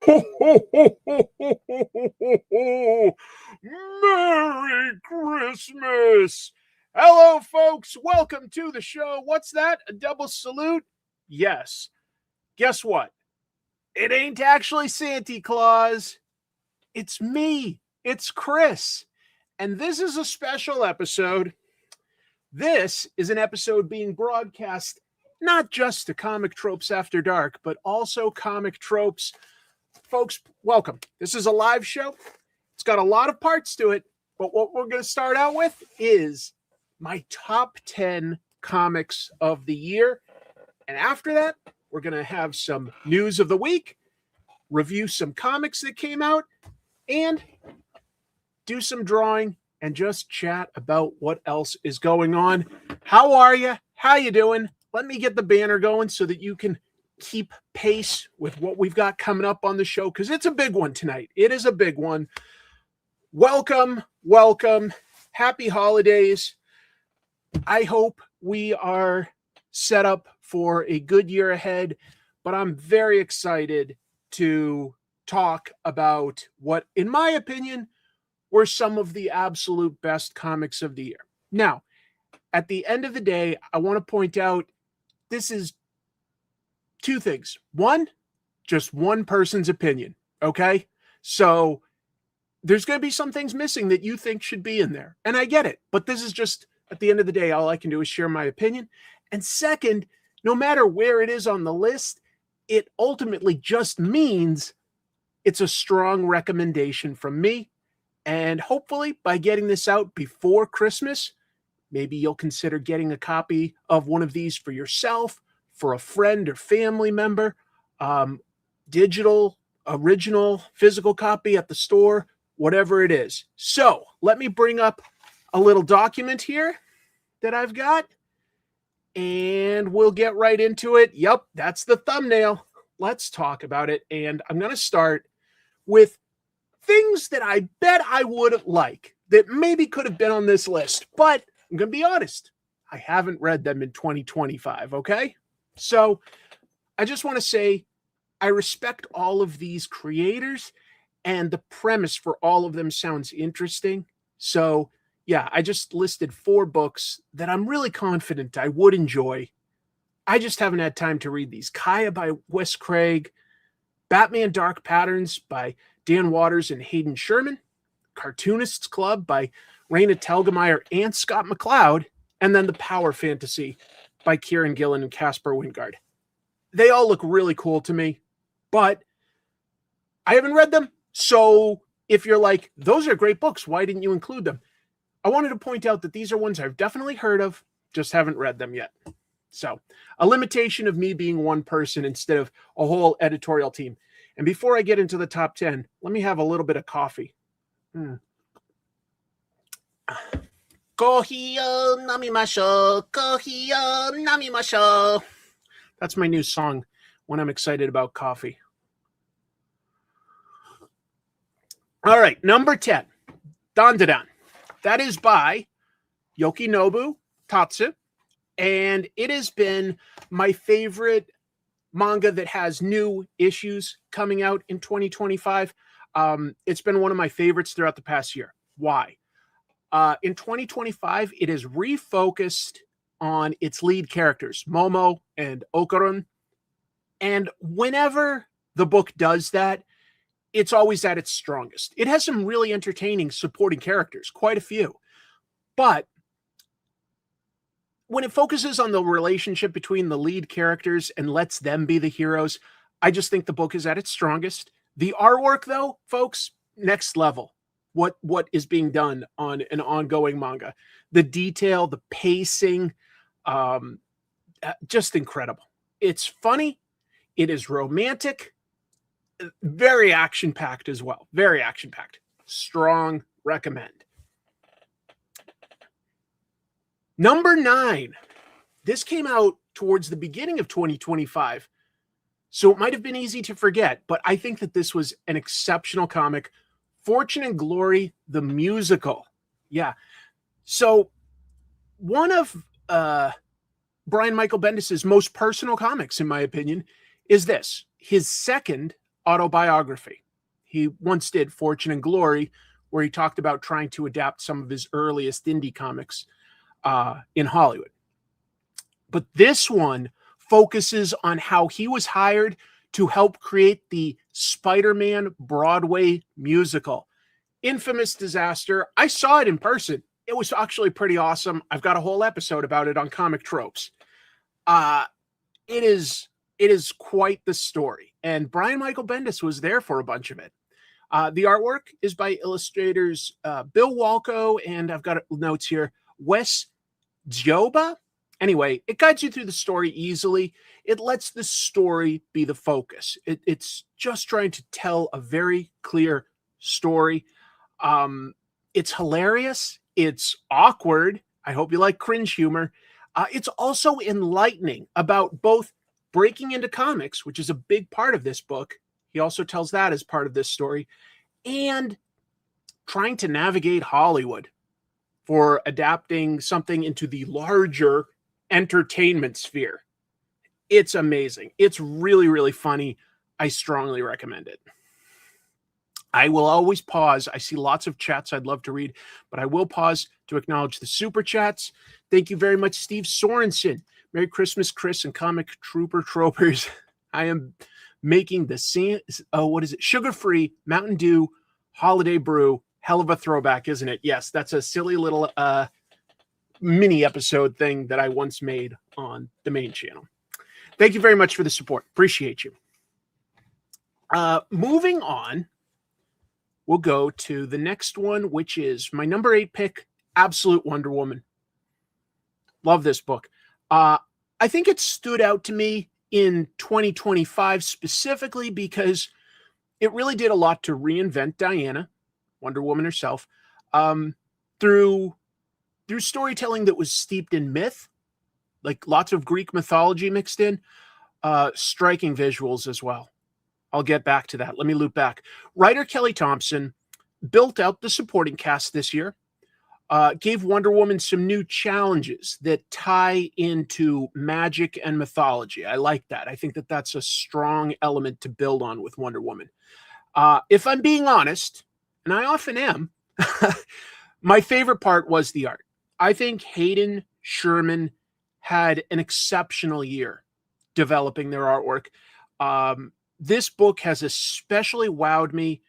Ho, ho, ho, ho, ho, ho, ho, ho. Merry Christmas! Hello, folks. Welcome to the show. What's that? A double salute? Yes. Guess what? It ain't actually Santa Claus. It's me. It's Chris. And this is a special episode. This is an episode being broadcast not just to Comic Tropes After Dark, but also Comic Tropes. Folks, welcome. This is a live show. It's got a lot of parts to it, but what we're going to start out with is my top 10 comics of the year. And after that, we're going to have some news of the week, review some comics that came out, and do some drawing and just chat about what else is going on. How are you? How you doing? Let me get the banner going so that you can keep pace with what we've got coming up on the show, because it's a big one tonight. It is a big one. Welcome, welcome. Happy holidays. I hope we are set up for a good year ahead, but I'm very excited to talk about what, in my opinion, were some of the absolute best comics of the year. Now, at the end of the day, I want to point out this is two things. One, just one person's opinion, okay? So there's going to be some things missing that you think should be in there, and I get it, but this is just, at the end of the day, all I can do is share my opinion. And second, no matter where it is on the list, it ultimately just means it's a strong recommendation from me. And hopefully by getting this out before Christmas, maybe you'll consider getting a copy of one of these for yourself, for a friend or family member, digital, original, physical copy at the store, whatever it is. So let me bring up a little document here that I've got, and we'll get right into it. Yep, that's the thumbnail. Let's talk about it. And I'm going to start with things that I bet I would like that maybe could have been on this list, but I'm going to be honest, I haven't read them in 2025, okay? So I just want to say I respect all of these creators, and the premise for all of them sounds interesting. So yeah, I just listed 4 books that I'm really confident I would enjoy. I just haven't had time to read these. Kaya by Wes Craig, Batman Dark Patterns by Dan Waters and Hayden Sherman, Cartoonists Club by Raina Telgemeier and Scott McCloud, and then The Power Fantasy by Kieran Gillen and Casper Wingard. They all look really cool to me, but I haven't read them. So if you're like, those are great books, why didn't you include them? I wanted to point out that these are ones I've definitely heard of, just haven't read them yet. So a limitation of me being one person instead of a whole editorial team. And before I get into the top 10, let me have a little bit of coffee. Kohi o namimashou, kohi o namimashou. That's my new song when I'm excited about coffee. All right, number 10, DanDaDan. That is by Yokinobu Tatsu, and it has been my favorite manga that has new issues coming out in 2025. It's been one of my favorites throughout the past year. Why? In 2025, it is refocused on its lead characters, Momo and Okarun. And whenever the book does that, it's always at its strongest. It has some really entertaining supporting characters, quite a few. But when it focuses on the relationship between the lead characters and lets them be the heroes, I just think the book is at its strongest. The artwork, though, folks, next level. What is being done on an ongoing manga. The detail, the pacing, just incredible. It's funny. It is romantic. Very action-packed as well. Very action-packed. Strong recommend. Number 9. This came out towards the beginning of 2025, so it might have been easy to forget, but I think that this was an exceptional comic. Fortune and Glory, the musical. Yeah. So one of Brian Michael Bendis' most personal comics, in my opinion, is this. His second autobiography. He once did Fortune and Glory, where he talked about trying to adapt some of his earliest indie comics in Hollywood. But this one focuses on how he was hired to help create the Spider-Man Broadway musical. Infamous disaster. I saw it in person. It was actually pretty awesome. I've got a whole episode about it on Comic Tropes. It is quite the story. And Brian Michael Bendis was there for a bunch of it. The artwork is by illustrators Bill Walco, and I've got notes here, Wes Dzioba. Anyway, it guides you through the story easily. It lets the story be the focus. It's just trying to tell a very clear story. It's hilarious. It's awkward. I hope you like cringe humor. It's also enlightening about both breaking into comics, which is a big part of this book. He also tells that as part of this story, and trying to navigate Hollywood for adapting something into the larger entertainment sphere. It's amazing. It's really, really funny. I strongly recommend it. I will always pause. I see lots of chats I'd love to read, but I will pause to acknowledge the super chats. Thank you very much, Steve Sorensen. Merry Christmas, Chris and Comic Trooper Tropers. I am making the sugar-free Mountain Dew holiday brew. Hell of a throwback, isn't it? Yes, that's a silly little mini episode thing that I once made on the main channel. Thank you very much for the support. Appreciate you. Moving on, we'll go to the next one, which is my number 8 pick, Absolute Wonder Woman. Love this book. I think it stood out to me in 2025 specifically because it really did a lot to reinvent Diana, Wonder Woman herself, through storytelling that was steeped in myth, like lots of Greek mythology mixed in, striking visuals as well. I'll get back to that. Let me loop back. Writer Kelly Thompson built out the supporting cast this year, gave Wonder Woman some new challenges that tie into magic and mythology. I like that. I think that that's a strong element to build on with Wonder Woman. If I'm being honest, and I often am, my favorite part was the art. I think Hayden Sherman had an exceptional year developing their artwork. This book has especially wowed me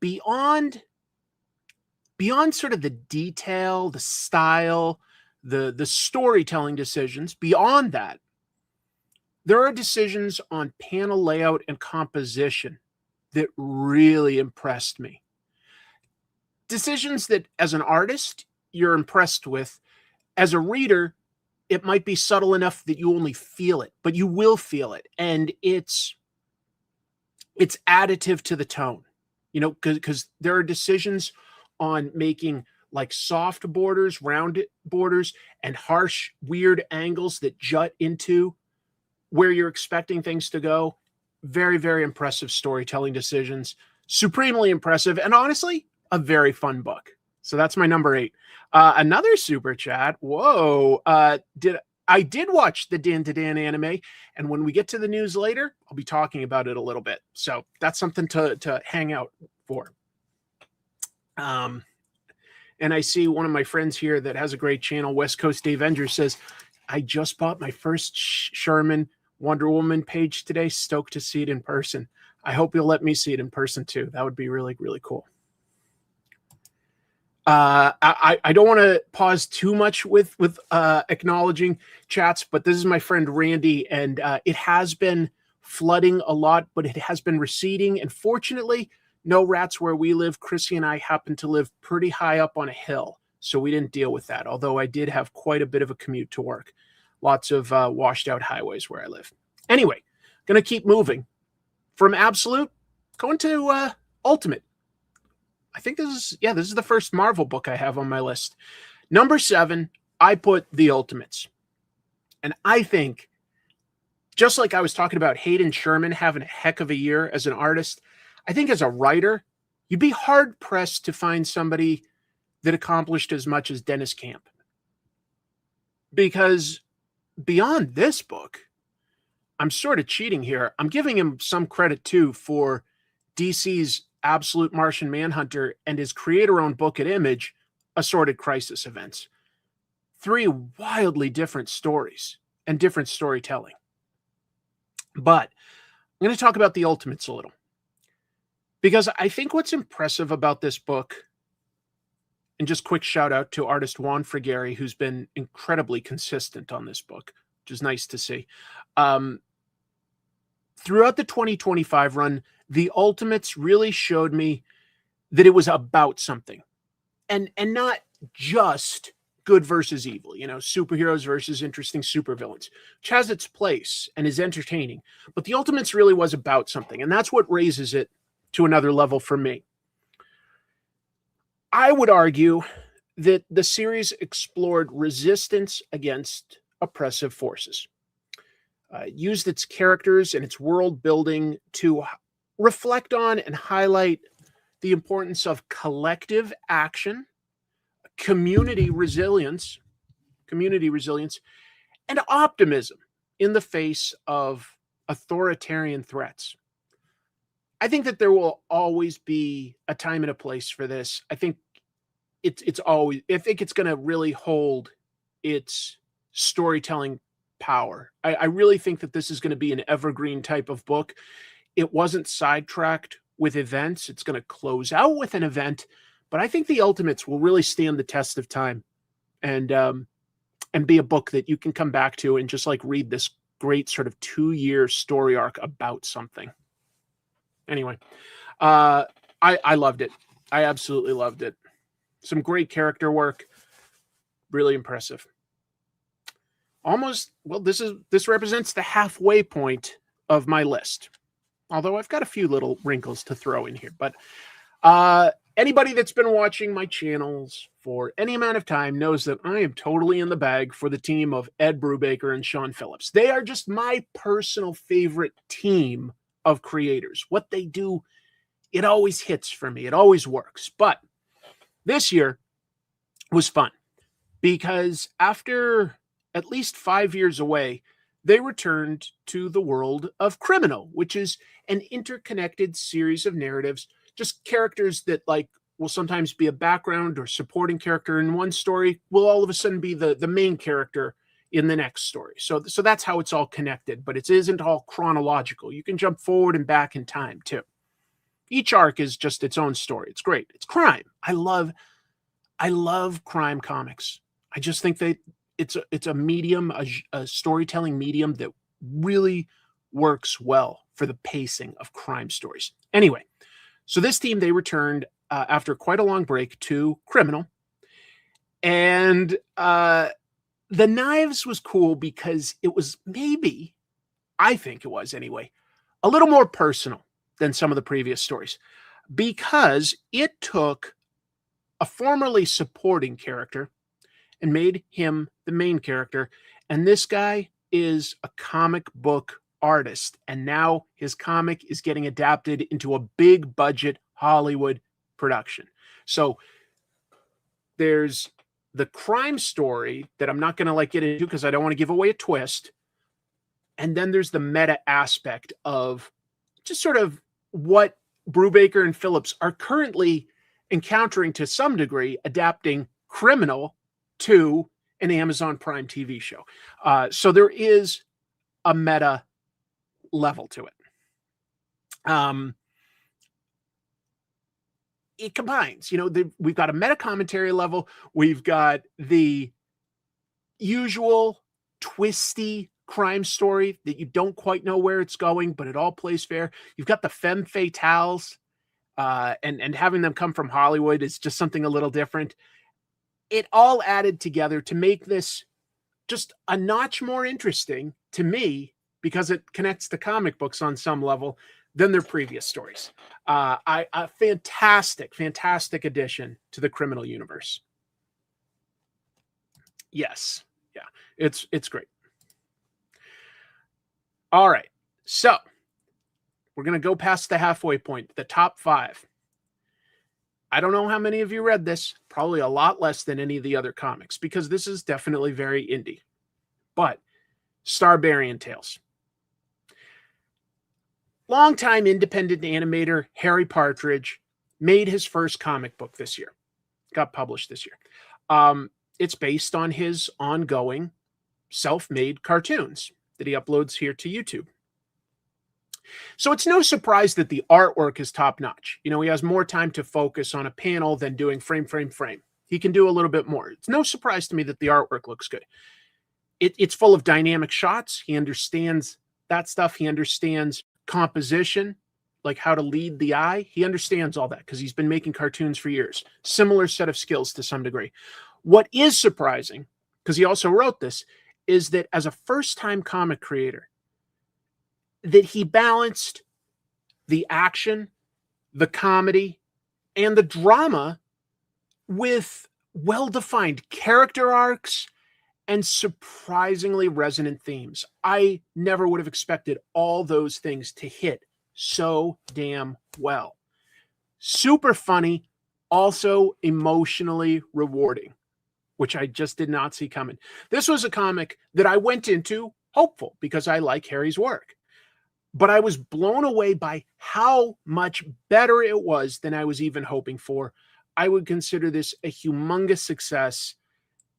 beyond sort of the detail, the style, the storytelling decisions. Beyond that, there are decisions on panel layout and composition that really impressed me. Decisions that, as an artist, you're impressed with. As a reader, it might be subtle enough that you only feel it, but you will feel it. And it's additive to the tone, because there are decisions on making like soft borders, rounded borders, and harsh, weird angles that jut into where you're expecting things to go. Very, very impressive storytelling decisions. Supremely impressive. And honestly, a very fun book. So that's my number 8. Another super chat. Whoa. I did watch the DanDaDan anime, and when we get to the news later, I'll be talking about it a little bit. So that's something to hang out for. And I see one of my friends here that has a great channel, West Coast Dave Enders, says, I just bought my first Sherman Wonder Woman page today. Stoked to see it in person. I hope you'll let me see it in person too. That would be really, really cool. I don't want to pause too much with acknowledging chats, but this is my friend Randy, and it has been flooding a lot, but it has been receding. And fortunately, no rats where we live. Chrissy and I happen to live pretty high up on a hill, so we didn't deal with that, although I did have quite a bit of a commute to work. Lots of washed out highways where I live. Anyway, going to keep moving. From Absolute, going to Ultimate. I think this is the first Marvel book I have on my list. Number 7, I put The Ultimates. And I think, just like I was talking about Hayden Sherman having a heck of a year as an artist, I think as a writer, you'd be hard-pressed to find somebody that accomplished as much as Dennis Camp. Because beyond this book, I'm sort of cheating here. I'm giving him some credit too for DC's Absolute Martian Manhunter and his creator-owned book at Image, Assorted Crisis Events. 3 wildly different stories and different storytelling. But I'm going to talk about the Ultimates a little, because I think what's impressive about this book, and just quick shout out to artist Juan Frigeri, who's been incredibly consistent on this book, which is nice to see. Throughout the 2025 run, the Ultimates really showed me that it was about something, and not just good versus evil, superheroes versus interesting supervillains, which has its place and is entertaining. But the Ultimates really was about something, and that's what raises it to another level for me. I would argue that the series explored resistance against oppressive forces, used its characters and its world building to reflect on and highlight the importance of collective action, community resilience, and optimism in the face of authoritarian threats. I think that there will always be a time and a place for this. I think it's going to really hold its storytelling power. I really think that this is going to be an evergreen type of book. It wasn't sidetracked with events. It's going to close out with an event, but I think the Ultimates will really stand the test of time and be a book that you can come back to and just like read this great sort of 2-year story arc about something. Anyway, I loved it. I absolutely loved it. Some great character work. Really impressive. This represents the halfway point of my list. Although I've got a few little wrinkles to throw in here. But anybody that's been watching my channels for any amount of time knows that I am totally in the bag for the team of Ed Brubaker and Sean Phillips. They are just my personal favorite team of creators. What they do, it always hits for me. It always works. But this year was fun because after at least 5 years away, they returned to the world of Criminal, which is an interconnected series of narratives, just characters that will sometimes be a background or supporting character in one story, will all of a sudden be the main character in the next story. So that's how it's all connected, but it isn't all chronological. You can jump forward and back in time too. Each arc is just its own story. It's great. It's crime. I love crime comics. I just think that it's a medium, a storytelling medium that really works well for the pacing of crime stories. Anyway, so this team, they returned after quite a long break to Criminal, and the Knives was cool because it was I think it was anyway, a little more personal than some of the previous stories, because it took a formerly supporting character and made him the main character. And this guy is a comic book artist, and now his comic is getting adapted into a big budget Hollywood production. So there's the crime story that I'm not going to get into because I don't want to give away a twist. And then there's the meta aspect of just sort of what Brubaker and Phillips are currently encountering to some degree, adapting Criminal to an Amazon Prime TV show. So there is a meta level to it. It combines, we've got a meta commentary level. We've got the usual twisty crime story that you don't quite know where it's going, but it all plays fair. You've got the femme fatales, and having them come from Hollywood is just something a little different. It all added together to make this just a notch more interesting to me because it connects to comic books on some level than their previous stories. A fantastic addition to the Criminal universe. Yes. Yeah. It's great. All right. So we're going to go past the halfway point, the top 5. I don't know how many of you read this, probably a lot less than any of the other comics, because this is definitely very indie. But Starbarian Tales. longtime independent animator Harry Partridge made his first comic book this year. Got published this year. It's based on his ongoing self-made cartoons that he uploads here to YouTube. So it's no surprise that the artwork is top-notch. You know, he has more time to focus on a panel than doing frame. He can do a little bit more. It's no surprise to me that the artwork looks good. It's full of dynamic shots. He understands that stuff. He understands composition, like how to lead the eye. He understands all that because he's been making cartoons for years. Similar set of skills to some degree. What is surprising, because he also wrote this, is that as a first-time comic creator, that he balanced the action, the comedy, and the drama with well-defined character arcs and surprisingly resonant themes. I never would have expected all those things to hit so damn well. Super funny, also emotionally rewarding, which I just did not see coming. This was a comic that I went into hopeful because I like Harry's work. But I was blown away by how much better it was than I was even hoping for. I would consider this a humongous success.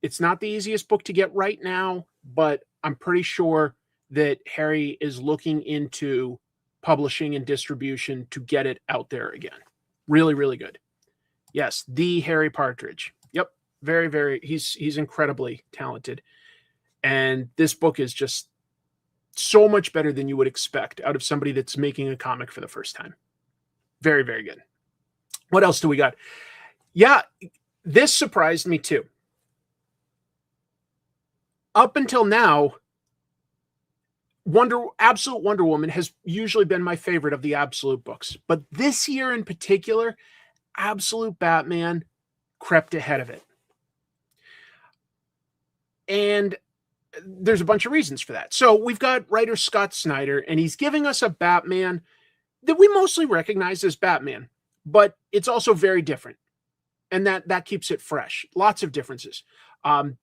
It's not the easiest book to get right now, but I'm pretty sure that Harry is looking into publishing and distribution to get it out there again. Really, really good. Yes, the Harry Partridge. Yep, very, he's incredibly talented. And this book is just so much better than you would expect out of somebody that's making a comic for the first time. Very, very good. What else do we got? Yeah, this surprised me too. Up until now, Absolute Wonder Woman has usually been my favorite of the Absolute books. But this year in particular, Absolute Batman crept ahead of it. And there's a bunch of reasons for that. So we've got writer Scott Snyder, and he's giving us a Batman that we mostly recognize as Batman, but it's also very different. And that keeps it fresh. Lots of differences.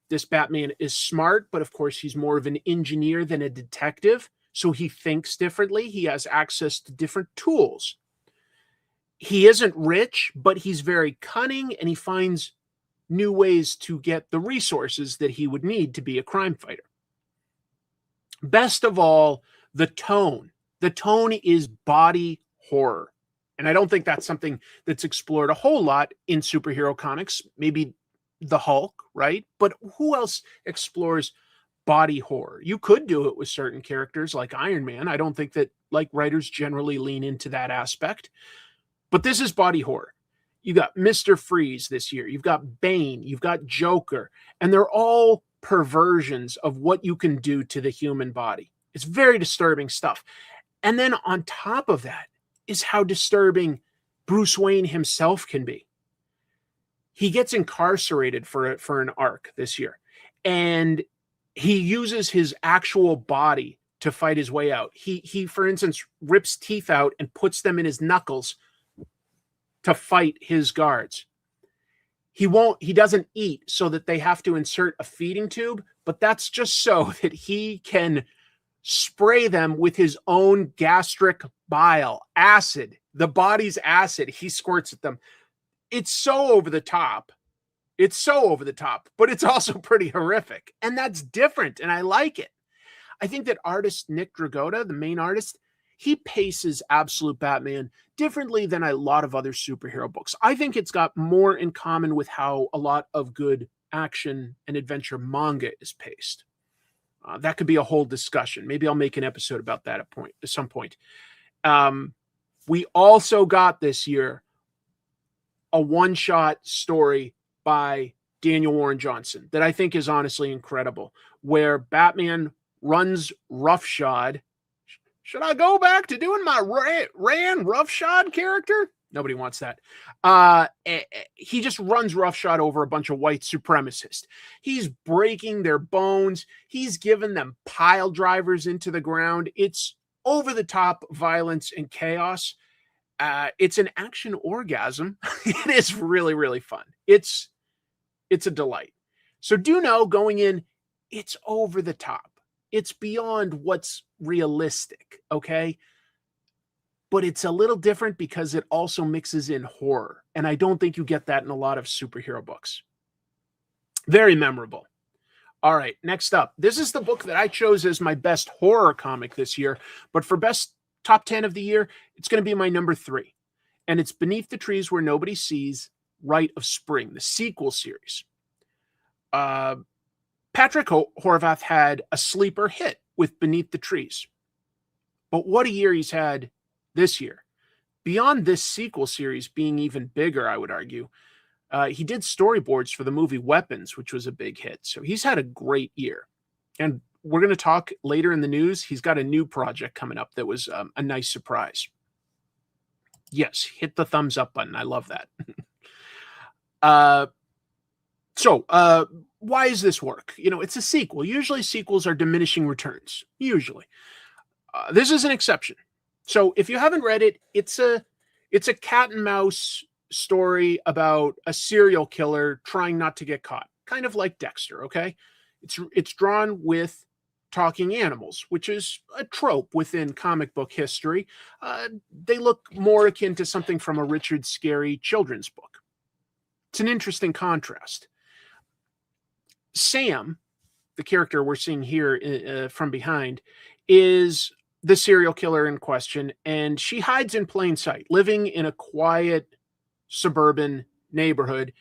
This Batman is smart, but of course he's more of an engineer than a detective. So he thinks differently. He has access to different tools. He isn't rich, but he's very cunning, and he finds new ways to get the resources that he would need to be a crime fighter. Best of all, the tone. The tone is body horror. And I don't think that's something that's explored a whole lot in superhero comics. Maybe the Hulk, right? But who else explores body horror? You could do it with certain characters like Iron Man. I don't think that writers generally lean into that aspect. But this is body horror. You got Mr. Freeze this year. You've got Bane. You've got Joker. And they're all perversions of what you can do to the human body. It's very disturbing stuff. And then on top of that is how disturbing Bruce Wayne himself can be. He gets incarcerated for an arc this year. And he uses his actual body to fight his way out. He, for instance, rips teeth out and puts them in his knuckles to fight his guards. He doesn't eat so that they have to insert a feeding tube, but that's just so that he can spray them with his own gastric bile, acid, the body's acid. He squirts at them. It's so over the top. It's so over the top, but it's also pretty horrific. And that's different, and I like it. I think that artist Nick Dragotta, the main artist, he paces Absolute Batman differently than a lot of other superhero books. I think it's got more in common with how a lot of good action and adventure manga is paced. That could be a whole discussion. Maybe I'll make an episode about that at some point. We also got this year a one-shot story by Daniel Warren Johnson that I think is honestly incredible, where Batman runs roughshod. Should I go back to doing my ran roughshod character? Nobody wants that. He just runs roughshod over a bunch of white supremacists. He's breaking their bones. He's giving them pile drivers into the ground. It's over-the-top violence and chaos. It's an action orgasm. It is really, really fun. It's a delight. So do know going in, it's over the top. It's beyond what's realistic, okay? but it's a little different because it also mixes in horror. And I don't think you get that in a lot of superhero books. Very memorable. All right, next up. This is the book that I chose as my best horror comic this year, but for best top 10 of the year, it's going to be my number 3. And it's Beneath the Trees Where Nobody Sees, Rite of Spring, the sequel series. Patrick Horvath had a sleeper hit with Beneath the Trees. But what a year he's had this year. Beyond this sequel series being even bigger, I would argue, he did storyboards for the movie Weapons, which was a big hit. So he's had a great year. And we're going to talk later in the news. He's got a new project coming up that was a nice surprise. Yes, hit the thumbs up button. I love that. So why does this work? You know, it's a sequel. Usually sequels are diminishing returns. Usually. This is an exception. So if you haven't read it, it's a cat and mouse story about a serial killer trying not to get caught, kind of like Dexter. Okay, it's drawn with talking animals, which is a trope within comic book history. They look more akin to something from a Richard Scarry children's book. It's an interesting contrast. Sam, the character we're seeing here from behind, is the serial killer in question, and she hides in plain sight, living in a quiet suburban neighborhood,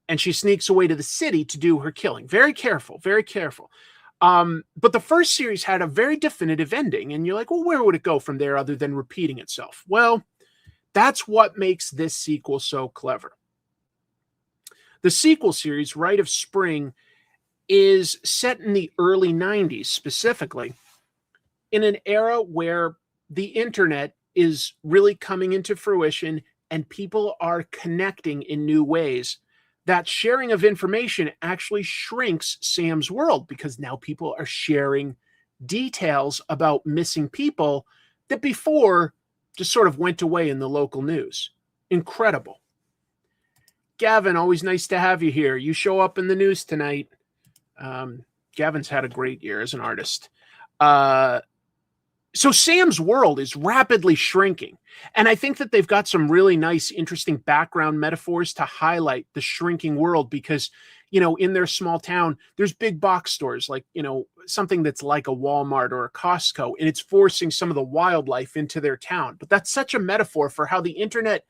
and she sneaks away to the city to do her killing. Very careful, very careful. But the first series had a very definitive ending, and you're like, well, where would it go from there other than repeating itself? Well, that's what makes this sequel so clever. The sequel series, Rite of Spring, is set in the early 90s, specifically, in an era where the internet is really coming into fruition and people are connecting in new ways. That sharing of information actually shrinks Sam's world because now people are sharing details about missing people that before just sort of went away in the local news. Incredible. Gavin, always nice to have you here. You show up in the news tonight. Gavin's had a great year as an artist. So Sam's world is rapidly shrinking. And I think that they've got some really nice, interesting background metaphors to highlight the shrinking world because, you know, in their small town, there's big box stores like, you know, something that's like a Walmart or a Costco, and it's forcing some of the wildlife into their town. But that's such a metaphor for how the internet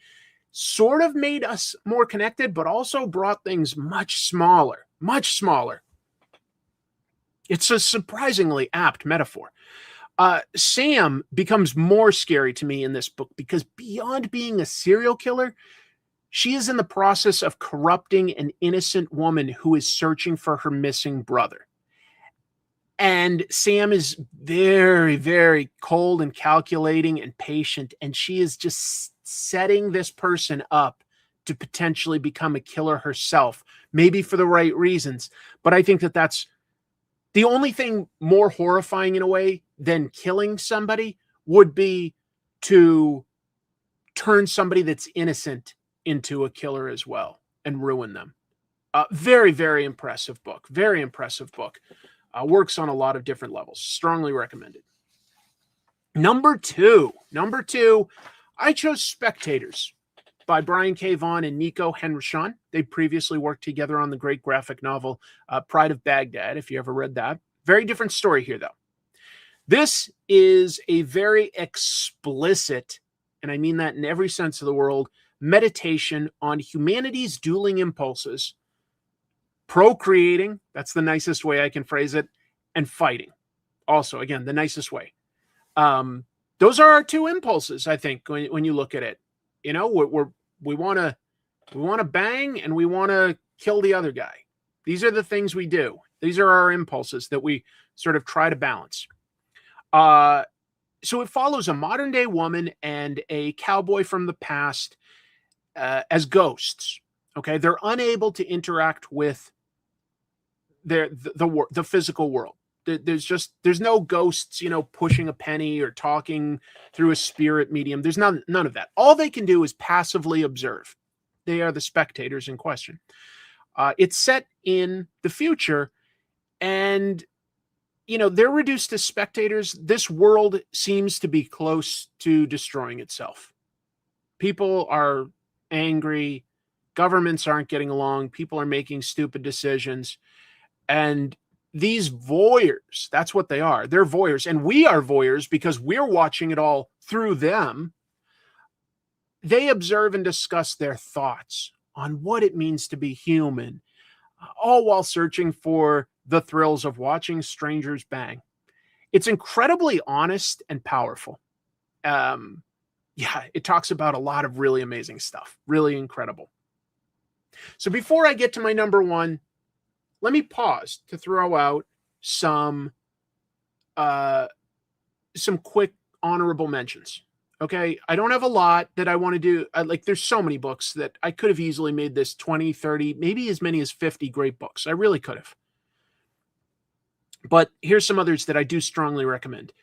sort of made us more connected, but also brought things much smaller, much smaller. It's a surprisingly apt metaphor. Sam becomes more scary to me in this book because beyond being a serial killer, she is in the process of corrupting an innocent woman who is searching for her missing brother. And Sam is very, very cold and calculating and patient, and she is just setting this person up to potentially become a killer herself, maybe for the right reasons. But I think that that's the only thing more horrifying in a way than killing somebody would be to turn somebody that's innocent into a killer as well and ruin them. Very, very impressive book. Very impressive book. Works on a lot of different levels. Strongly recommended. Number two, I chose Spectators by Brian K. Vaughan and Nico Henrichon. They previously worked together on the great graphic novel Pride of Baghdad, if you ever read that. Very different story here, though. This is a very explicit, and I mean that in every sense of the word, meditation on humanity's dueling impulses, procreating, that's the nicest way I can phrase it, and fighting. Also, again, the nicest way. Those are our two impulses, I think, when you look at it. You know, we want to bang and we want to kill the other guy. These are the things we do. These are our impulses that we sort of try to balance. So it follows a modern day woman and a cowboy from the past as ghosts. Okay, they're unable to interact with the physical world. There's no ghosts, you know, pushing a penny or talking through a spirit medium. There's none of that. All they can do is passively observe. They are the spectators in question. It's set in the future, and they're reduced to spectators. This world seems to be close to destroying itself. People are angry. Governments aren't getting along. People are making stupid decisions. And these voyeurs, that's what they are. They're voyeurs. And we are voyeurs because we're watching it all through them. They observe and discuss their thoughts on what it means to be human, all while searching for the thrills of watching strangers bang. It's incredibly honest and powerful. It talks about a lot of really amazing stuff. Really incredible. So before I get to my number one, let me pause to throw out some quick honorable mentions. Okay, I don't have a lot that I want to do. There's so many books that I could have easily made this 20, 30, maybe as many as 50 great books. I really could have. But here's some others that I do strongly recommend.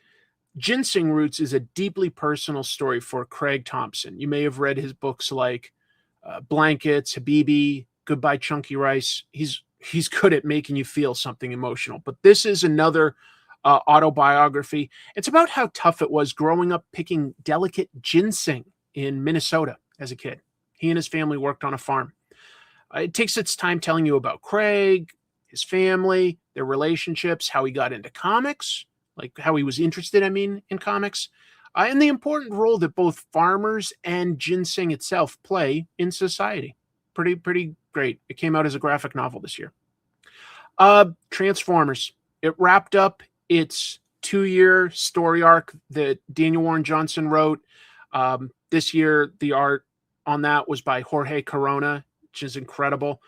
Ginseng Roots is a deeply personal story for Craig Thompson. You may have read his books like Blankets, Habibi, Goodbye Chunky Rice. He's good at making you feel something emotional. But this is another autobiography. It's about how tough it was growing up picking delicate ginseng in Minnesota as a kid. He and his family worked on a farm. It takes its time telling you about Craig, his family, their relationships, how he got into comics, like how he was interested, in comics, and the important role that both farmers and ginseng itself play in society. Pretty great. It came out as a graphic novel this year. Transformers. It wrapped up its 2-year story arc that Daniel Warren Johnson wrote. This year, the art on that was by Jorge Corona, which is incredible.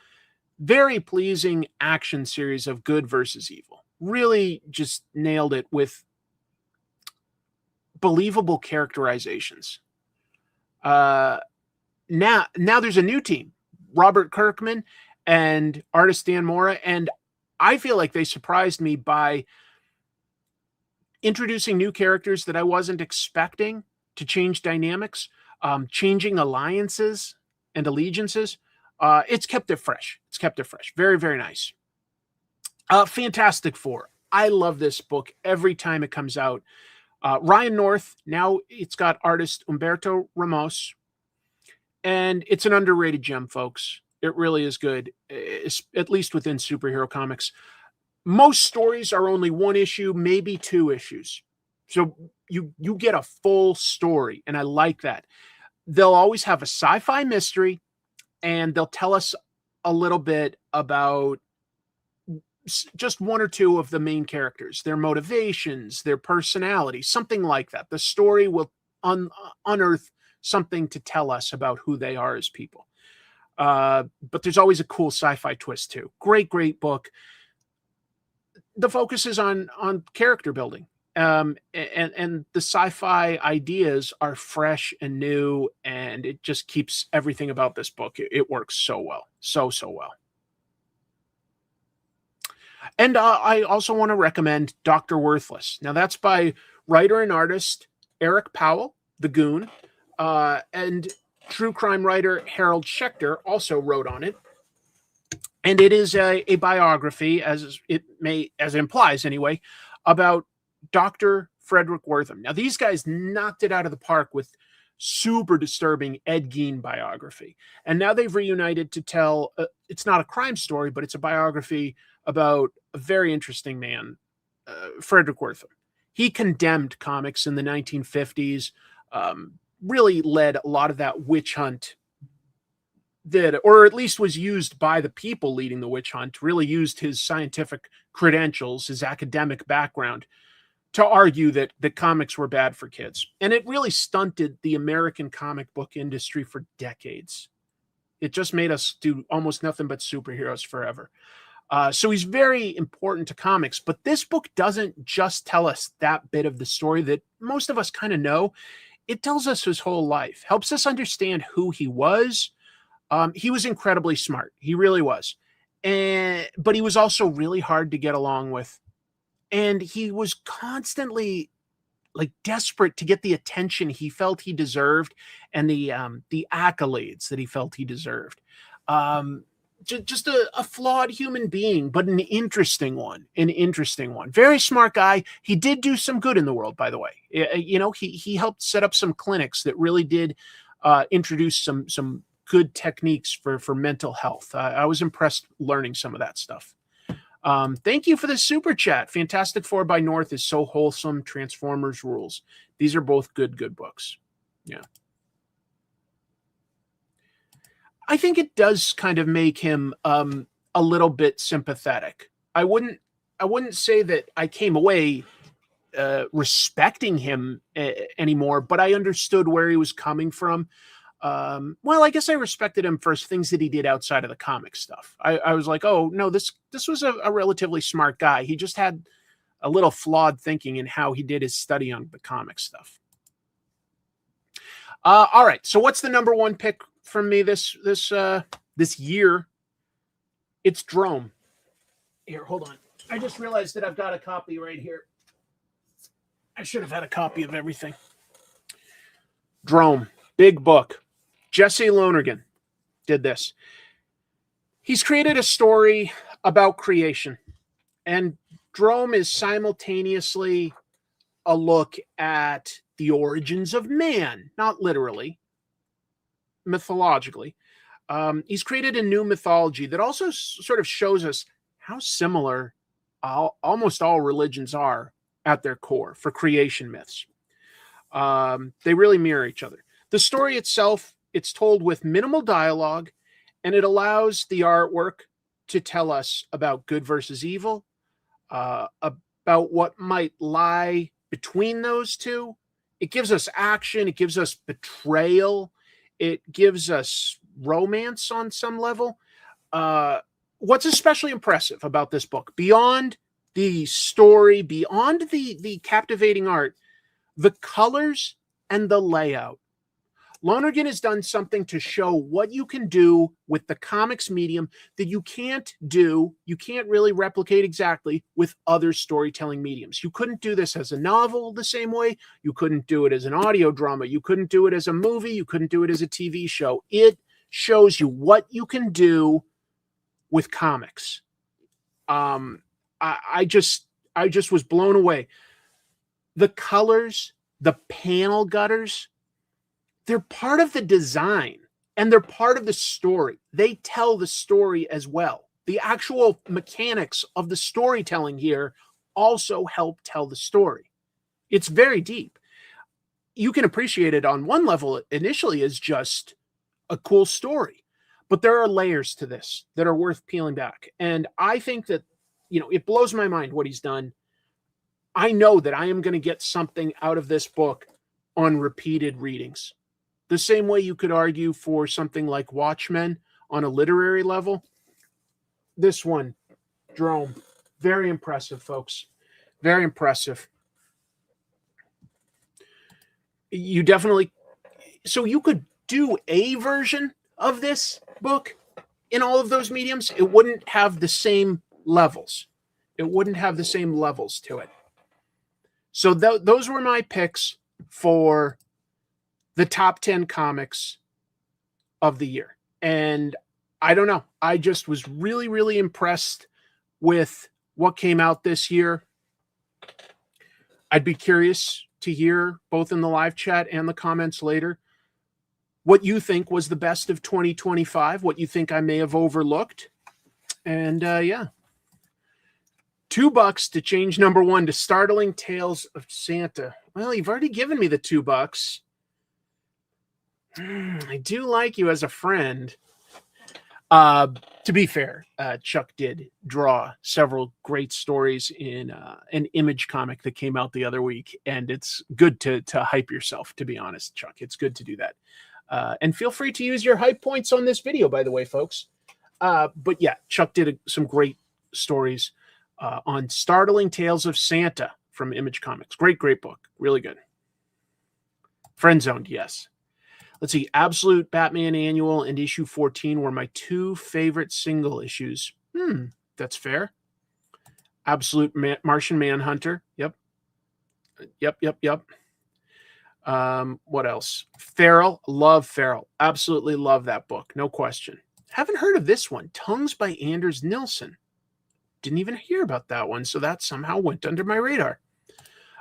Very pleasing action series of good versus evil. Really just nailed it with believable characterizations. Now there's a new team, Robert Kirkman and artist Dan Mora, and I feel like they surprised me by introducing new characters that I wasn't expecting to change dynamics, changing alliances and allegiances. It's kept it fresh. Very, very nice. Fantastic Four. I love this book every time it comes out. Ryan North, now it's got artist Humberto Ramos, and it's an underrated gem, folks. It really is good, at least within superhero comics. Most stories are only 1 issue, maybe 2 issues. So you get a full story, and I like that. They'll always have a sci-fi mystery, and they'll tell us a little bit about just 1 or 2 of the main characters, their motivations, their personality, something like that. The story will unearth something to tell us about who they are as people. But there's always a cool sci-fi twist too. Great book. The focus is on character building. And the sci-fi ideas are fresh and new, and it just keeps everything about this book. It works so well. So well. And I also want to recommend Dr. Worthless. Now that's by writer and artist Eric Powell, the Goon, and true crime writer Harold Schechter also wrote on it. And it is a biography, as it implies anyway, about Dr. Frederick Wortham. Now, these guys knocked it out of the park with super disturbing Ed Gein biography. And now they've reunited to tell, it's not a crime story, but it's a biography about a very interesting man, Frederick Wortham. He condemned comics in the 1950s, really led a lot of that witch hunt or at least was used by the people leading the witch hunt, really used his scientific credentials, his academic background to argue that the comics were bad for kids. And it really stunted the American comic book industry for decades. It just made us do almost nothing but superheroes forever. So he's very important to comics, but this book doesn't just tell us that bit of the story that most of us kind of know. It tells us his whole life, helps us understand who he was. He was incredibly smart. He really was. But he was also really hard to get along with. And he was constantly desperate to get the attention he felt he deserved and the accolades that he felt he deserved. just a flawed human being, but an interesting one. Very smart guy. He did do some good in the world, by the way. You know, he helped set up some clinics that really did introduce some good techniques for mental health. I was impressed learning some of that stuff. Thank you for the super chat. Fantastic Four by North is so wholesome. Transformers rules. These are both good books. Yeah. I think it does kind of make him a little bit sympathetic. I wouldn't say that I came away respecting him anymore, but I understood where he was coming from. Well, I guess I respected him for things that he did outside of the comic stuff. I was like, oh no, this was a relatively smart guy. He just had a little flawed thinking in how he did his study on the comic stuff. All right, so what's the number one pick from me this year? It's Drome. Here, hold on. I just realized that I've got a copy right here. I should have had a copy of everything. Drome, big book. Jesse Lonergan did this. He's created a story about creation, and Drome is simultaneously a look at the origins of man, not literally, mythologically. He's created a new mythology that also sort of shows us how similar almost all religions are at their core for creation myths. They really mirror each other. The story itself, it's told with minimal dialogue, and it allows the artwork to tell us about good versus evil, about what might lie between those two. It gives us action. It gives us betrayal. It gives us romance on some level. What's especially impressive about this book, beyond the story, beyond the captivating art, the colors and the layout. Lonergan has done something to show what you can do with the comics medium that you can't really replicate exactly with other storytelling mediums. You couldn't do this as a novel the same way. You couldn't do it as an audio drama. You couldn't do it as a movie. You couldn't do it as a TV show. It shows you what you can do with comics. I just was blown away. The colors, the panel gutters, they're part of the design and they're part of the story. They tell the story as well. The actual mechanics of the storytelling here also help tell the story. It's very deep. You can appreciate it on one level initially as just a cool story, but there are layers to this that are worth peeling back. And I think that, you know, it blows my mind what he's done. I know that I am going to get something out of this book on repeated readings. The same way you could argue for something like Watchmen on a literary level. This one, Drome, very impressive, folks. Very impressive. You definitely... So you could do a version of this book in all of those mediums. It wouldn't have the same levels. It wouldn't have the same levels to it. So those were my picks for the top 10 comics of the year. And I don't know. I just was really, really impressed with what came out this year. I'd be curious to hear, both in the live chat and the comments later, what you think was the best of 2025, what you think I may have overlooked. And yeah. $2 to change number one to Startling Tales of Santa. Well, you've already given me the $2. I do like you as a friend. To be fair, Chuck did draw several great stories in an Image comic that came out the other week, and it's good to hype yourself, to be honest, Chuck. It's good to do that. And feel free to use your hype points on this video, by the way, folks. But yeah, Chuck did some great stories on Startling Tales of Santa from Image Comics. Great book. Really good. Friend Zoned, yes. Let's see. Absolute Batman Annual and issue 14 were my two favorite single issues. That's fair. Absolute Martian Manhunter. Yep. What else? Feral. Love Feral. Absolutely love that book. No question. Haven't heard of this one. Tongues by Anders Nilsson. Didn't even hear about that one, so that somehow went under my radar.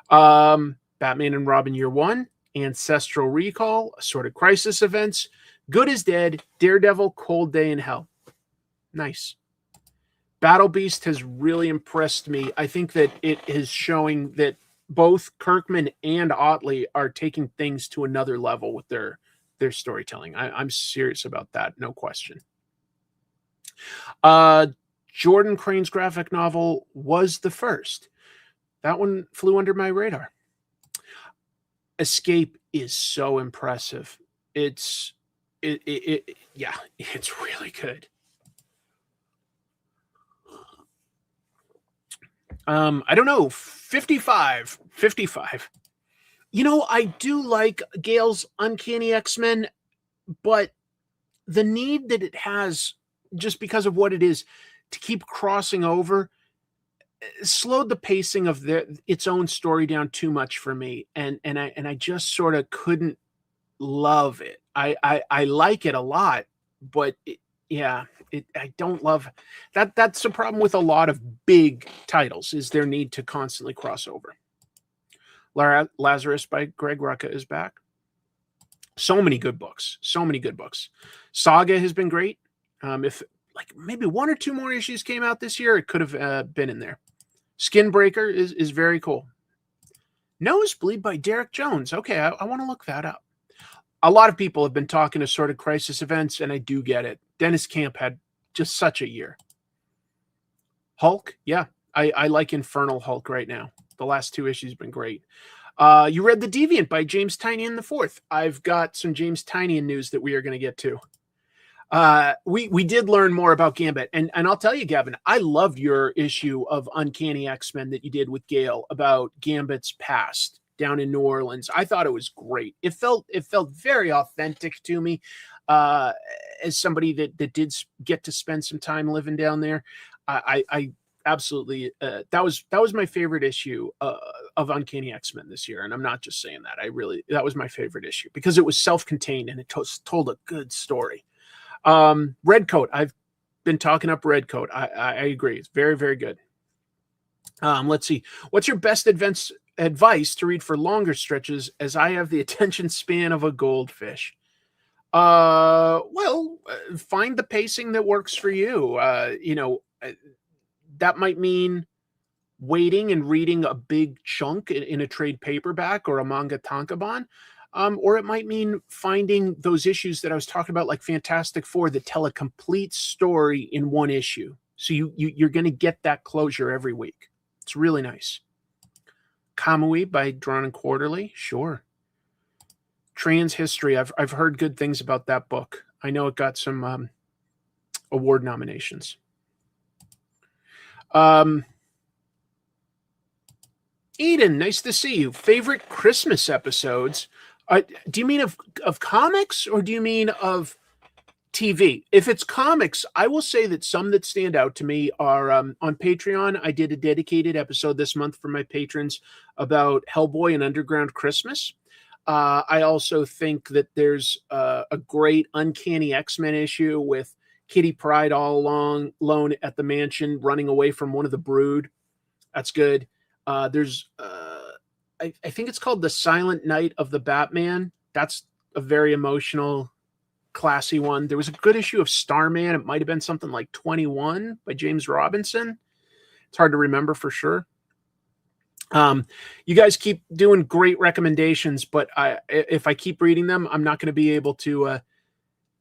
Batman and Robin Year One, Ancestral Recall, Assorted Crisis Events, Good is Dead, Daredevil, Cold Day in Hell. Nice. Battle Beast has really impressed me. I think that it is showing that both Kirkman and Otley are taking things to another level with their storytelling. I'm serious about that, no question. Jordan Crane's graphic novel Was the First. That one flew under my radar. Escape is so impressive. It's really good. I don't know, 55. You know, I do like Gale's Uncanny X-Men, but the need that it has, just because of what it is, to keep crossing over, slowed the pacing of its own story down too much for me, and I just sort of couldn't love it. I like it a lot, but I don't love that. That's the problem with a lot of big titles, is their need to constantly cross over. Lazarus by Greg Rucka is back. So many good books. Saga has been great. If like maybe one or two more issues came out this year, it could have been in there. Skinbreaker is very cool. Nosebleed by Derek Jones. Okay, I want to look that up. A lot of people have been talking Assorted Crisis Events, and I do get it. Dennis Camp had just such a year. Hulk, yeah. I like Infernal Hulk right now. The last two issues have been great. You read The Deviant by James Tynion IV. I've got some James Tynion news that we are going to get to. We did learn more about Gambit, and I'll tell you, Gavin, I loved your issue of Uncanny X-Men that you did with Gale about Gambit's past down in New Orleans. I thought it was great. It felt very authentic to me, as somebody that did get to spend some time living down there. I absolutely that was my favorite issue of Uncanny X-Men this year, and I'm not just saying that. That was my favorite issue because it was self-contained and it told a good story. Redcoat, I've been talking up Redcoat. I agree. It's very, very good. Let's see. What's your best advice to read for longer stretches, as I have the attention span of a goldfish? Well, find the pacing that works for you. That might mean waiting and reading a big chunk in a trade paperback or a manga tankobon. Or it might mean finding those issues that I was talking about, like Fantastic Four, that tell a complete story in one issue. So you're going to get that closure every week. It's really nice. Kamui by Drawn and Quarterly, sure. Trans History, I've heard good things about that book. I know it got some award nominations. Eden, nice to see you. Favorite Christmas episodes? Do you mean of comics, or do you mean of TV? If it's comics, I will say that some that stand out to me are on Patreon. I did a dedicated episode this month for my patrons about Hellboy and Underground Christmas. I also think that there's a great Uncanny X-Men issue with Kitty Pryde all alone at the mansion, running away from one of the brood. That's good. There's I think it's called The Silent Night of the Batman. That's a very emotional, classy one. There was a good issue of Starman. It might have been something like 21 by James Robinson. It's hard to remember for sure. You guys keep doing great recommendations, but if I keep reading them, I'm not going to be able to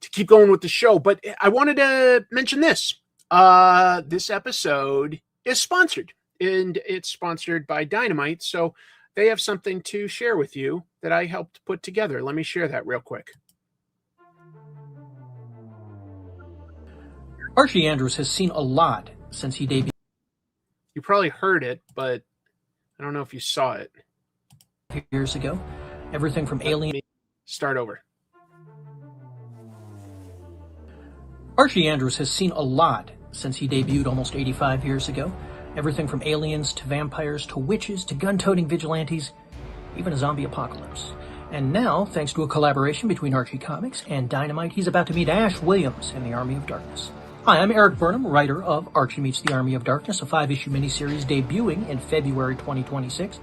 keep going with the show. But I wanted to mention this. This episode is sponsored, and it's sponsored by Dynamite. So they have something to share with you that I helped put together. Let me share that real quick. Archie Andrews has seen a lot since he debuted. You probably heard it, but I don't know if you saw it. Years ago. Everything from Alien. Start over. Archie Andrews has seen a lot since he debuted almost 85 years ago. Everything from aliens to vampires to witches to gun-toting vigilantes, even a zombie apocalypse. And now, thanks to a collaboration between Archie Comics and Dynamite, he's about to meet Ash Williams in the Army of Darkness. Hi, I'm Eric Burnham, writer of Archie Meets the Army of Darkness, a 5-issue miniseries debuting in February 2026.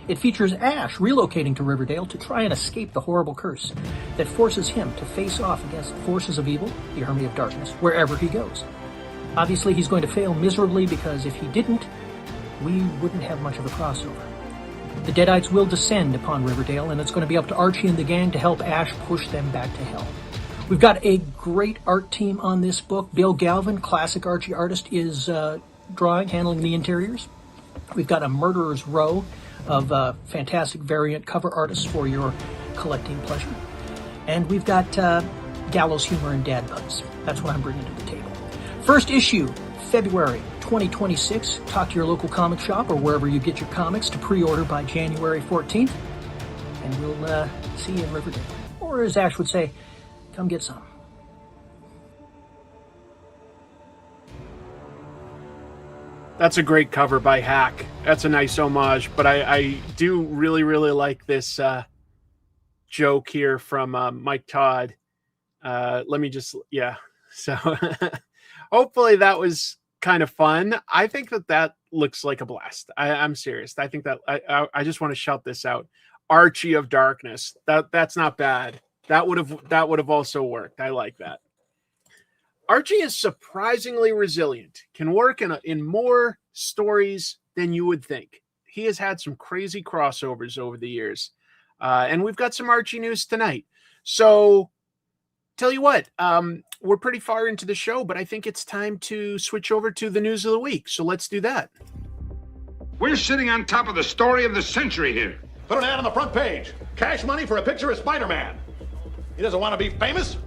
It features Ash relocating to Riverdale to try and escape the horrible curse that forces him to face off against the forces of evil, the Army of Darkness, wherever he goes. Obviously, he's going to fail miserably because if he didn't, we wouldn't have much of a crossover. The Deadites will descend upon Riverdale, and it's going to be up to Archie and the gang to help Ash push them back to hell. We've got a great art team on this book. Bill Galvin, classic Archie artist, is handling the interiors. We've got a murderer's row of fantastic variant cover artists for your collecting pleasure. And we've got gallows humor and dad puns. That's what I'm bringing to the table. First issue, February 2026. Talk to your local comic shop or wherever you get your comics to pre-order by January 14th. And we'll see you in Riverdale. Or as Ash would say, come get some. That's a great cover by Hack. That's a nice homage, but I do really, really like this joke here from Mike Todd. Let me just, yeah. So hopefully that was kind of fun. I think that looks like a blast. I'm serious. I think that I just want to shout this out. Archie of Darkness. That's not bad. That would have also worked. I like that. Archie is surprisingly resilient, can work in more stories than you would think. He has had some crazy crossovers over the years. And we've got some Archie news tonight. So tell you what, we're pretty far into the show, but I think it's time to switch over to the news of the week. So let's do that. We're sitting on top of the story of the century here. Put an ad on the front page. Cash money for a picture of Spider-Man. He doesn't want to be famous,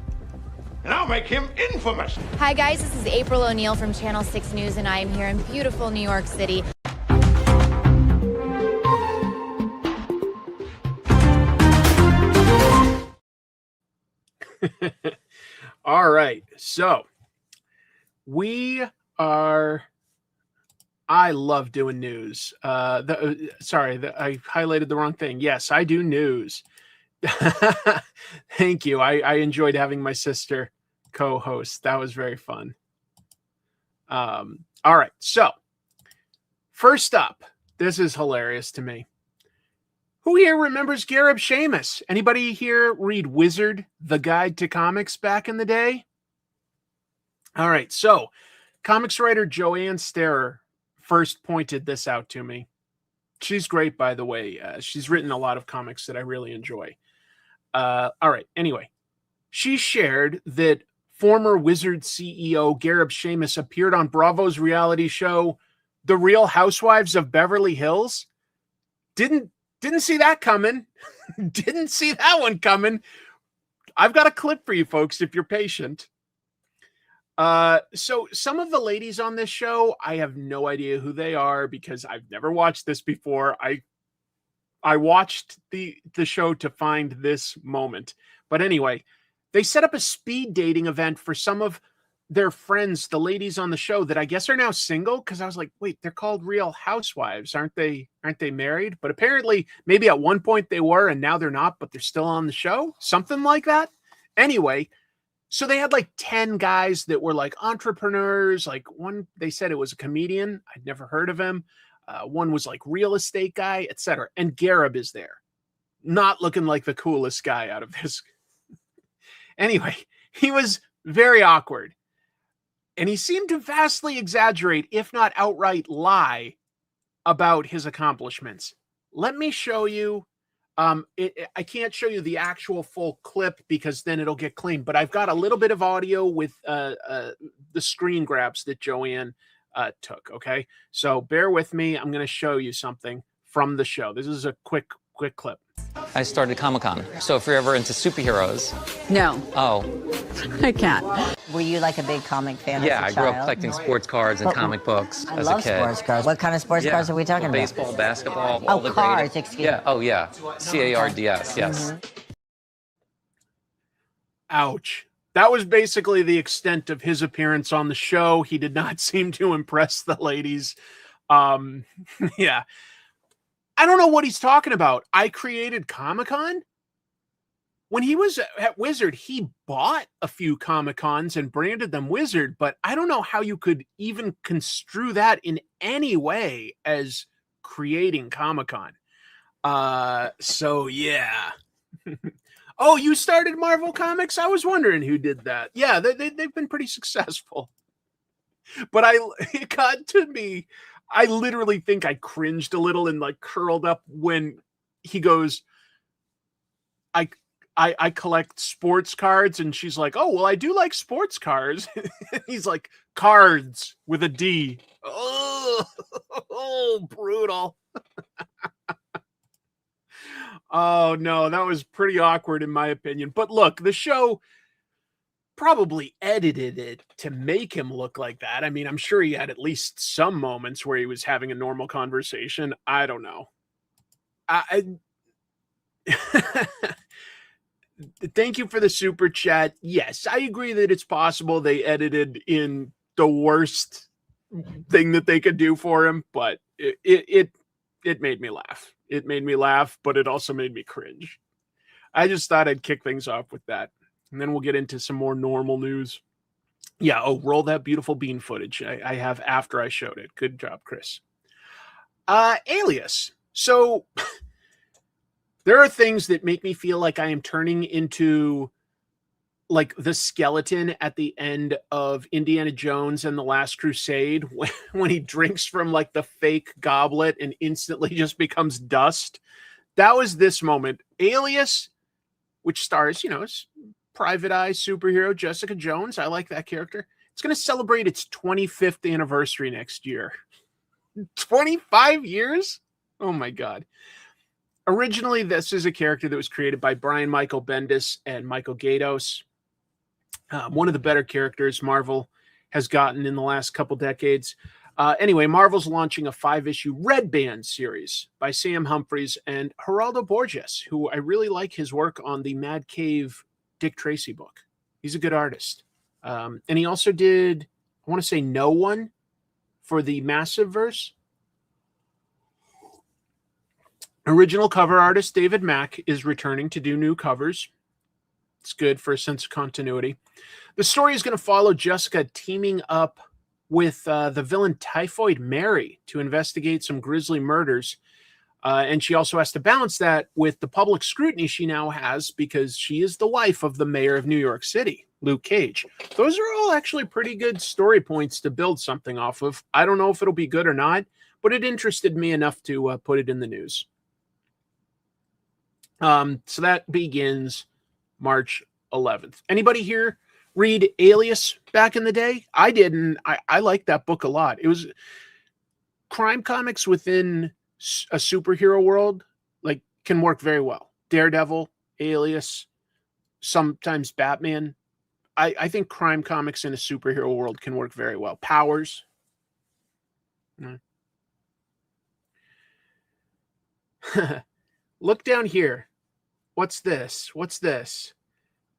and I'll make him infamous. Hi guys, this is April O'Neil from Channel 6 News, and I am here in beautiful New York City. All right, so I love doing news. I highlighted the wrong thing. Yes, I do news. Thank you. I enjoyed having my sister co-host. That was very fun. All right. So first up, this is hilarious to me. Who here remembers Gareb Shamus? Anybody here read Wizard, the Guide to Comics back in the day? All right. So comics writer Joanne Starer first pointed this out to me. She's great, by the way. She's written a lot of comics that I really enjoy. All right. Anyway, she shared that former Wizard CEO Gareb Shamus appeared on Bravo's reality show, The Real Housewives of Beverly Hills. Didn't see that coming. Didn't see that one coming. I've got a clip for you folks if you're patient. So some of the ladies on this show, I have no idea who they are because I've never watched this before. I watched the show to find this moment. But anyway, they set up a speed dating event for some of their friends, the ladies on the show that I guess are now single. Because I was like, wait, they're called Real Housewives. Aren't they married? But apparently maybe at one point they were and now they're not, but they're still on the show. Something like that. Anyway, so they had like 10 guys that were like entrepreneurs. Like one, they said it was a comedian. I'd never heard of him. One was like real estate guy, etc. And Gareb is there, not looking like the coolest guy out of this. Anyway, he was very awkward. And he seemed to vastly exaggerate, if not outright lie, about his accomplishments. Let me show you. I can't show you the actual full clip because then it'll get clean. But I've got a little bit of audio with the screen grabs that Joanne took. Okay, so bear with me. I'm going to show you something from the show. This is a quick clip. I started Comic-Con. So if you're ever into superheroes. No. Oh. I can't. Were you like a big comic fan? Yeah, as a I grew child? up collecting sports cards and comic books I as love a kid. sports cars. What kind of sports cars are we talking about? Baseball, basketball. Oh, all the cars, great... excuse me. Yeah, oh yeah. CARDS, yes. Ouch. That was basically the extent of his appearance on the show. He did not seem to impress the ladies. Yeah. I don't know what he's talking about. I created Comic-Con? when he was at Wizard, he bought a few Comic-Cons and branded them Wizard, but I don't know how you could even construe that in any way as creating Comic-Con. So yeah. Oh, you started Marvel Comics? I was wondering who did that. Yeah, they've been pretty successful. But it got to me. I literally think I cringed a little and like curled up when he goes, I collect sports cards, and she's like, oh, well, I do like sports cards. He's like, cards with a D. Oh, brutal. Oh, no, that was pretty awkward in my opinion. But look, the show probably edited it to make him look like that. I mean, I'm sure he had at least some moments where he was having a normal conversation. I don't know. Thank you for the super chat. Yes, I agree that it's possible they edited in the worst thing that they could do for him, but it made me laugh. It made me laugh, but it also made me cringe. I just thought I'd kick things off with that. And then we'll get into some more normal news. Yeah, roll that beautiful bean footage. I have after I showed it. Good job, Chris. Alias. So there are things that make me feel like I am turning into like the skeleton at the end of Indiana Jones and the Last Crusade when he drinks from like the fake goblet and instantly just becomes dust. That was this moment. Alias, which stars, Private Eye superhero Jessica Jones. I like that character. It's going to celebrate its 25th anniversary next year. 25 years? Oh my God. Originally, this is a character that was created by Brian Michael Bendis and Michael Gaydos. One of the better characters Marvel has gotten in the last couple decades. Anyway, Marvel's launching a 5-issue Red Band series by Sam Humphries and Geraldo Borges, who I really like his work on the Mad Cave Dick Tracy book. He's a good artist. And he also did, I want to say No One for the Massive Verse. Original cover artist David Mack is returning to do new covers. It's good for a sense of continuity. The story is going to follow Jessica teaming up with the villain Typhoid Mary to investigate some grisly murders. And she also has to balance that with the public scrutiny she now has because she is the wife of the mayor of New York City, Luke Cage. Those are all actually pretty good story points to build something off of. I don't know if it'll be good or not, but it interested me enough to put it in the news. So that begins March 11th. Anybody here read Alias back in the day? I didn't. I liked that book a lot. It was crime comics within a superhero world, like, can work very well. Daredevil, Alias, sometimes Batman. I think crime comics in a superhero world can work very well. Powers. Look down here. What's this?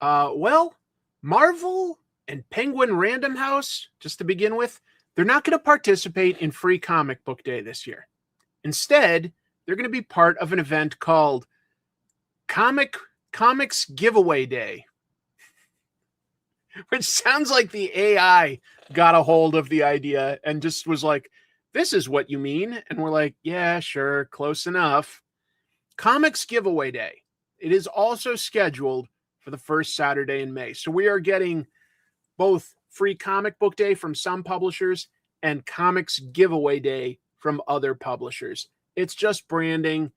Well, Marvel and Penguin Random House, just to begin with, they're not going to participate in Free Comic Book Day this year. Instead, they're going to be part of an event called Comics Giveaway Day, which sounds like the AI got a hold of the idea and just was like, this is what you mean. And we're like, yeah, sure, close enough. Comics Giveaway Day. It is also scheduled for the first Saturday in May. So we are getting both Free Comic Book Day from some publishers and Comics Giveaway Day from other publishers. It's just branding.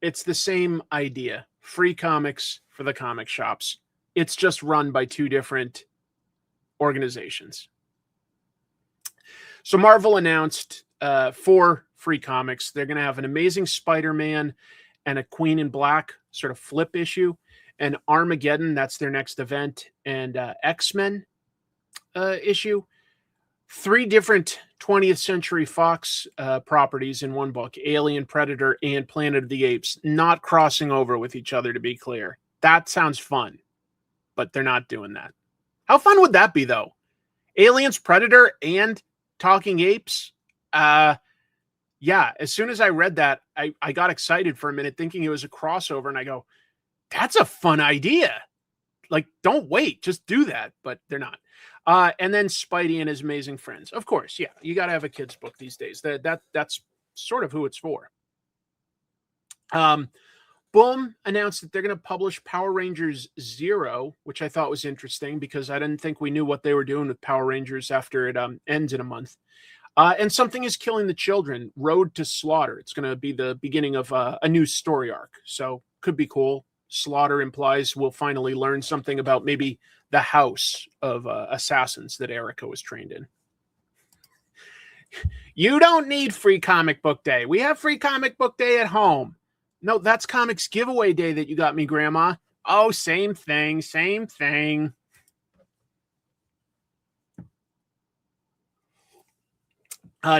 It's the same idea. Free comics for the comic shops. It's just run by two different organizations. So Marvel announced 4 free comics. They're going to have an Amazing Spider-Man and a Queen in Black sort of flip issue, and Armageddon, that's their next event, and X-Men issue. 3 different 20th Century Fox properties in one book, Alien, Predator, and Planet of the Apes, not crossing over with each other, to be clear. That sounds fun, but they're not doing that. How fun would that be, though? Aliens, Predator, and Talking Apes? Yeah, as soon as I read that, I got excited for a minute thinking it was a crossover, and I go, That's a fun idea. Like, don't wait, just do that. But they're not. And then Spidey and His Amazing Friends. Of course, yeah, you got to have a kid's book these days. That's sort of who it's for. Boom announced that they're going to publish Power Rangers Zero, which I thought was interesting because I didn't think we knew what they were doing with Power Rangers after it ends in a month. And Something is Killing the Children, Road to Slaughter. It's going to be the beginning of a new story arc. So could be cool. Slaughter implies we'll finally learn something about maybe the house of assassins that Erica was trained in. You don't need Free Comic Book Day. We have Free Comic Book Day at home. No, that's Comics Giveaway Day that you got me, Grandma. Oh, same thing, same thing.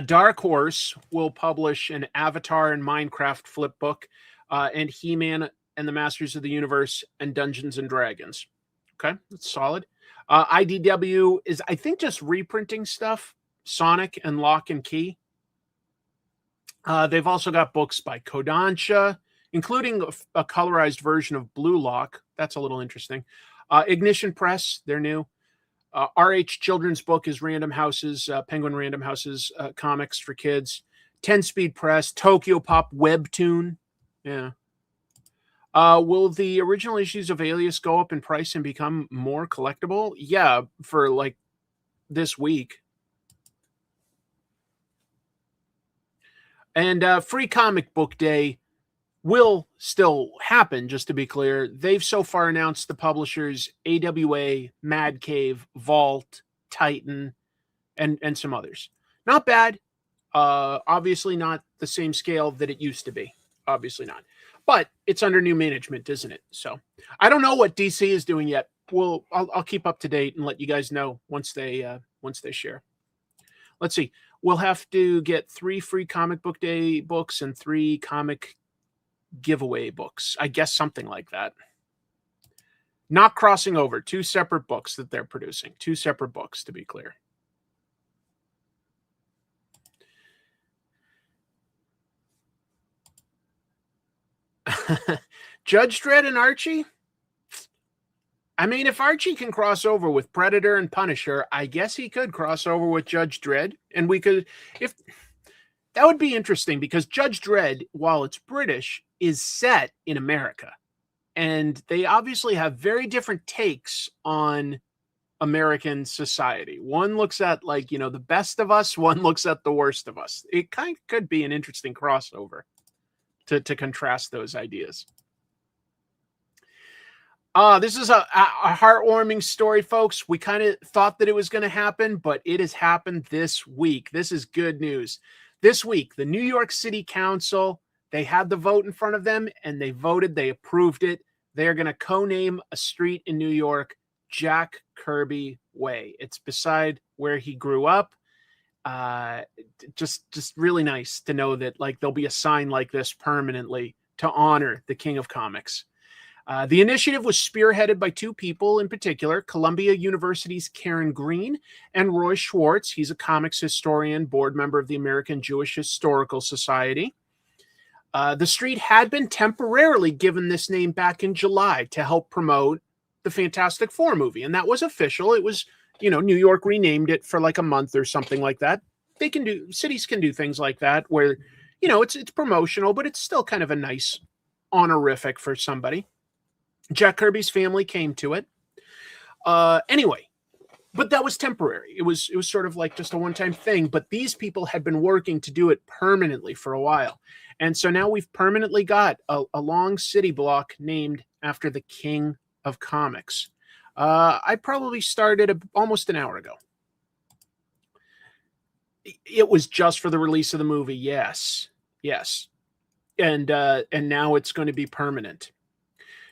Dark Horse will publish an Avatar and Minecraft flip book, and He-Man and the Masters of the Universe and Dungeons and Dragons. Okay, that's solid. IDW is, I think, just reprinting stuff. Sonic and Lock and Key. They've also got books by Kodansha, including a colorized version of Blue Lock. That's a little interesting. Ignition Press, they're new. RH Children's Book is Random House's, Penguin Random House's comics for kids. 10-Speed Press, Tokyo Pop Webtoon. Yeah. Will the original issues of Alias go up in price and become more collectible? Yeah, for like this week. And Free Comic Book Day will still happen, just to be clear. They've so far announced the publishers AWA, Mad Cave, Vault, Titan, and some others. Not bad. Obviously not the same scale that it used to be. Obviously not. But it's under new management, isn't it? So I don't know what DC is doing yet. I'll keep up to date and let you guys know once they share. Let's see. We'll have to get 3 Free Comic Book Day books and 3 comic giveaway books. I guess something like that. Not crossing over. 2 separate books that they're producing. 2 separate books, to be clear. Judge Dredd and Archie? I mean, if Archie can cross over with Predator and Punisher, I guess he could cross over with Judge Dredd. And we could, if that would be interesting, because Judge Dredd, while it's British, is set in America. And they obviously have very different takes on American society. One looks at, like, the best of us. One looks at the worst of us. It kind of could be an interesting crossover to contrast those ideas. This is a heartwarming story, folks. We kind of thought that it was going to happen, but it has happened this week. This is good news. This week, the New York City Council, they had the vote in front of them, and they voted. They approved it. They are going to co-name a street in New York Jack Kirby Way. It's beside where he grew up. Just really nice to know that, like, there'll be a sign like this permanently to honor the King of Comics. The initiative was spearheaded by 2 people in particular, Columbia University's Karen Green and Roy Schwartz. He's a comics historian, board member of the American Jewish Historical Society. The street had been temporarily given this name back in July to help promote the Fantastic Four movie, and that was official. It was, New York renamed it for like a month or something like that. Cities can do things like that where, it's promotional, but it's still kind of a nice honorific for somebody. Jack Kirby's family came to it. Anyway, but that was temporary. It was sort of like just a one-time thing, but these people had been working to do it permanently for a while. And so now we've permanently got a long city block named after the King of Comics. I probably started almost an hour ago. It was just for the release of the movie. Yes. And now it's going to be permanent.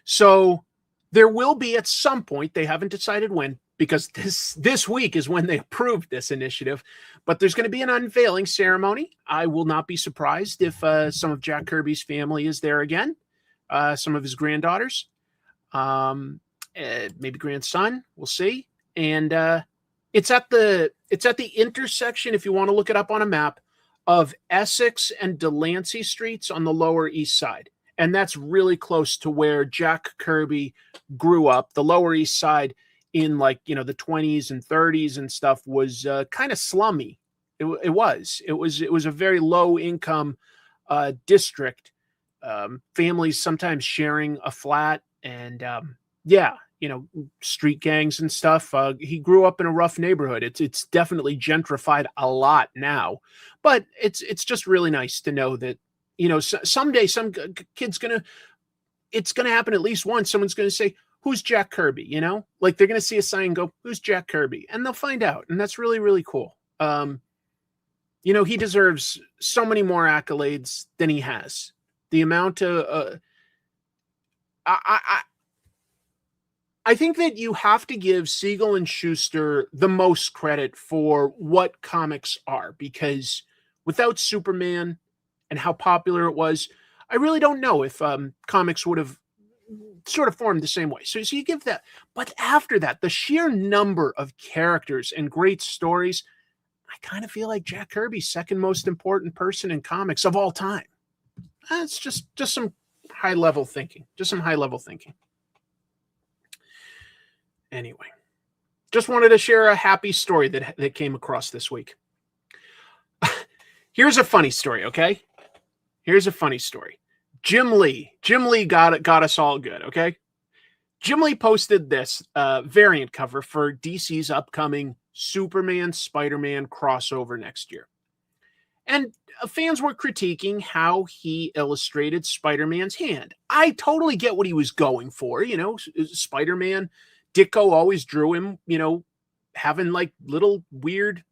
So there will be at some point, they haven't decided when, because this week is when they approved this initiative, but there's going to be an unveiling ceremony. I will not be surprised if some of Jack Kirby's family is there again, some of his granddaughters, maybe grandson, we'll see. And it's at the intersection, if you want to look it up on a map, of Essex and Delancey streets on the Lower East Side. And that's really close to where Jack Kirby grew up. The Lower East Side in like, the 20s and 30s and stuff was kind of slummy. It was a very low income district. Families sometimes sharing a flat and street gangs and stuff. He grew up in a rough neighborhood. It's definitely gentrified a lot now, but it's just really nice to know that, someday some kid's it's going to happen at least once. Someone's going to say, who's Jack Kirby? Like they're going to see a sign and go, who's Jack Kirby? And they'll find out. And that's really, really cool. He deserves so many more accolades than he has. The amount of, I think that you have to give Siegel and Schuster the most credit for what comics are, because without Superman and how popular it was, I really don't know if comics would have sort of formed the same way. So you give that. But after that, the sheer number of characters and great stories, I kind of feel like Jack Kirby's second most important person in comics of all time. It's just some high-level thinking. Anyway, just wanted to share a happy story that came across this week. Here's a funny story, okay? Here's a funny story. Jim Lee got us all good, okay? Jim Lee posted this variant cover for DC's upcoming Superman Spider-Man crossover next year. And fans were critiquing how he illustrated Spider-Man's hand. I totally get what he was going for. Spider-Man, Ditko always drew him, having like little weird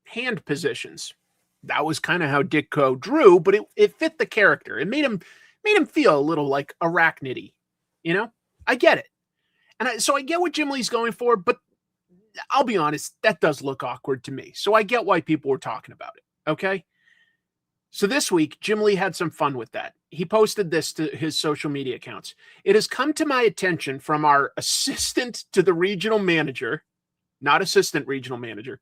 hand positions. That was kind of how Ditko drew, but it fit the character. It made him feel a little like arachnidy. I get it. And so I get what Jim Lee's going for, but I'll be honest, that does look awkward to me. So I get why people were talking about it. Okay. So this week, Jim Lee had some fun with that. He posted this to his social media accounts. It has come to my attention from our assistant to the regional manager, not assistant regional manager,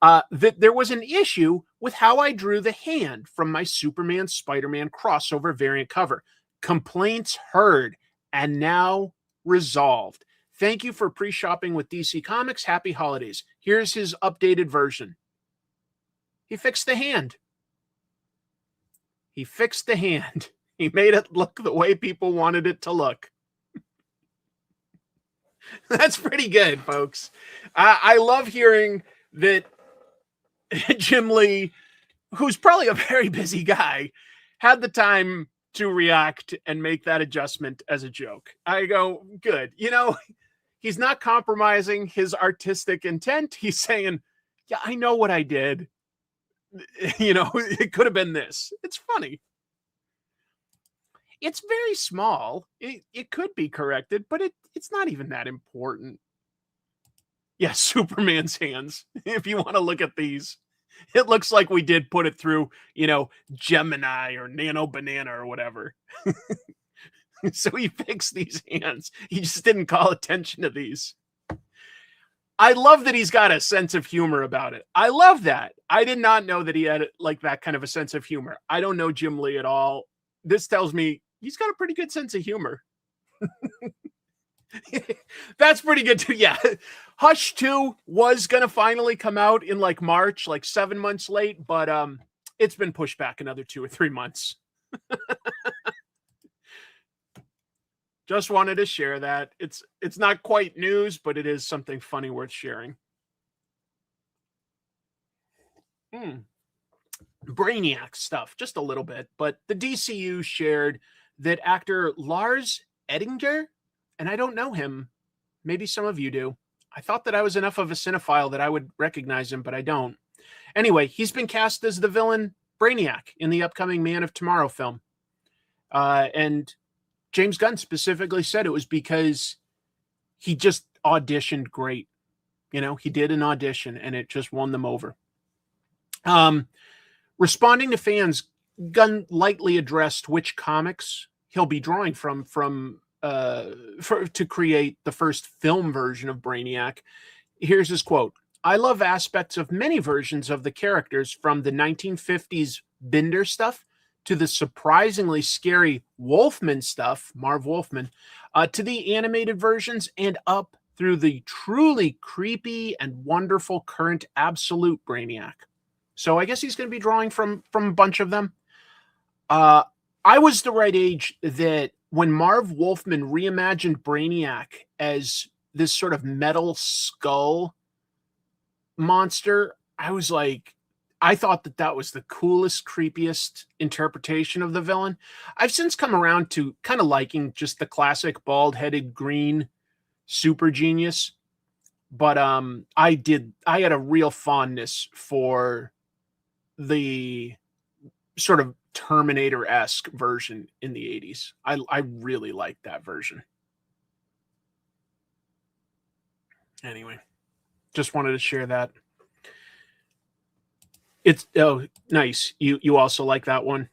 that there was an issue with how I drew the hand from my Superman Spider-Man crossover variant cover. Complaints heard and now resolved. Thank you for pre-shopping with DC Comics. Happy holidays. Here's his updated version. He fixed the hand. He made it look the way people wanted it to look. That's pretty good, folks. I love hearing that Jim Lee, who's probably a very busy guy, had the time to react and make that adjustment as a joke. I go, good. He's not compromising his artistic intent. He's saying, yeah, I know what I did. It could have been this. It's funny. It's very small. It could be corrected, but it's not even that important. Yeah, Superman's hands. If you want to look at these, it looks like we did put it through, Gemini or Nano Banana or whatever. So he fixed these hands. He just didn't call attention to these. I love that he's got a sense of humor about it. I love that. I did not know that he had like that kind of a sense of humor. I don't know Jim Lee at all. This tells me he's got a pretty good sense of humor. That's pretty good too. Yeah. Hush 2 was going to finally come out in like March, like 7 months late, but it's been pushed back another 2 or 3 months. Just wanted to share that. It's not quite news, but it is something funny worth sharing. Brainiac stuff, just a little bit, but the DCU shared that actor Lars Ettinger, and I don't know him, maybe some of you do. I thought that I was enough of a cinephile that I would recognize him, but I don't. Anyway, he's been cast as the villain Brainiac in the upcoming Man of Tomorrow film. And James Gunn specifically said it was because he just auditioned great. He did an audition and it just won them over. Responding to fans, Gunn lightly addressed which comics he'll be drawing from to create the first film version of Brainiac. Here's his quote. I love aspects of many versions of the characters, from the 1950s Binder stuff to the surprisingly scary Wolfman stuff, Marv Wolfman, to the animated versions, and up through the truly creepy and wonderful current Absolute Brainiac. So I guess he's going to be drawing from a bunch of them. I was the right age that when Marv Wolfman reimagined Brainiac as this sort of metal skull monster, I was like, I thought that was the coolest, creepiest interpretation of the villain. I've since come around to kind of liking just the classic bald-headed green super genius. But I had a real fondness for the sort of Terminator-esque version in the 80s. I really liked that version. Anyway, just wanted to share that. It's nice. You also like that one?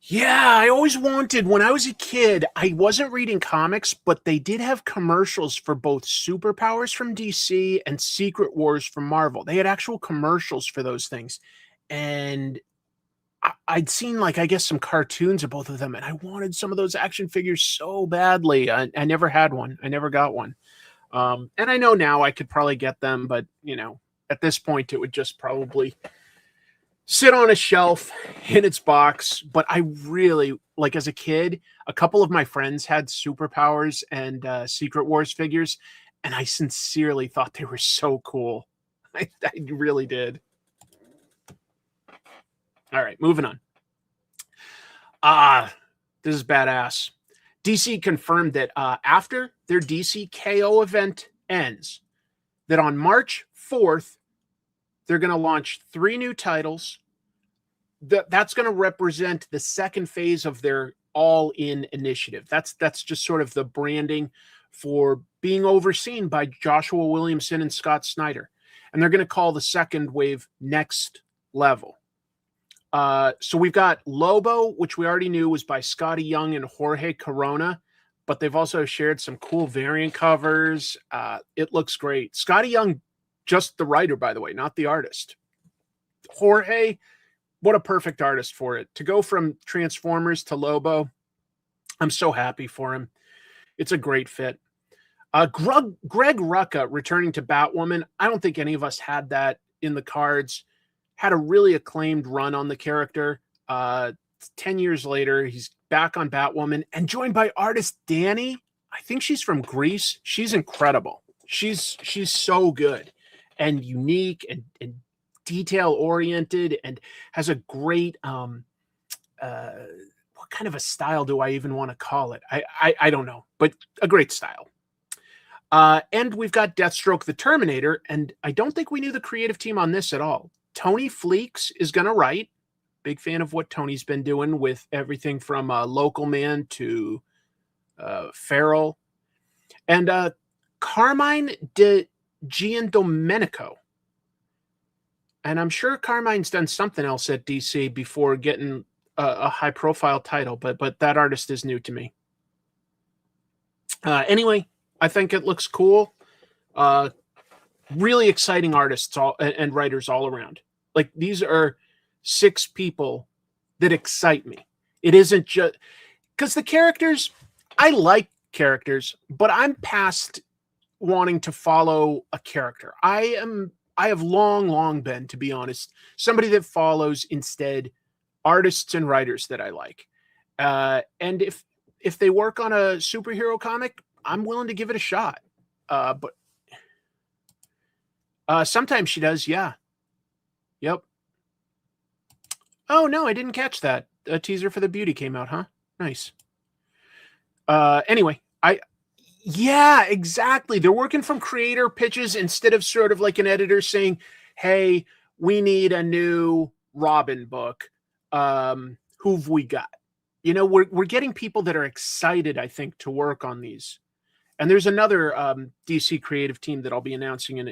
Yeah, I always wanted, when I was a kid, I wasn't reading comics, but they did have commercials for both Superpowers from DC and Secret Wars from Marvel. They had actual commercials for those things. And I'd seen, like, I guess some cartoons of both of them, and I wanted some of those action figures so badly. I never had one. I never got one. And I know now I could probably get them, but, you know, at this point, it would just probably sit on a shelf in its box. But I really, like, as a kid, a couple of my friends had Superpowers and Secret Wars figures, and I sincerely thought they were so cool. I really did. All right, moving on. This is badass. DC confirmed that after their DC KO event ends, that on March 4th, they're going to launch 3 new titles. That's going to represent the second phase of their all-in initiative. That's just sort of the branding for being overseen by Joshua Williamson and Scott Snyder. And they're going to call the second wave Next Level. So we've got Lobo, which we already knew was by Scotty Young and Jorge Corona, but they've also shared some cool variant covers. It looks great. Scotty Young, just the writer, by the way, not the artist. Jorge, what a perfect artist for it. To go from Transformers to Lobo, I'm so happy for him. It's a great fit. Greg Rucka returning to Batwoman. I don't think any of us had that in the cards. Had a really acclaimed run on the character. 10 years later, he's back on Batwoman and joined by artist Danny. I think she's from Greece. She's incredible. She's so good and unique and detail-oriented and has a great, what kind of a style do I even want to call it? I don't know, but a great style. And we've got Deathstroke the Terminator, and I don't think we knew the creative team on this at all. Tony Fleeks is going to write. Big fan of what Tony's been doing with everything from Local Man to Feral. And Carmine De Giandomenico. And I'm sure Carmine's done something else at DC before getting a high-profile title, but that artist is new to me. Anyway, I think it looks cool. Really exciting artists and writers all around. Like, these are 6 people that excite me. It isn't just because the characters, I like characters, but I'm past wanting to follow a character. I have long been, to be honest, somebody that follows instead artists and writers that I like. And if they work on a superhero comic, I'm willing to give it a shot. But sometimes she does, yeah. Yep. Oh, no, I didn't catch that. A teaser for the Beauty came out, huh? Nice. Anyway, yeah, exactly. They're working from creator pitches instead of sort of like an editor saying, hey, we need a new Robin book. Who've we got? You know, we're getting people that are excited, I think, to work on these. And there's another DC creative team that I'll be announcing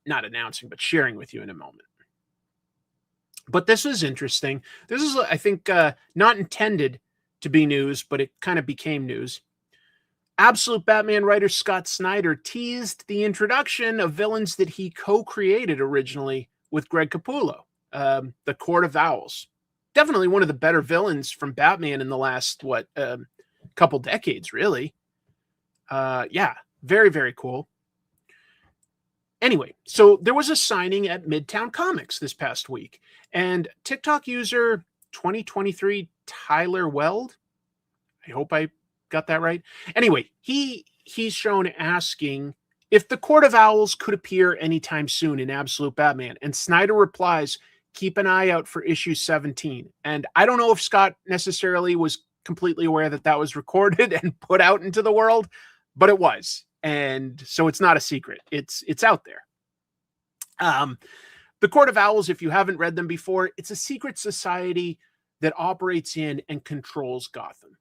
not announcing, but sharing with you in a moment. But this is interesting. This is, I think, not intended to be news, but it kind of became news. Absolute Batman writer Scott Snyder teased the introduction of villains that he co-created originally with Greg Capullo. the Court of Owls. Definitely one of the better villains from Batman in the last, couple decades, really. Yeah, very, very cool. Anyway, so there was a signing at Midtown Comics this past week, and TikTok user 2023 Tyler Weld, I hope I got that right. Anyway, he's shown asking if the Court of Owls could appear anytime soon in Absolute Batman, and Snyder replies, keep an eye out for issue 17. And I don't know if Scott necessarily was completely aware that that was recorded and put out into the world, but it was. And so it's not a secret. It's out there. The Court of Owls, if you haven't read them before, it's a secret society that operates in and controls Gotham.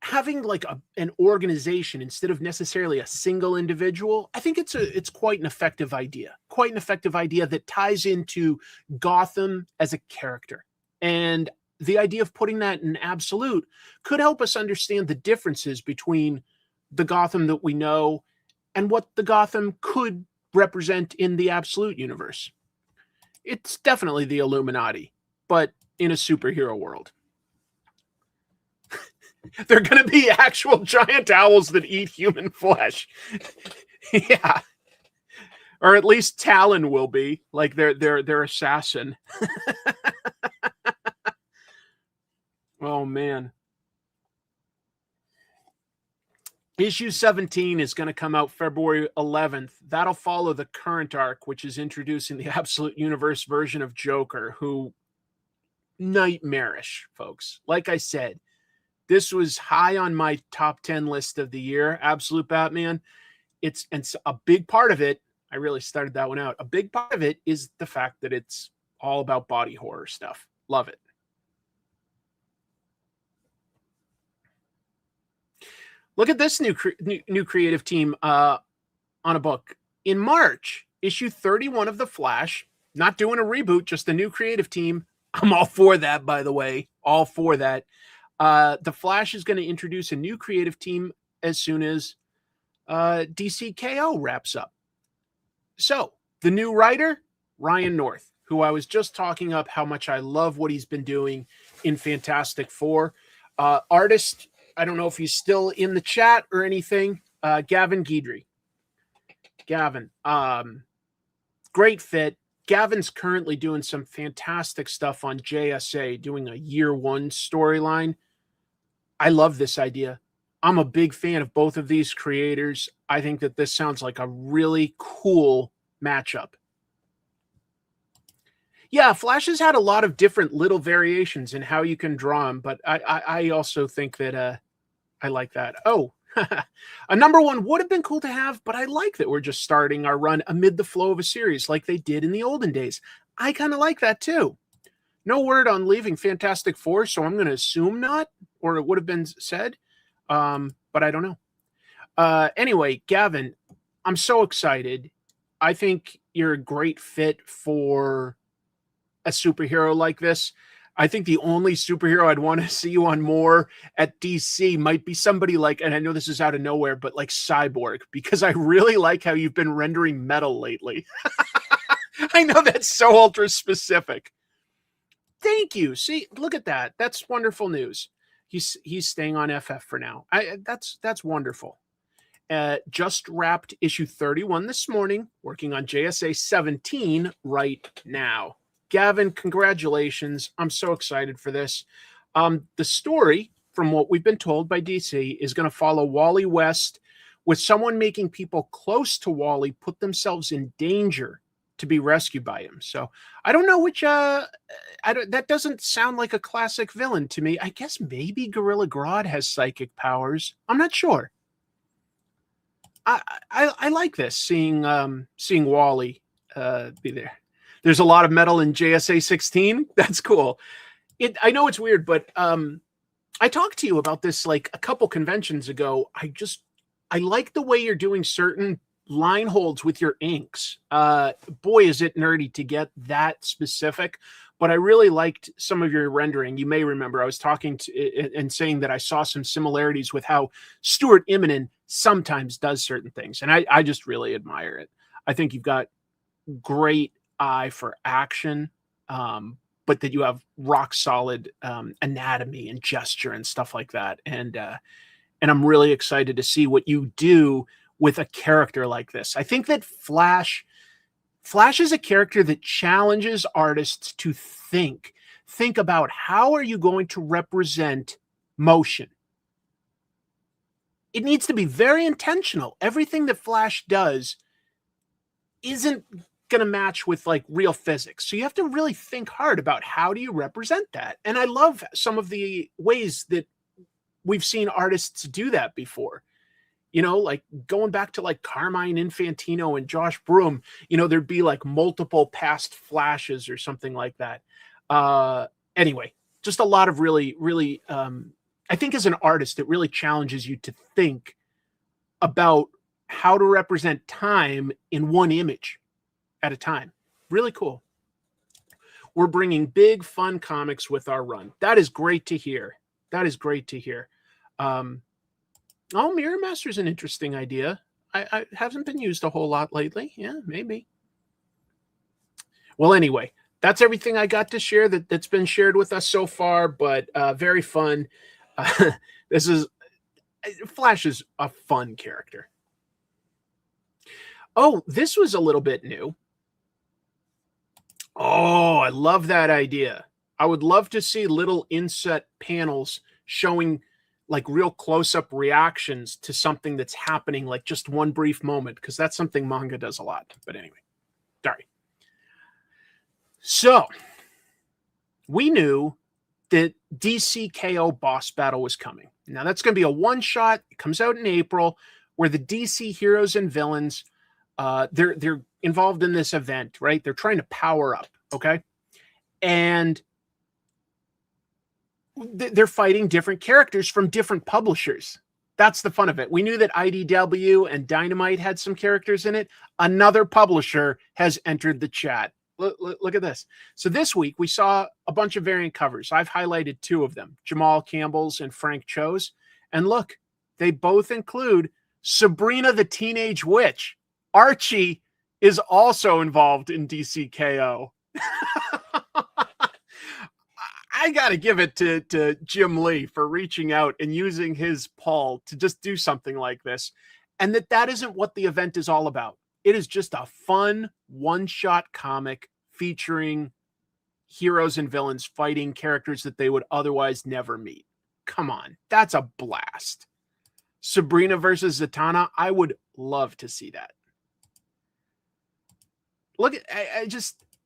Having like an organization instead of necessarily a single individual, I think it's quite an effective idea. Quite an effective idea that ties into Gotham as a character. And the idea of putting that in Absolute could help us understand the differences between the Gotham that we know and what the Gotham could represent in the Absolute universe. It's definitely the Illuminati, but in a superhero world. They're going to be actual giant owls that eat human flesh. Yeah. Or at least Talon will be, like their assassin. Oh, man. Issue 17 is going to come out February 11th. That'll follow the current arc, which is introducing the Absolute Universe version of Joker, who nightmarish, folks. Like I said, this was high on my top 10 list of the year, Absolute Batman. It's a big part of it. I really started that one out. A big part of it is the fact that it's all about body horror stuff. Love it. Look at this new creative team on a book. In March, issue 31 of The Flash, not doing a reboot, just a new creative team. I'm all for that, by the way. All for that. The Flash is going to introduce a new creative team as soon as DCKO wraps up. So, the new writer, Ryan North, who I was just talking up how much I love what he's been doing in Fantastic Four. Artist, I don't know if he's still in the chat or anything. Gavin Guidry. Gavin, great fit. Gavin's currently doing some fantastic stuff on JSA, doing a year one storyline. I love this idea. I'm a big fan of both of these creators. I think that this sounds like a really cool matchup. Yeah, Flash has had a lot of different little variations in how you can draw him, but I also think that I like that. Oh, a number one would have been cool to have, but I like that we're just starting our run amid the flow of a series like they did in the olden days. I kind of like that too. No word on leaving Fantastic Four, so I'm going to assume not, or it would have been said, but I don't know. Anyway, Gavin, I'm so excited. I think you're a great fit for a superhero like this. I think the only superhero I'd want to see you on more at DC might be somebody like, and I know this is out of nowhere, but like Cyborg, because I really like how you've been rendering metal lately. I know that's so ultra specific. Thank you. See, look at that. That's wonderful news. He's staying on FF for now. That's wonderful. Just wrapped issue 31 this morning, working on JSA 17 right now. Gavin, congratulations. I'm so excited for this. The story, from what we've been told by DC, is going to follow Wally West with someone making people close to Wally put themselves in danger to be rescued by him. So I don't know which, that doesn't sound like a classic villain to me. I guess maybe Gorilla Grodd has psychic powers. I'm not sure. I like this, seeing Wally be there. There's a lot of metal in JSA 16. That's cool. I know it's weird, but I talked to you about this like a couple conventions ago. I like the way you're doing certain line holds with your inks. Boy, is it nerdy to get that specific, but I really liked some of your rendering. You may remember I was talking to and saying that I saw some similarities with how Stuart Immonen sometimes does certain things. And I just really admire it. I think you've got great eye for action. but that you have rock solid anatomy and gesture and stuff like that. And I'm really excited to see what you do with a character like this. I think that Flash is a character that challenges artists to think about how are you going to represent motion. It needs to be very intentional. Everything that Flash does isn't going to match with like real physics. So you have to really think hard about how do you represent that. And I love some of the ways that we've seen artists do that before. You know, like going back to like Carmine Infantino and Josh Broom, you know, there'd be like multiple past Flashes or something like that. Anyway, just a lot of really, really, I think as an artist, it really challenges you to think about how to represent time in one image at a time. Really cool. We're bringing big, fun comics with our run. That is great to hear. That is great to hear. Mirror Master's an interesting idea. I haven't been used a whole lot lately. Yeah, maybe. Well, anyway, that's everything I got to share that's been shared with us so far, but very fun. Flash is a fun character. Oh, this was a little bit new. Oh, I love that idea. I would love to see little inset panels showing like real close-up reactions to something that's happening, like just one brief moment, because that's something manga does a lot. But anyway, sorry. So we knew that DCKO boss battle was coming. Now that's going to be a one-shot. It comes out in April, where the DC heroes and villains, they're involved in this event, right? They're trying to power up, okay? And they're fighting different characters from different publishers. That's the fun of it. We knew that IDW and Dynamite had some characters in it. Another publisher has entered the chat. Look at this. So this week we saw a bunch of variant covers. I've highlighted two of them, Jamal Campbell's and Frank Cho's. And look, they both include Sabrina the Teenage Witch. Archie is also involved in DCKO. I got to give it to Jim Lee for reaching out and using his Paul to just do something like this. And that isn't what the event is all about. It is just a fun one-shot comic featuring heroes and villains fighting characters that they would otherwise never meet. Come on, that's a blast. Sabrina versus Zatanna, I would love to see that. Look,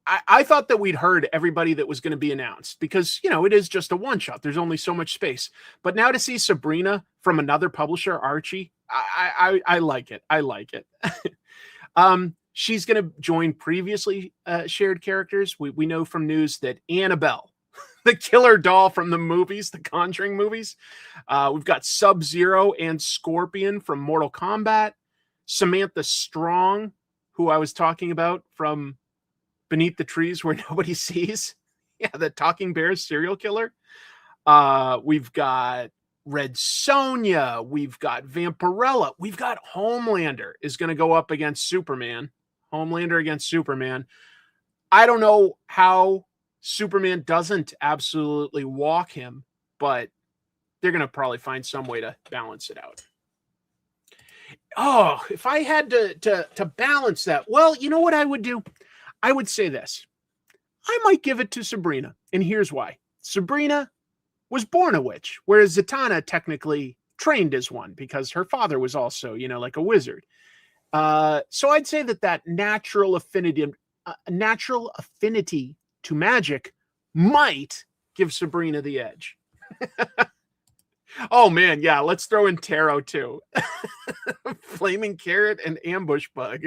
I thought that we'd heard everybody that was going to be announced because, you know, it is just a one-shot. There's only so much space. But now to see Sabrina from another publisher, Archie, I like it. I like it. She's going to join previously shared characters. We know from news that Annabelle, the killer doll from the movies, the Conjuring movies. We've got Sub-Zero and Scorpion from Mortal Kombat. Samantha Strong, who I was talking about from Beneath the Trees Where Nobody Sees. Yeah, the Talking Bears serial killer. We've got Red Sonja. We've got Vampirella. We've got Homelander is going to go up against Superman. Homelander against Superman. I don't know how Superman doesn't absolutely walk him, but they're going to probably find some way to balance it out. Oh, if I had to balance that, well, you know what I would do? I would say this. I might give it to Sabrina, and here's why. Sabrina was born a witch, whereas Zatanna technically trained as one because her father was also, you know, like a wizard. So I'd say that natural affinity to magic might give Sabrina the edge. Oh man, yeah, let's throw in tarot too. Flaming Carrot and Ambush Bug.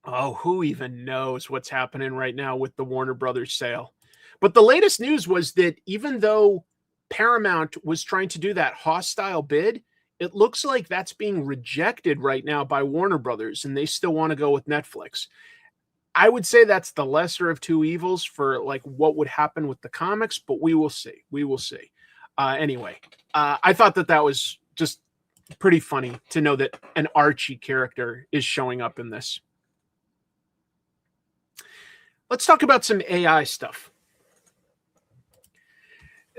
Oh, who even knows what's happening right now with the Warner Brothers sale? But the latest news was that even though Paramount was trying to do that hostile bid, it looks like that's being rejected right now by Warner Brothers, and they still want to go with Netflix. I would say that's the lesser of two evils for like what would happen with the comics, but we will see. We will see. Anyway, I thought that was just pretty funny to know that an Archie character is showing up in this. let's talk about some AI stuff.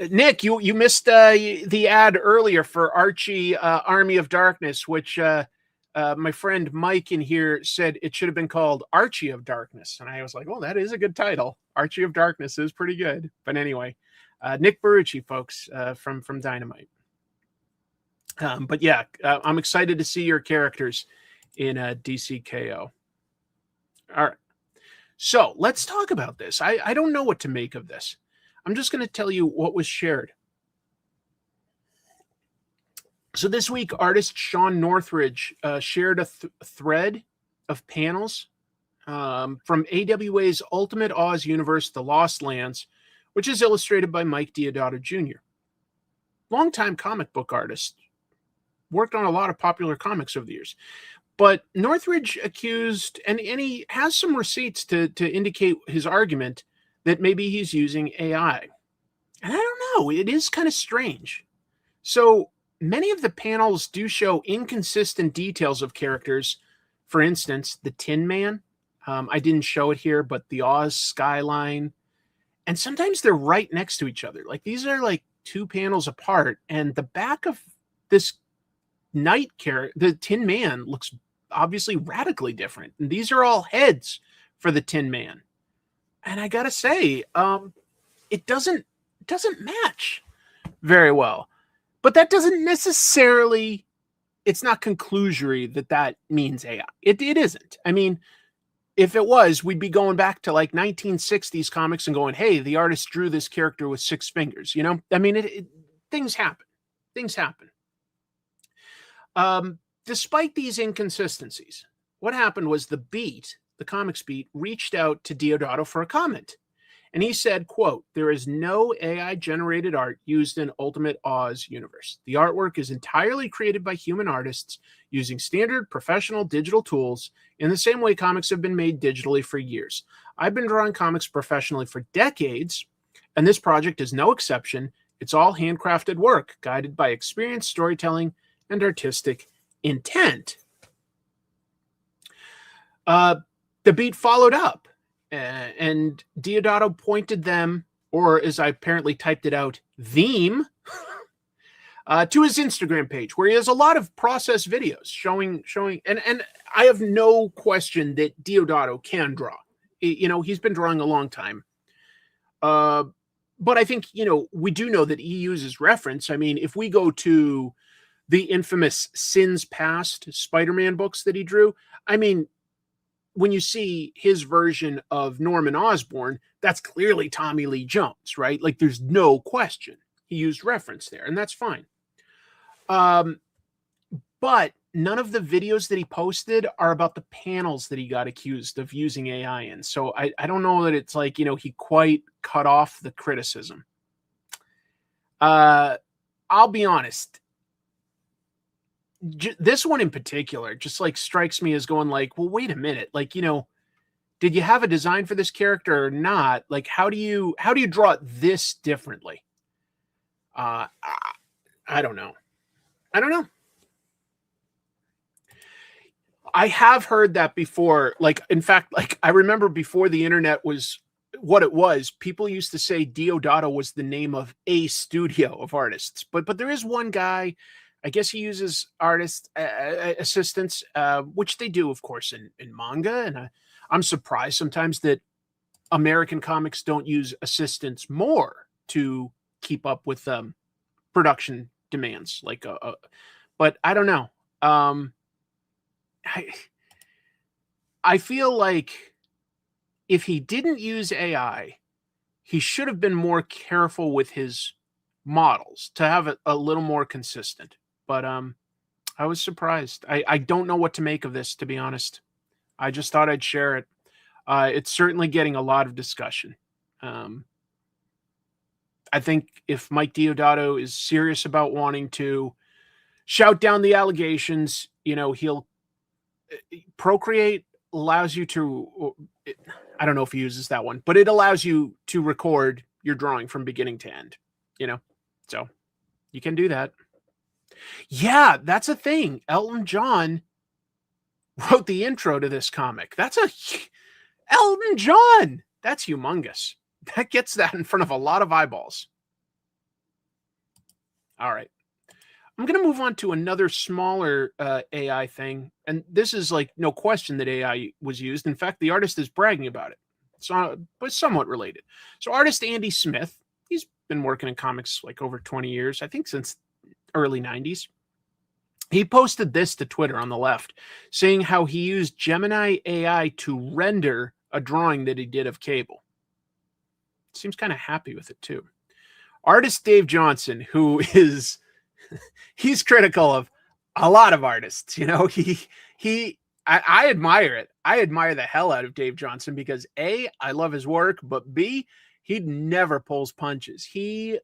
Nick, you missed the ad earlier for Archie Army of Darkness, which my friend Mike in here said it should have been called Archie of Darkness. And I was like, oh, that is a good title. Archie of Darkness is pretty good. But anyway, Nick Barucci, folks, from Dynamite. But yeah, I'm excited to see your characters in DCKO. All right. So let's talk about this. I don't know what to make of this. I'm just going to tell you what was shared. So this week, artist Sean Northridge shared a thread of panels from AWA's Ultimate Oz universe, The Lost Lands, which is illustrated by Mike Deodato Jr. Longtime comic book artist, worked on a lot of popular comics over the years. But Northridge accused, and he has some receipts to indicate his argument that maybe he's using AI. And I don't know, it is kind of strange. So many of the panels do show inconsistent details of characters. For instance, the Tin Man. I didn't show it here, but the Oz skyline. And sometimes they're right next to each other. Like these are like two panels apart. And the back of this night character, the Tin Man, looks obviously radically different. And these are all heads for the Tin Man. And I gotta say, it doesn't match very well. But that doesn't necessarily, it's not conclusory that means AI. It isn't. I mean, if it was, we'd be going back to like 1960s comics and going, hey, the artist drew this character with 6 fingers, you know? I mean, things happen. Things happen. Despite these inconsistencies, what happened was the Comics Beat, reached out to Deodato for a comment. And he said, quote, "There is no AI-generated art used in Ultimate Oz universe. The artwork is entirely created by human artists using standard professional digital tools in the same way comics have been made digitally for years. I've been drawing comics professionally for decades, and this project is no exception. It's all handcrafted work, guided by experienced storytelling and artistic intent." The Beat followed up, and Deodato pointed them, or as I apparently typed it out, to his Instagram page, where he has a lot of process videos showing, and I have no question that Deodato can draw. You know, he's been drawing a long time. But I think, you know, we do know that he uses reference. I mean, if we go to the infamous Sins Past Spider-Man books that he drew, I mean, when you see his version of Norman Osborn, that's clearly Tommy Lee Jones, right? Like, there's no question. He used reference there, and that's fine. But none of the videos that he posted are about the panels that he got accused of using AI in. So I don't know that it's like, you know, he quite cut off the criticism. I'll be honest. This one in particular just like strikes me as going like, well, wait a minute. Like, you know, did you have a design for this character or not? Like, how do you draw it this differently? I don't know. I have heard that before. Like, in fact, like I remember before the internet was what it was, people used to say Deodato was the name of a studio of artists. But there is one guy, I guess he uses artist assistants, which they do, of course, in manga. And I'm surprised sometimes that American comics don't use assistants more to keep up with production demands. Like, but I don't know. I feel like if he didn't use AI, he should have been more careful with his models to have it a little more consistent. But I was surprised. I don't know what to make of this, to be honest. I just thought I'd share it. It's certainly getting a lot of discussion. I think if Mike Deodato is serious about wanting to shout down the allegations, you know, he'll Procreate allows you to, I don't know if he uses that one, but it allows you to record your drawing from beginning to end, you know, so you can do that. Yeah, that's a thing. Elton John wrote the intro to this comic. Elton John. That's humongous. That gets that in front of a lot of eyeballs. All right. I'm going to move on to another smaller AI thing. And this is like no question that AI was used. In fact, the artist is bragging about it. So, but somewhat related. So artist Andy Smith, he's been working in comics like over 20 years, I think since early 90s. He posted this to Twitter on the left, saying how he used Gemini AI to render a drawing that he did of Cable. Seems kind of happy with it too. Artist Dave Johnson, who is, he's critical of a lot of artists. You know, I admire it. I admire the hell out of Dave Johnson because A, I love his work, but B, he never pulls punches. He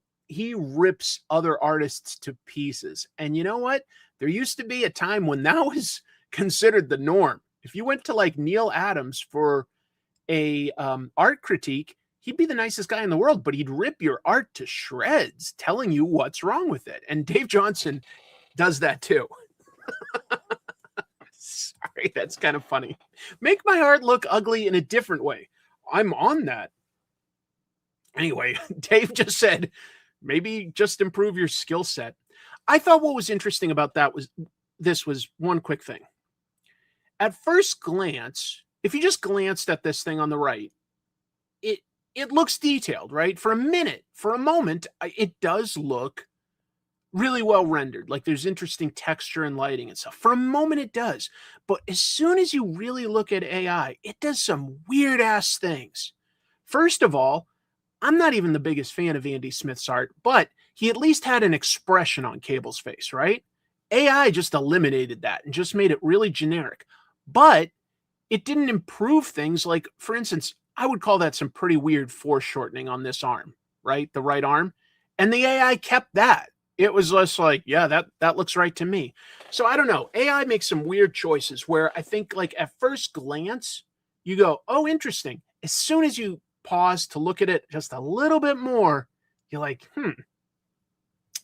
rips other artists to pieces. And you know what? There used to be a time when that was considered the norm. If you went to like Neil Adams for a art critique, he'd be the nicest guy in the world, but he'd rip your art to shreds, telling you what's wrong with it. And Dave Johnson does that too. Sorry, that's kind of funny. Make my art look ugly in a different way. I'm on that. Anyway, Dave just said, maybe just improve your skill set. I thought what was interesting about that was one quick thing. At first glance, if you just glanced at this thing on the right, it looks detailed, right? For a moment, it does look really well rendered. Like there's interesting texture and lighting and stuff. For a moment, it does. But as soon as you really look at AI, it does some weird ass things. First of all, I'm not even the biggest fan of Andy Smith's art, but he at least had an expression on Cable's face, right? AI just eliminated that and just made it really generic. But it didn't improve things like, for instance, I would call that some pretty weird foreshortening on this arm, right? The right arm. And the AI kept that. It was just like, yeah, that looks right to me. So I don't know. AI makes some weird choices where I think like at first glance, you go, oh, interesting. As soon as you pause to look at it just a little bit more, you're like,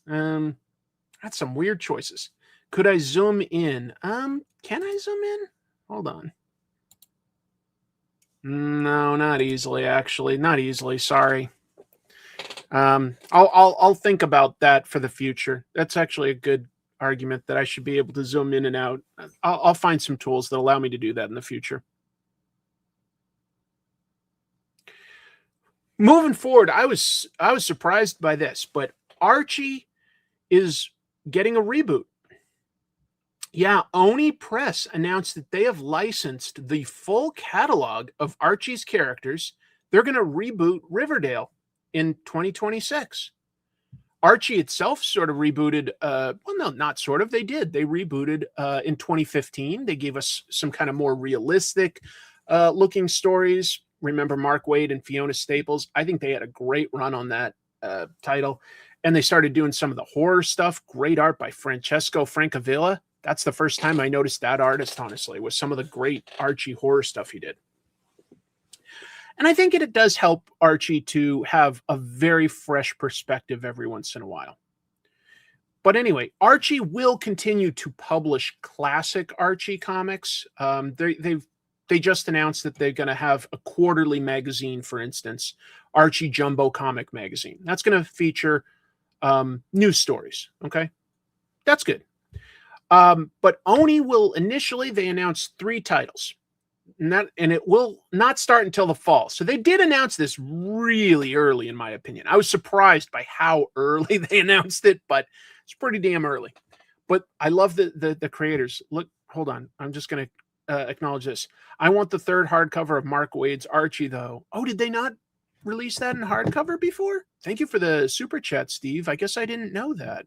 that's some weird choices. Could I zoom in? Can I zoom in? Hold on. No, not easily, actually. Not easily, sorry. I'll think about that for the future. That's actually a good argument that I should be able to zoom in and out. I'll find some tools that allow me to do that in the future. Moving forward, I was surprised by this, but Archie is getting a reboot. Yeah, Oni Press announced that they have licensed the full catalog of Archie's characters. They're going to reboot Riverdale in 2026. Archie itself sort of rebooted, well, no, not sort of, they did. They rebooted in 2015. They gave us some kind of more realistic looking stories. Remember Mark Waid and Fiona Staples? I think they had a great run on that title. And they started doing some of the horror stuff. Great art by Francesco Francavilla. That's the first time I noticed that artist, honestly, was some of the great Archie horror stuff he did. And I think it does help Archie to have a very fresh perspective every once in a while. But anyway, Archie will continue to publish classic Archie comics. They just announced that they're going to have a quarterly magazine, for instance, Archie Jumbo Comic Magazine. That's going to feature news stories. Okay, that's good. But Oni will initially, they announced 3 titles, and it will not start until the fall. So they did announce this really early, in my opinion. I was surprised by how early they announced it, but it's pretty damn early. But I love the creators. Look, hold on. I'm just going to acknowledge this. I want the 3rd hardcover of Mark Waid's Archie, though. Oh, did they not release that in hardcover before? Thank you for the super chat, Steve. I guess I didn't know that.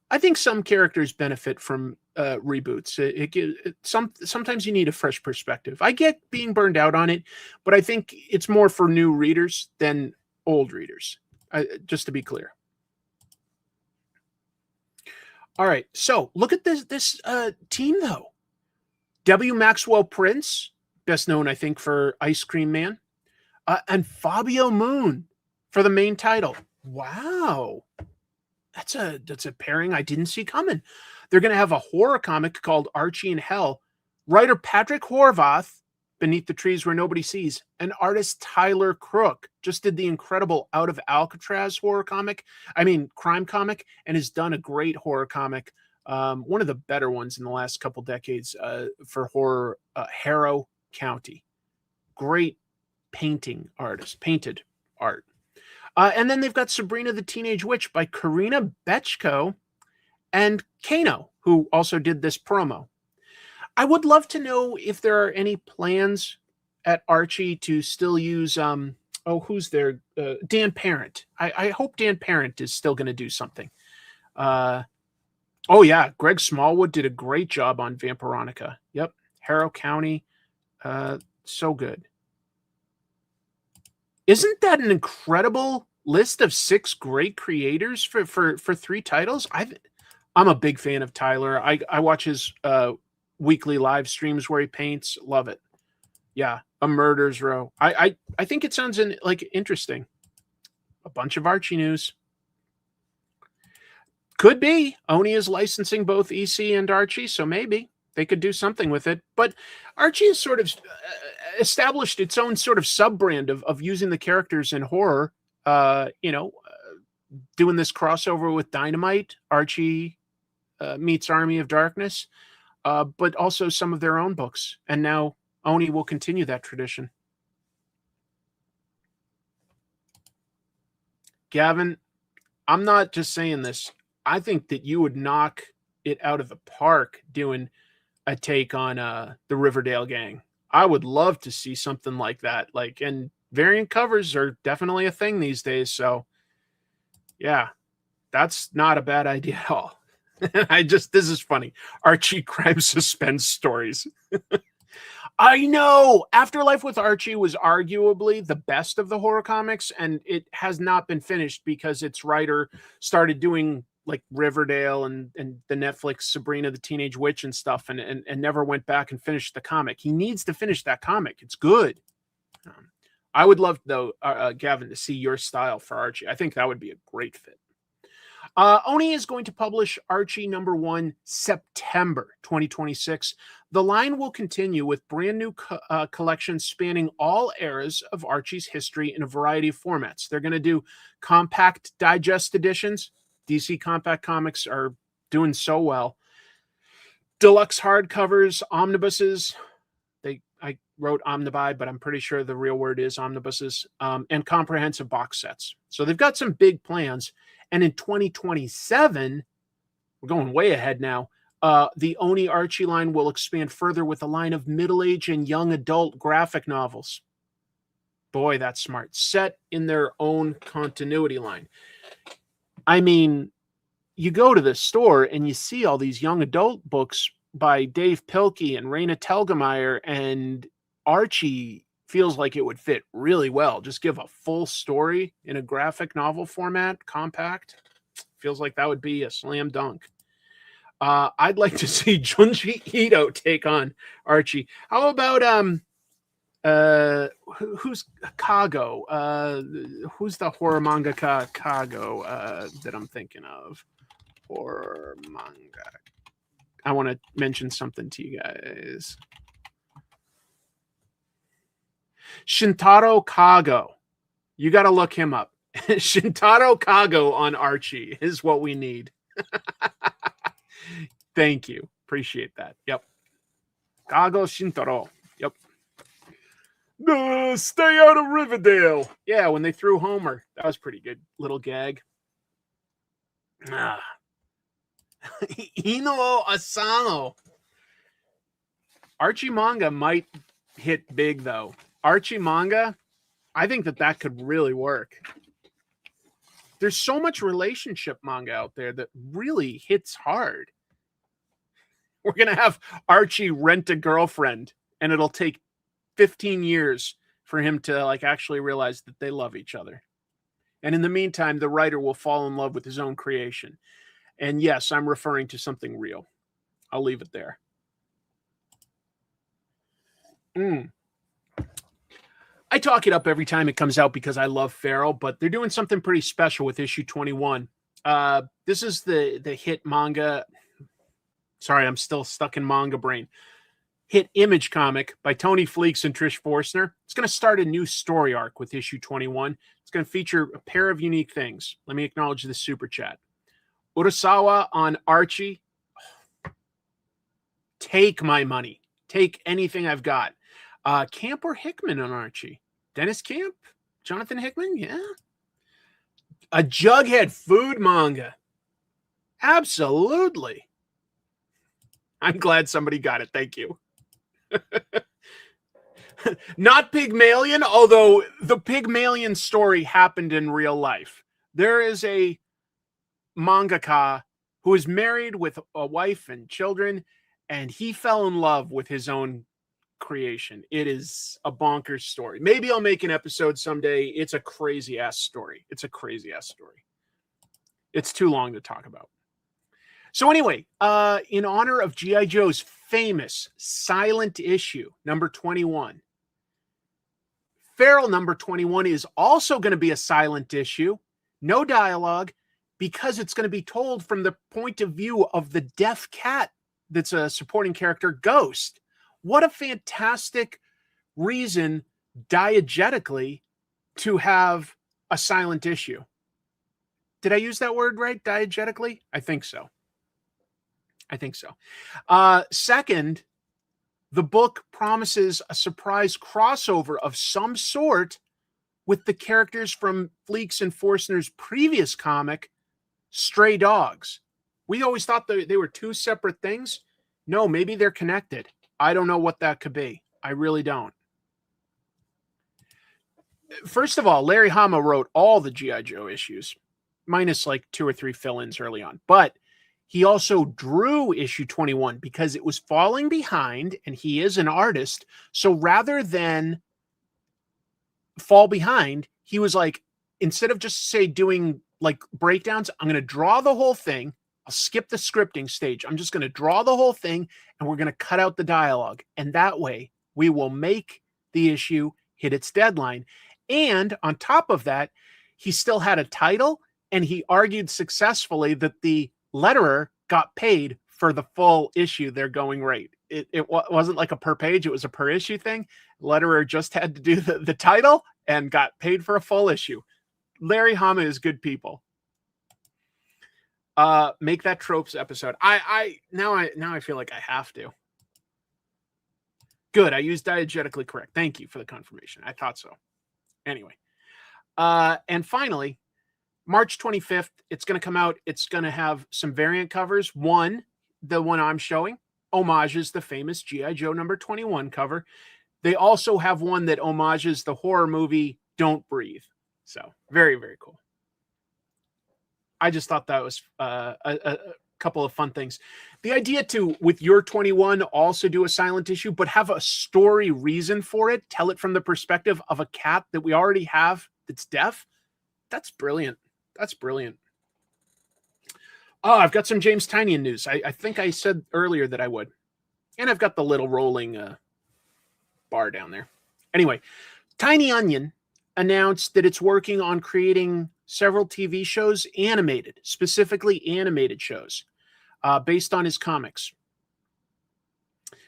I think some characters benefit from reboots. Sometimes you need a fresh perspective. I get being burned out on it, but I think it's more for new readers than old readers, just to be clear. All right, so look at this team, though. W. Maxwell Prince, best known, I think, for Ice Cream Man, and Fabio Moon for the main title. Wow. That's a pairing I didn't see coming. They're going to have a horror comic called Archie in Hell. Writer Patrick Horvath, Beneath the Trees Where Nobody Sees. And artist Tyler Crook just did the incredible Out of Alcatraz crime comic, and has done a great horror comic. One of the better ones in the last couple decades for horror, Harrow County. Great painted art. And then they've got Sabrina the Teenage Witch by Karina Bechko and Kano, who also did this promo. I would love to know if there are any plans at Archie to still use, who's there? Dan Parent. I hope Dan Parent is still going to do something. Greg Smallwood did a great job on Vampironica. Yep. Harrow County. So good. Isn't that an incredible list of 6 great creators for 3 titles? I'm a big fan of Tyler. I watch his weekly live streams where he paints. Love it. Yeah, A Murder's Row. I think it sounds interesting. A bunch of Archie news. Could be. Oni is licensing both EC and Archie, so maybe they could do something with it. But Archie has sort of established its own sort of sub-brand of using the characters in horror. Doing this crossover with Dynamite, Archie meets Army of Darkness, but also some of their own books. And now Oni will continue that tradition. Gavin, I'm not just saying this. I think that you would knock it out of the park doing a take on the Riverdale gang. I would love to see something like that. And variant covers are definitely a thing these days. So yeah, that's not a bad idea at all. This is funny. Archie crime suspense stories. I know. Afterlife with Archie was arguably the best of the horror comics, and it has not been finished because its writer started doing Riverdale and the Netflix Sabrina the Teenage Witch and stuff, and never went back and finished the comic. He needs to finish that comic. It's good. I would love, though, Gavin, to see your style for Archie. I think that would be a great fit. Oni is going to publish Archie #1 September 2026. The line will continue with brand new collections spanning all eras of Archie's history in a variety of formats. They're going to do compact digest editions. DC Compact Comics are doing so well. Deluxe hardcovers, omnibuses. I wrote omnibi, but I'm pretty sure the real word is omnibuses, and comprehensive box sets. So they've got some big plans. And in 2027, we're going way ahead now, the Oni Archie line will expand further with a line of middle-age and young adult graphic novels. Boy, that's smart. Set in their own continuity line. I mean, you go to the store and you see all these young adult books by Dave Pilkey and Raina Telgemeier, and Archie feels like it would fit really well. Just give a full story in a graphic novel format, compact. Feels like that would be a slam dunk. I'd like to see Junji Ito take on Archie. How about who's Kago? Who's the horror mangaka Kago that I'm thinking of? Horror manga. I want to mention something to you guys. Shintaro Kago. You got to look him up. Shintaro Kago on Archie is what we need. Thank you. Appreciate that. Yep. Kago Shintaro. Yep. Stay out of Riverdale. Yeah, when they threw Homer. That was pretty good. Little gag. Ino Asano. Archie manga might hit big, though. Archie manga, I think that could really work. There's so much relationship manga out there that really hits hard. We're going to have Archie rent a girlfriend, and it'll take 15 years for him to actually realize that they love each other. And in the meantime, the writer will fall in love with his own creation. And yes, I'm referring to something real. I'll leave it there. I talk it up every time it comes out because I love Farrell, but they're doing something pretty special with issue 21. This is the hit manga. Sorry, I'm still stuck in manga brain. hit Image comic by Tony Fleeks and Trish Forstner. It's going to start a new story arc with issue 21. It's going to feature a pair of unique things. Let me acknowledge the super chat. Urasawa on Archie. Take my money. Take anything I've got. Camp or Hickman on Archie? Dennis Camp? Jonathan Hickman? Yeah. A Jughead food manga. Absolutely. I'm glad somebody got it. Thank you. Not Pygmalion, although the Pygmalion story happened in real life. There is a mangaka who is married with a wife and children, and he fell in love with his own creation. It is a bonkers story. Maybe I'll make an episode someday. It's a crazy ass story. It's too long to talk about. So anyway, in honor of G.I. Joe's famous silent issue, number 21, Feral number 21 is also going to be a silent issue, no dialogue, because it's going to be told from the point of view of the deaf cat that's a supporting character, Ghost. What a fantastic reason diegetically to have a silent issue. Did I use that word right, diegetically? I think so. Second, the book promises a surprise crossover of some sort with the characters from Fleeks and Forstner's previous comic, Stray Dogs. We always thought they were two separate things. No, maybe they're connected. I don't know what that could be. I really don't. First of all, Larry Hama wrote all the G.I. Joe issues, minus like 2 or 3 fill-ins early on. But he also drew issue 21 because it was falling behind, and he is an artist. So rather than fall behind, he was like, instead of just say doing like breakdowns, I'm going to draw the whole thing. I'll skip the scripting stage. I'm just going to draw the whole thing, and we're going to cut out the dialogue. And that way we will make the issue hit its deadline. And on top of that, he still had a title, and he argued successfully that the letterer got paid for the full issue, their going rate. It wasn't like a per page, it was a per issue thing. Letterer just had to do the title and got paid for a full issue. Larry Hama is good people. Make that tropes episode. Now I feel like I have to. Good, I used diegetically correct. Thank you for the confirmation. I thought so. Anyway. And finally, March 25th, it's going to come out. It's going to have some variant covers. One, the one I'm showing, homages the famous G.I. Joe number 21 cover. They also have one that homages the horror movie Don't Breathe. So very, very cool. I just thought that was a couple of fun things. The idea to, with your 21, also do a silent issue, but have a story reason for it. Tell it from the perspective of a cat that we already have that's deaf. That's brilliant. That's brilliant. Oh, I've got some James Tynion news. I think I said earlier that I would. And I've got the little rolling bar down there. Anyway, Tiny Onion announced that it's working on creating several TV shows animated, specifically animated shows, based on his comics.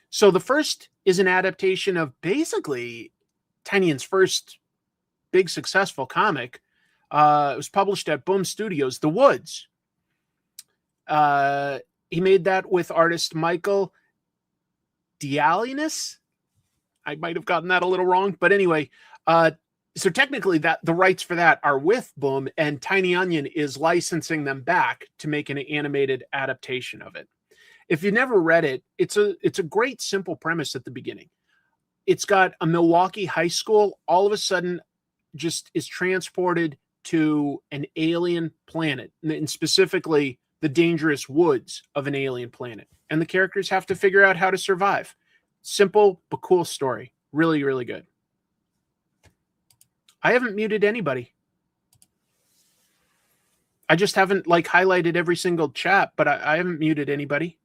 So the first is an adaptation of basically Tynion's first big successful comic. It was published at Boom Studios, The Woods. He made that with artist Michael Dialinis. I might have gotten that a little wrong, but anyway, so technically that the rights for that are with Boom, and Tiny Onion is licensing them back to make an animated adaptation of it. If you never read it, it's a great simple premise at the beginning. It's got a Milwaukee high school all of a sudden just is transported to an alien planet, and specifically the dangerous woods of an alien planet. And the characters have to figure out how to survive. Simple but cool story. Really, really good. I haven't muted anybody. I just haven't like highlighted every single chat, but I haven't muted anybody.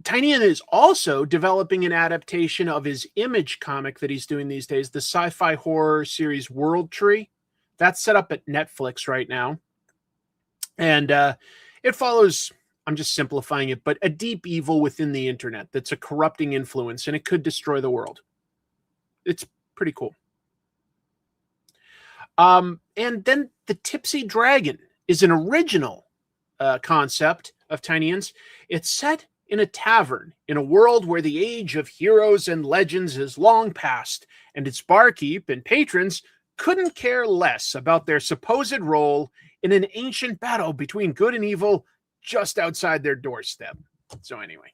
Tynion is also developing an adaptation of his Image comic that he's doing these days, the sci-fi horror series World Tree. That's set up at Netflix right now. And it follows I'm just simplifying it, but a deep evil within the internet that's a corrupting influence, and it could destroy the world. It's pretty cool. And then the Tipsy Dragon is an original concept of Tynion's. It's set in a tavern in a world where the age of heroes and legends is long past, and its barkeep and patrons couldn't care less about their supposed role in an ancient battle between good and evil just outside their doorstep. So anyway,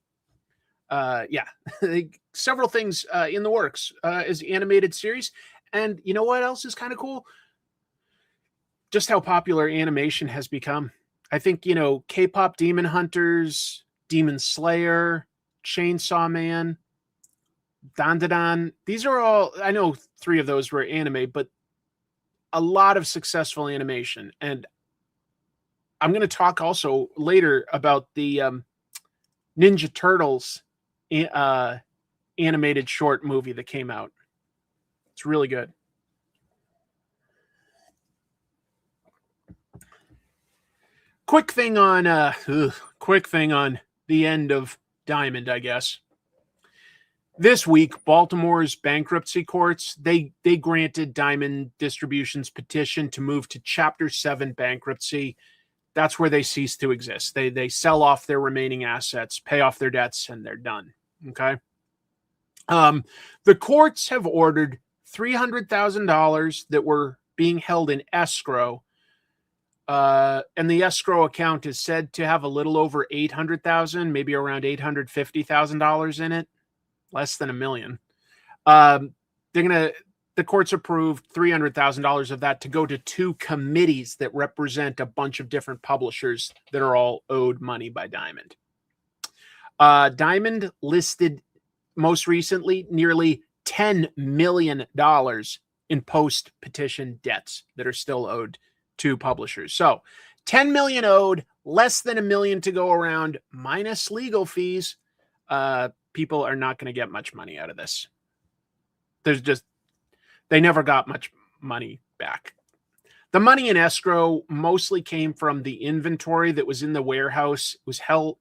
yeah, several things in the works as animated series. And you know what else is kind of cool? Just how popular animation has become. I think, you know, K-pop Demon Hunters, Demon Slayer, Chainsaw Man, DanDaDan. These are all, I know 3 of those were anime, but a lot of successful animation. And I'm going to talk also later about the Ninja Turtles animated short movie that came out. It's really good. Quick thing on the end of Diamond, I guess. This week, Baltimore's bankruptcy courts, they granted Diamond Distribution's petition to move to Chapter 7 bankruptcy. That's where they cease to exist. They sell off their remaining assets, pay off their debts, and they're done. Okay. The courts have ordered $300,000 that were being held in escrow. And the escrow account is said to have a little over $800,000, maybe around $850,000 in it, less than $1 million. The courts approved $300,000 of that to go to 2 committees that represent a bunch of different publishers that are all owed money by Diamond. Diamond listed most recently nearly $10 million in post-petition debts that are still owed to publishers. So $10 million owed, less than $1 million to go around, minus legal fees. People are not going to get much money out of this. They never got much money back. The money in escrow mostly came from the inventory that was in the warehouse.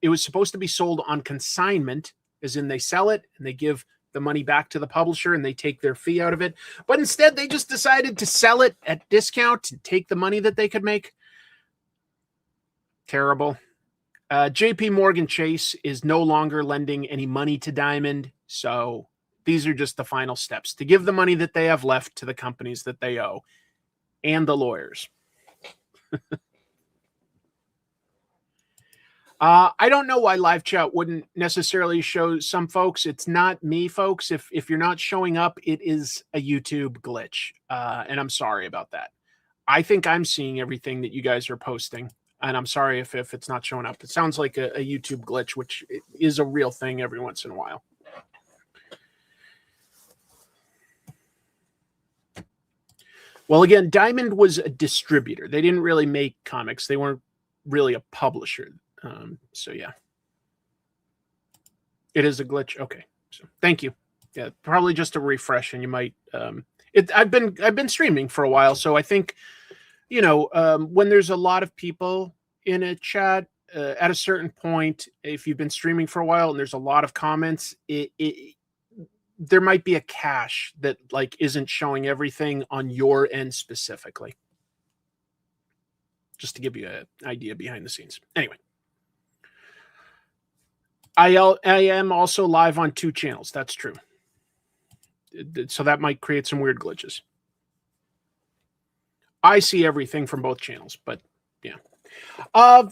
It was supposed to be sold on consignment, as in they sell it and they give the money back to the publisher and they take their fee out of it. But instead, they just decided to sell it at discount and take the money that they could make. Terrible. JP Morgan Chase is no longer lending any money to Diamond. So these are just the final steps to give the money that they have left to the companies that they owe and the lawyers. I don't know why live chat wouldn't necessarily show some folks. It's not me, folks. If you're not showing up, it is a YouTube glitch. And I'm sorry about that. I think I'm seeing everything that you guys are posting. And I'm sorry if it's not showing up. It sounds like a YouTube glitch, which is a real thing every once in a while. Well, again, Diamond was a distributor. They didn't really make comics. They weren't really a publisher. So yeah, it is a glitch. Okay, so thank you. Yeah, probably just a refresh, and you might. I've been streaming for a while, so I think, you know, when there's a lot of people in a chat, at a certain point, if you've been streaming for a while and there's a lot of comments, there might be a cache that like isn't showing everything on your end specifically. Just to give you an idea behind the scenes. Anyway. I am also live on 2 channels. That's true. So that might create some weird glitches. I see everything from both channels, but yeah. I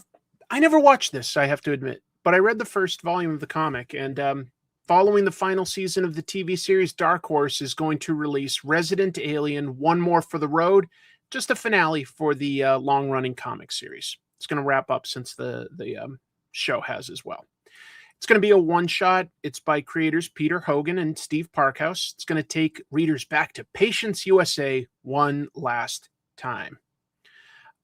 never watched this, I have to admit, but I read the first volume of the comic, and following the final season of the TV series, Dark Horse is going to release Resident Alien: One More for the Road, just a finale for the long-running comic series. It's going to wrap up since the show has as well. It's going to be a one-shot. It's by creators Peter Hogan and Steve Parkhouse. It's going to take readers back to Patience USA one last time.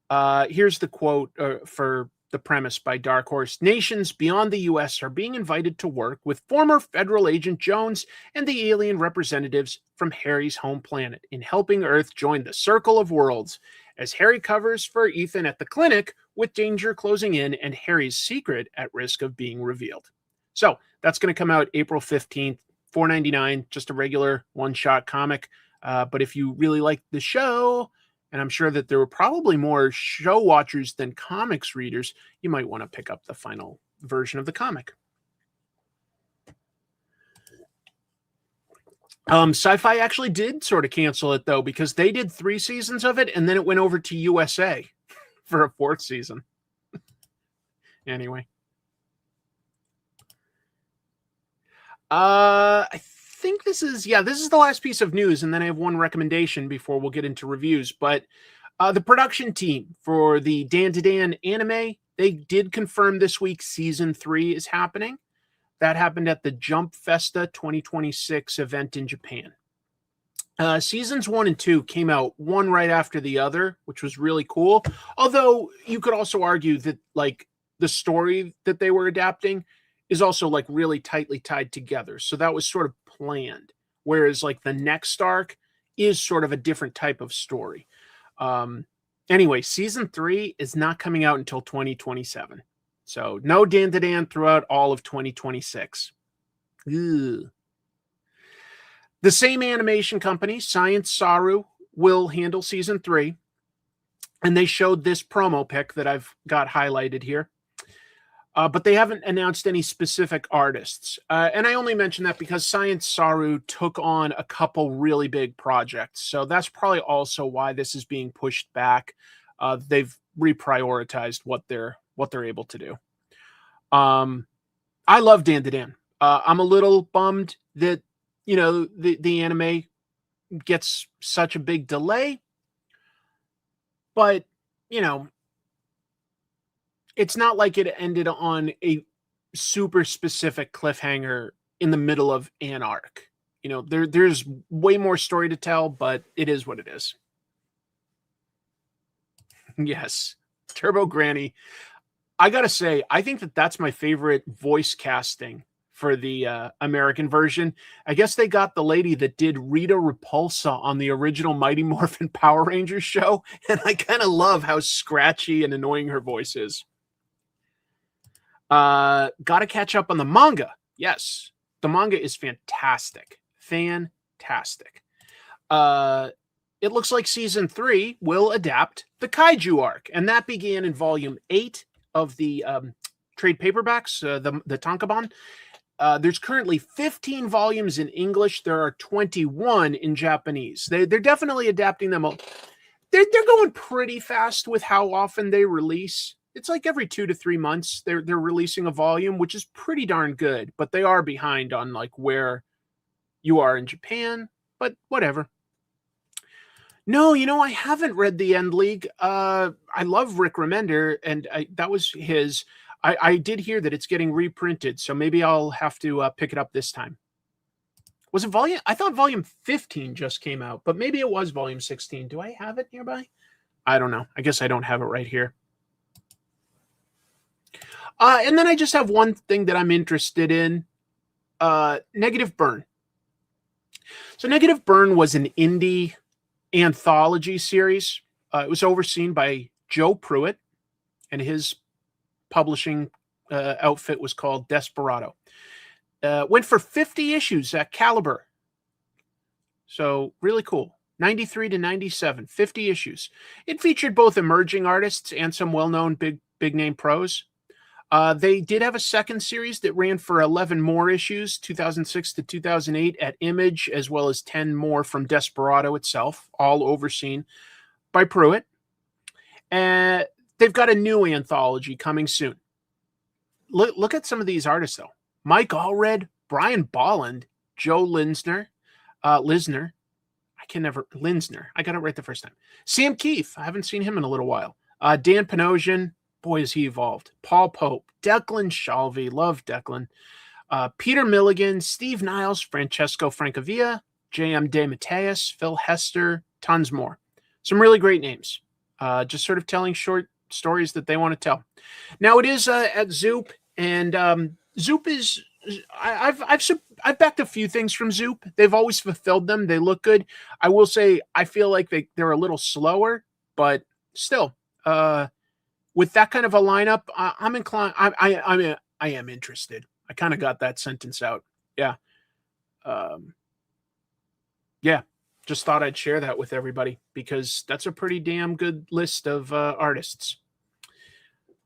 Here's the quote for the premise by Dark Horse. Nations beyond the U.S. are being invited to work with former federal agent Jones and the alien representatives from Harry's home planet in helping Earth join the Circle of Worlds as Harry covers for Ethan at the clinic with danger closing in and Harry's secret at risk of being revealed. So that's going to come out April 15th, $4.99, just a regular one-shot comic. But if you really like the show, and I'm sure that there were probably more show watchers than comics readers, you might want to pick up the final version of the comic. Sci-Fi actually did sort of cancel it, though, because they did 3 seasons of it, and then it went over to USA for a 4th season. Anyway. I think this is the last piece of news, and then I have one recommendation before we'll get into reviews. But the production team for the DanDaDan anime, they did confirm this week season 3 is happening. That happened at the Jump Festa 2026 event in Japan. Seasons 1 and 2 came out one right after the other, which was really cool. Although you could also argue that like the story that they were adapting is also like really tightly tied together. So that was sort of planned. Whereas like the next arc is sort of a different type of story. Anyway, season 3 is not coming out until 2027. So no DanDaDan throughout all of 2026. Ugh. The same animation company, Science Saru, will handle season 3. And they showed this promo pic that I've got highlighted here. But they haven't announced any specific artists. And I only mention that because Science Saru took on a couple really big projects. So that's probably also why this is being pushed back. They've reprioritized what they're able to do. I love DanDaDan. I'm a little bummed that, you know, the anime gets such a big delay. But, you know, it's not like it ended on a super specific cliffhanger in the middle of an arc. You know, there's way more story to tell, but it is what it is. Yes, Turbo Granny. I gotta say, I think that's my favorite voice casting for the American version. I guess they got the lady that did Rita Repulsa on the original Mighty Morphin Power Rangers show, and I kind of love how scratchy and annoying her voice is. Gotta catch up on the manga. Yes, the manga is fantastic. Fantastic. It looks like season 3 will adapt the Kaiju arc, and that began in volume 8 of the trade paperbacks, the Tankobon. There's currently 15 volumes in English. There are 21 in Japanese. They're definitely adapting them. They're going pretty fast with how often they release. It's like every 2 to 3 months they're releasing a volume, which is pretty darn good. But they are behind on like where you are in Japan. But whatever. No, you know, I haven't read The End League. I love Rick Remender, and that was his. I did hear that it's getting reprinted, so maybe I'll have to pick it up this time. Was it volume? I thought volume 15 just came out, but maybe it was volume 16. Do I have it nearby? I don't know. I guess I don't have it right here. And then I just have one thing that I'm interested in. Negative Burn. So Negative Burn was an indie anthology series. It was overseen by Joe Pruitt, and his publishing outfit was called Desperado. Went for 50 issues at Caliber. So really cool. 93 to 97, 50 issues. It featured both emerging artists and some well-known big name pros. They did have a second series that ran for 11 more issues, 2006 to 2008 at Image, as well as 10 more from Desperado itself, all overseen by Pruitt. And they've got a new anthology coming soon. Look at some of these artists, though. Mike Allred, Brian Bolland, Joe Linsner. Linsner. I got it right the first time. Sam Keefe. I haven't seen him in a little while. Dan Panosian. Boy, has he evolved. Paul Pope. Declan Shalvey. Love Declan. Peter Milligan. Steve Niles. Francesco Francavilla. J.M. DeMatteis. Phil Hester. Tons more. Some really great names. Just sort of telling short stories that they want to tell. Now it is at Zoop, and Zoop is I've backed a few things from Zoop. They've always fulfilled them. They look good. I will say I feel like they're a little slower, but still, with that kind of a lineup, I'm inclined. I am interested. I kind of got that sentence out. Yeah. Yeah. Just thought I'd share that with everybody because that's a pretty damn good list of artists.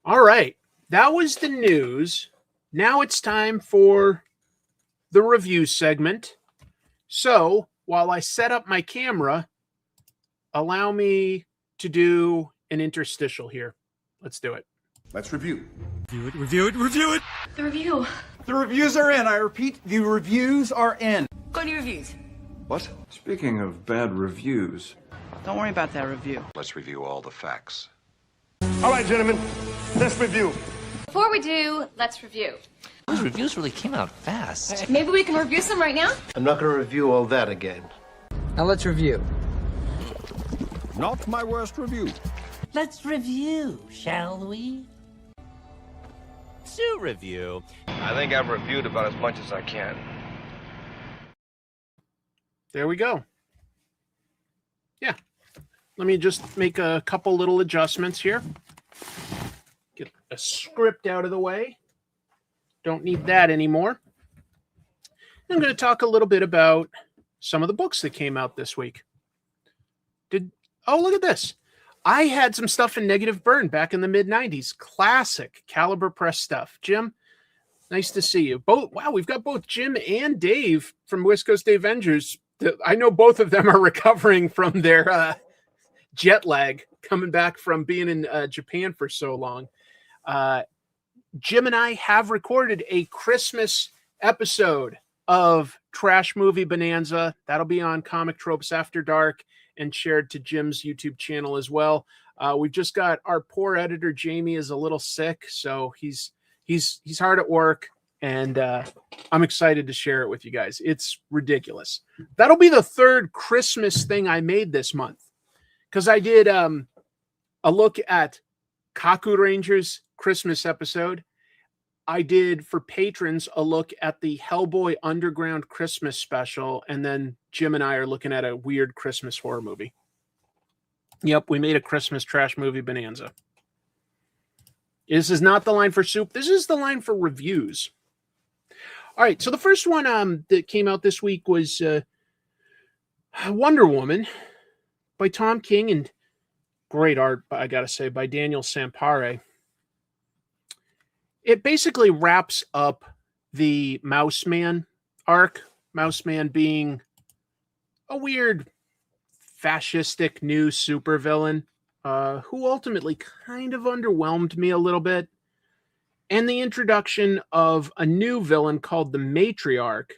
All right. That was the news. Now it's time for the review segment. So while I set up my camera, allow me to do an interstitial here. Let's do it. Let's review. Review it. The review. The reviews are in. I repeat, the reviews are in. Go to your reviews. What? Speaking of bad reviews. Don't worry about that review. Let's review all the facts. All right, gentlemen, let's review. Before we do, let's review. Those reviews really came out fast. Maybe we can review some right now? I'm not going to review all that again. Now let's review. Not my worst review. Let's review, shall we? To review. I think I've reviewed about as much as I can. There we go. Yeah. Let me just make a couple little adjustments here. Get a script out of the way. Don't need that anymore. I'm going to talk a little bit about some of the books that came out this week. Oh, look at this. I had some stuff in Negative Burn back in the mid-90s. Classic Caliber Press stuff. Jim, nice to see you. Wow, we've got both Jim and Dave from West Coast Avengers. I know both of them are recovering from their jet lag, coming back from being in Japan for so long. Jim and I have recorded a Christmas episode of Trash Movie Bonanza. That'll be on Comic Tropes After Dark and shared to Jim's YouTube channel as well. We've just got our poor editor, Jamie, is a little sick, so he's hard at work, and I'm excited to share it with you guys. It's ridiculous. That'll be the third Christmas thing I made this month, because I did a look at Kaku Ranger's Christmas episode. I did for patrons a look at the Hellboy Underground Christmas special, and then Jim and I are looking at a weird Christmas horror movie. Yep, we made a Christmas trash movie bonanza. This is not the line for soup. This is the line for reviews. All right, so the first one that came out this week was Wonder Woman by Tom King, and great art, I gotta say, by Daniel Sampare. It basically wraps up the Mouse Man arc. Mouse Man being a weird fascistic new supervillain who ultimately kind of underwhelmed me a little bit. And the introduction of a new villain called the Matriarch,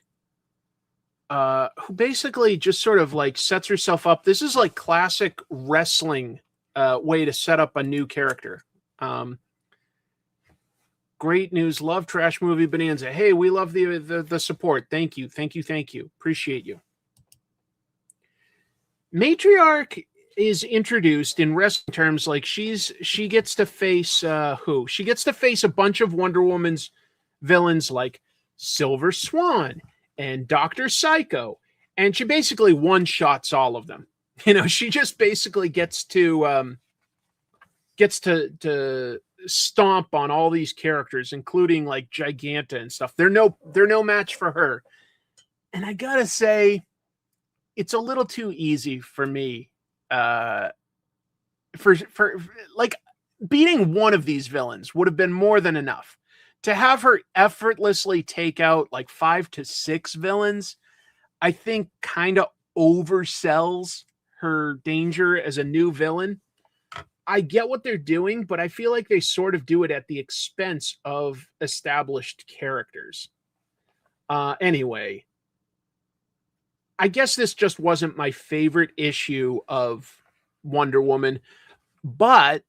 who basically just sort of like sets herself up. This is like classic wrestling way to set up a new character. Great news. Love Trash Movie Bonanza. Hey, we love the support. Thank you. Appreciate you. Matriarch is introduced in wrestling terms like she gets to face who? She gets to face a bunch of Wonder Woman's villains like Silver Swan and Dr. Psycho, and she basically one-shots all of them. You know, she just basically gets to stomp on all these characters, including like Giganta and stuff. They're no match for her. And I gotta say, it's a little too easy for me. For like beating one of these villains would have been more than enough. To have her effortlessly take out like 5 to 6 villains, I think kind of oversells her danger as a new villain. I get what they're doing, but I feel like they sort of do it at the expense of established characters. Anyway, I guess this just wasn't my favorite issue of Wonder Woman, but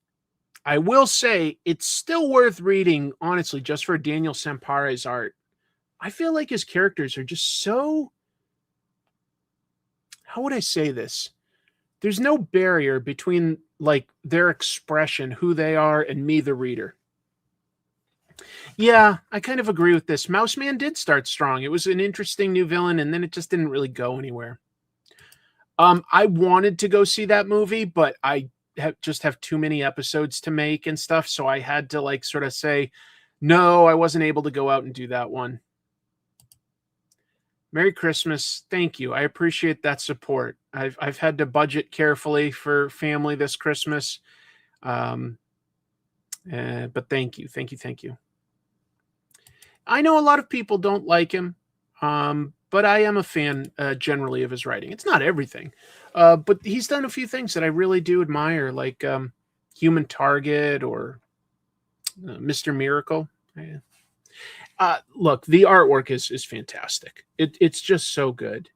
I will say it's still worth reading, honestly, just for Daniel Sampare's art. I feel like his characters are just so... How would I say this? There's no barrier between like their expression, who they are, and me, the reader. Yeah, I kind of agree with this. Mouse Man did start strong. It was an interesting new villain, and then it just didn't really go anywhere. I wanted to go see that movie, but I just have too many episodes to make and stuff. So I had to like sort of say, no, I wasn't able to go out and do that one. Merry Christmas. Thank you. I appreciate that support. I've had to budget carefully for family this Christmas. But thank you. Thank you. Thank you. I know a lot of people don't like him. But I am a fan generally of his writing. It's not everything. But he's done a few things that I really do admire, like Human Target or Mr. Miracle. Look, the artwork is fantastic. It's just so good.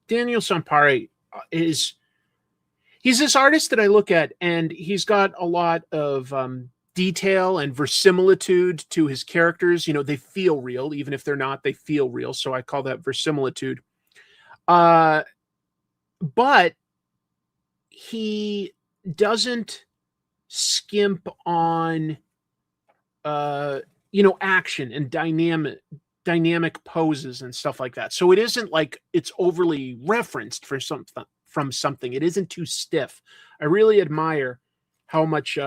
Daniel Sampari he's this artist that I look at, and he's got a lot of detail and verisimilitude to his characters. You know, they feel real, even if they're not, they feel real. So I call that verisimilitude. But he doesn't skimp on, action and dynamic poses and stuff like that. So it isn't like it's overly referenced from something. It isn't too stiff. I really admire how much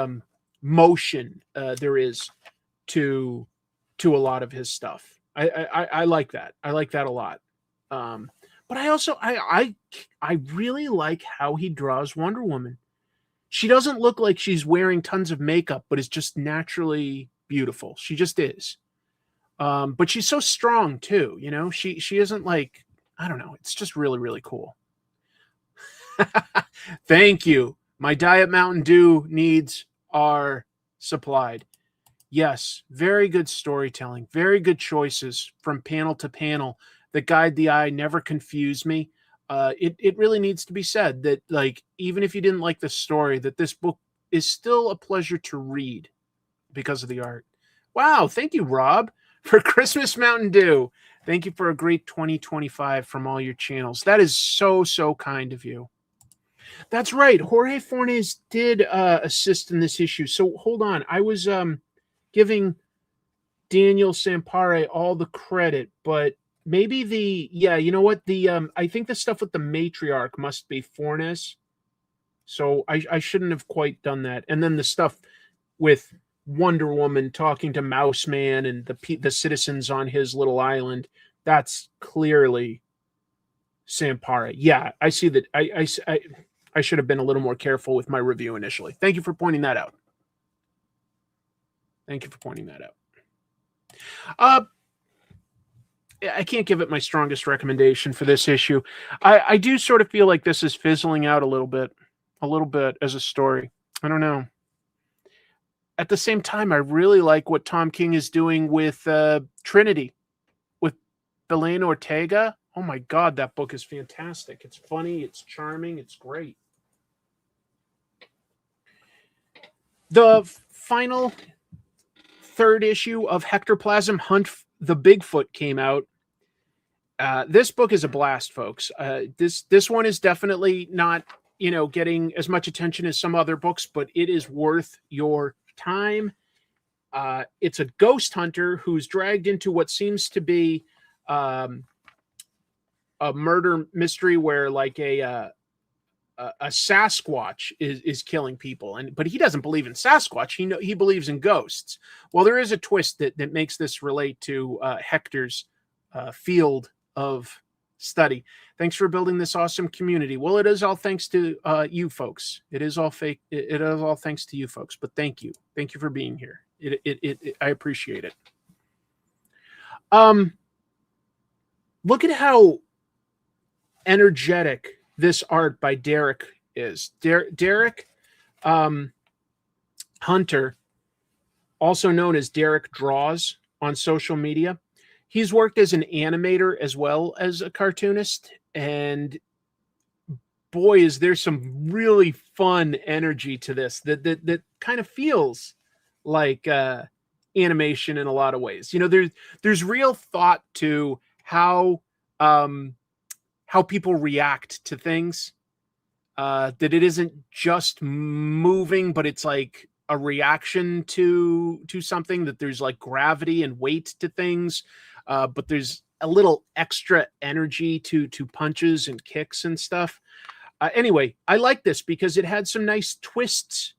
motion there is to a lot of his stuff. I like that. I like that a lot. But I also I really like how he draws Wonder Woman. She doesn't look like she's wearing tons of makeup, but is just naturally beautiful. She just is. But she's so strong too, you know. She isn't like, I don't know, it's just really, really cool. Thank you. My Diet Mountain Dew needs are supplied. Yes, very good storytelling, very good choices from panel to panel that guide the eye, never confuse me. It really needs to be said that, like, even if you didn't like the story, that this book is still a pleasure to read because of the art. Wow, thank you, Rob, for Christmas Mountain Dew. Thank you for a great 2025 from all your channels. That is so, so kind of you. That's right. Jorge Fornes did assist in this issue. So hold on. I was giving Daniel Sampare all the credit, but maybe you know what? I think the stuff with the matriarch must be Fornes. So I shouldn't have quite done that. And then the stuff with Wonder Woman talking to Mouse Man and the citizens on his little island, that's clearly Sampare. Yeah, I see that. I should have been a little more careful with my review initially. Thank you for pointing that out. Thank you for pointing that out. I can't give it my strongest recommendation for this issue. I do sort of feel like this is fizzling out a little bit as a story. I don't know. At the same time, I really like what Tom King is doing with Trinity, with Belen Ortega. Oh my God, that book is fantastic. It's funny, it's charming, it's great. The final third issue of Hector Plasm Hunt the Bigfoot came out. This book is a blast, folks. This one is definitely not, getting as much attention as some other books, but it is worth your time. It's a ghost hunter who's dragged into what seems to be a murder mystery where, like, a Sasquatch is killing people, but he doesn't believe in Sasquatch. He believes in ghosts. Well, there is a twist that makes this relate to Hector's field of study. Thanks for building this awesome community. Well, it is all thanks to you folks. It is all thanks to you folks. But thank you for being here. I appreciate it. Look at how energetic this art by Derek is. Derek Hunter, also known as Derek Draws on social media. He's worked as an animator as well as a cartoonist, and boy, is there some really fun energy to this that kind of feels like animation in a lot of ways. There's real thought to how people react to things, that it isn't just moving, but it's like a reaction to something, that there's like gravity and weight to things, but there's a little extra energy to punches and kicks and stuff. Anyway, I like this because it had some nice twists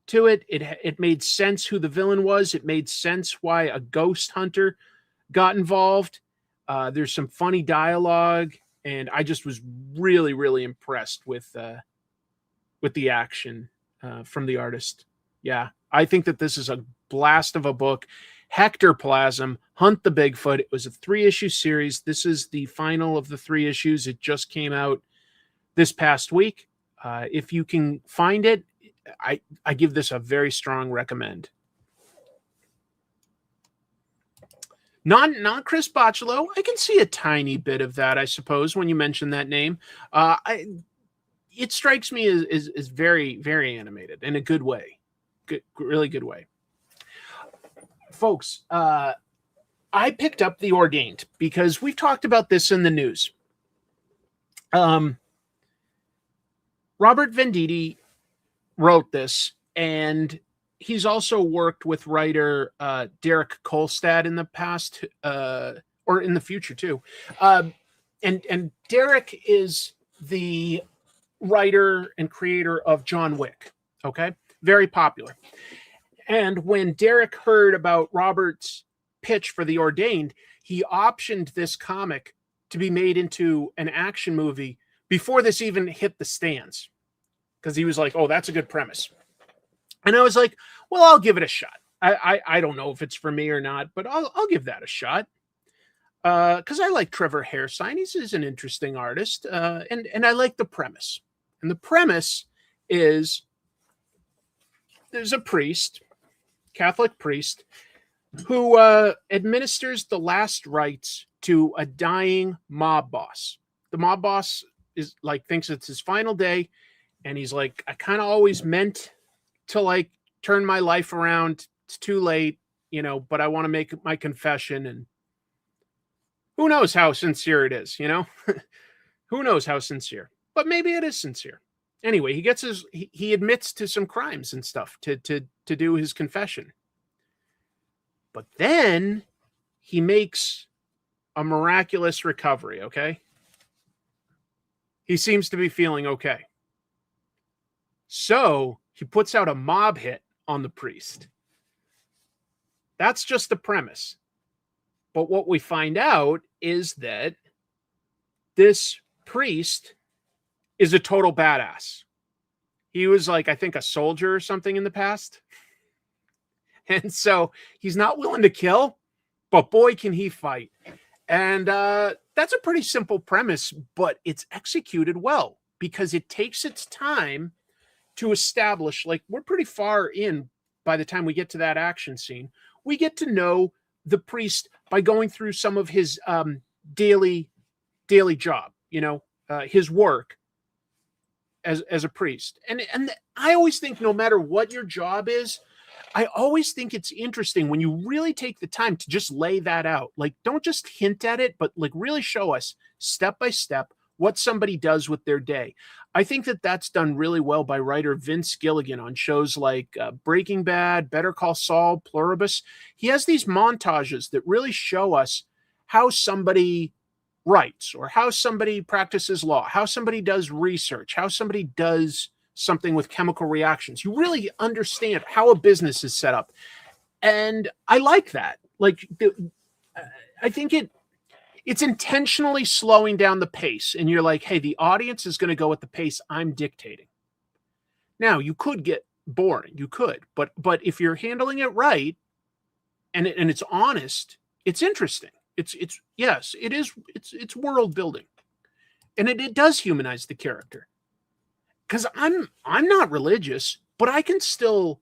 to it. It made sense who the villain was. It made sense why a ghost hunter got involved. There's some funny dialogue, and I just was really, really impressed with the action from the artist. Yeah, I think that this is a blast of a book. Hector Plasm, Hunt the Bigfoot. It was a 3-issue series. This is the final of the 3 issues. It just came out this past week. If you can find it, I give this a very strong recommend. Not Chris Bocciolo. I can see a tiny bit of that, I suppose, when you mention that name. It strikes me as very, very animated in a good way. Good, really good way. Folks, I picked up the Ordained because we've talked about this in the news. Robert Venditti wrote this, and he's also worked with writer Derek Kolstad in the past, or in the future too. And Derek is the writer and creator of John Wick. Okay, very popular. And when Derek heard about Robert's pitch for the Ordained, he optioned this comic to be made into an action movie before this even hit the stands, because he was like, oh, that's a good premise. And I was like, well, I'll give it a shot. I don't know if it's for me or not, but I'll give that a shot. Because I like Trevor Hairsine. He's an interesting artist. And I like the premise. And the premise is there's a priest, Catholic priest, who administers the last rites to a dying mob boss. The mob boss is like thinks it's his final day, and he's like, I kind of always meant to like turn my life around. It's too late, but I want to make my confession, and who knows how sincere it is, Who knows how sincere, but maybe it is sincere. Anyway, he admits to some crimes and stuff to do his confession. But then he makes a miraculous recovery, okay? He seems to be feeling okay. So he puts out a mob hit on the priest. That's just the premise. But what we find out is that this priest is a total badass. He was like, I think, a soldier or something in the past. And so he's not willing to kill, but boy, can he fight. And that's a pretty simple premise, but it's executed well because it takes its time to establish, like, we're pretty far in by the time we get to that action scene. We get to know the priest by going through some of his daily job, his work as a priest. And I always think no matter what your job is, I always think it's interesting when you really take the time to just lay that out. Like, don't just hint at it, but like really show us step by step what somebody does with their day. I think that that's done really well by writer Vince Gilligan on shows like Breaking Bad, Better Call Saul, Pluribus. He has these montages that really show us how somebody writes or how somebody practices law, how somebody does research, how somebody does something with chemical reactions. You really understand how a business is set up. And I like that. Like, I think it's intentionally slowing down the pace. And you're like, hey, the audience is going to go at the pace I'm dictating. Now, you could get boring. You could. But if you're handling it right and it's honest, it's interesting. Yes, it is. It's world building. And it does humanize the character. Because I'm not religious, but I can still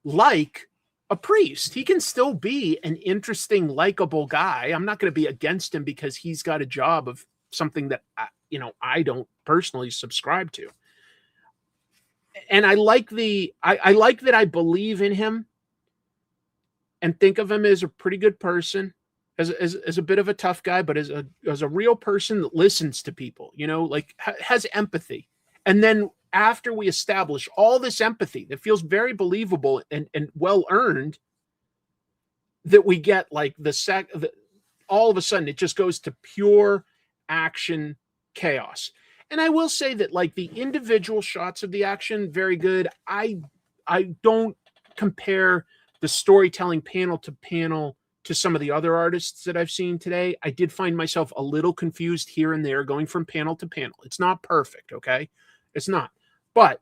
like a priest. He can still be an interesting, likable guy. I'm not going to be against him because he's got a job of something that I don't personally subscribe to. And I like I like that I believe in him and think of him as a pretty good person, as a bit of a tough guy, but as a real person that listens to people, like has empathy. And then after we establish all this empathy that feels very believable and well earned, that we get like all of a sudden it just goes to pure action chaos. And I will say that like the individual shots of the action, very good. I don't compare the storytelling panel to panel to some of the other artists that I've seen today. I did find myself a little confused here and there going from panel to panel. It's not perfect, okay? It's not. But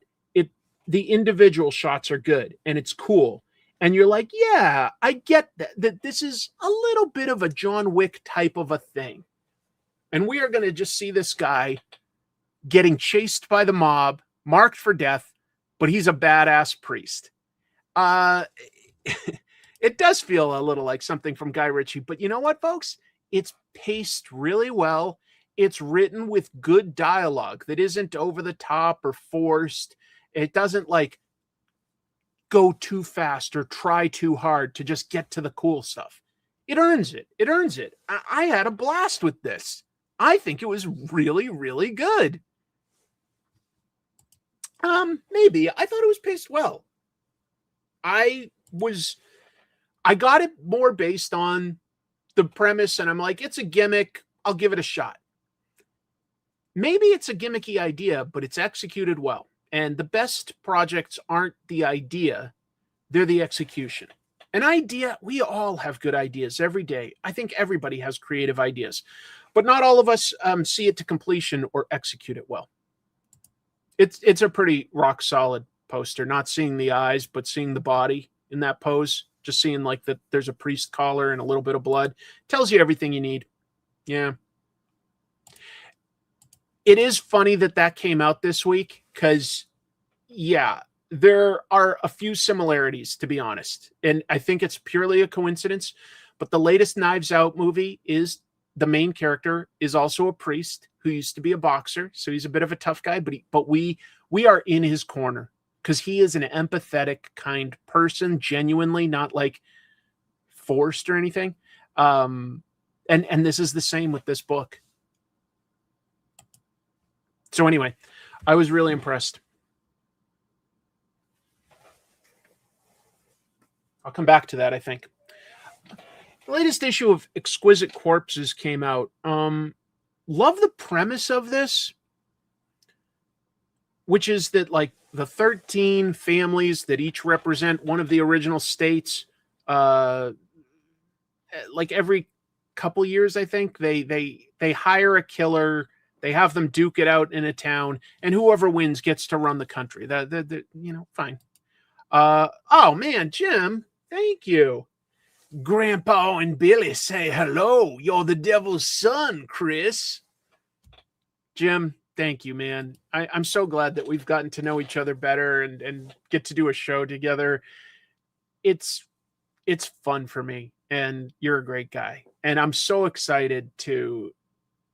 the individual shots are good and it's cool. And you're like, yeah, I get that this is a little bit of a John Wick type of a thing. And we are going to just see this guy getting chased by the mob, marked for death, but he's a badass priest. It does feel a little like something from Guy Ritchie, but you know what, folks? It's paced really well. It's written with good dialogue that isn't over the top or forced. It doesn't like go too fast or try too hard to just get to the cool stuff. It earns it. It earns it. I had a blast with this. I think it was really, really good. Maybe. I thought it was paced well. I got it more based on the premise, and I'm like, it's a gimmick. I'll give it a shot. Maybe it's a gimmicky idea, but it's executed well. And the best projects aren't the idea, they're the execution. An idea, we all have good ideas every day. I think everybody has creative ideas, but not all of us see it to completion or execute it well. It's a pretty rock solid poster, not seeing the eyes, but seeing the body in that pose. Just seeing like that there's a priest collar and a little bit of blood. Tells you everything you need. Yeah. It is funny that came out this week because, yeah, there are a few similarities, to be honest. And I think it's purely a coincidence. But the latest Knives Out movie is the main character is also a priest who used to be a boxer. So he's a bit of a tough guy, but we are in his corner because he is an empathetic, kind person, genuinely, not like forced or anything. And this is the same with this book. So anyway, I was really impressed. I'll come back to that, I think. The latest issue of Exquisite Corpses came out. Love the premise of this, which is that like the 13 families that each represent one of the original states, like every couple years, I think they hire a killer. They have them duke it out in a town, and whoever wins gets to run the country. Fine. Oh man, Jim, thank you. Grandpa and Billy say hello. You're the devil's son, Chris. Jim, thank you, man. I'm so glad that we've gotten to know each other better and get to do a show together. It's fun for me, and you're a great guy. And I'm so excited to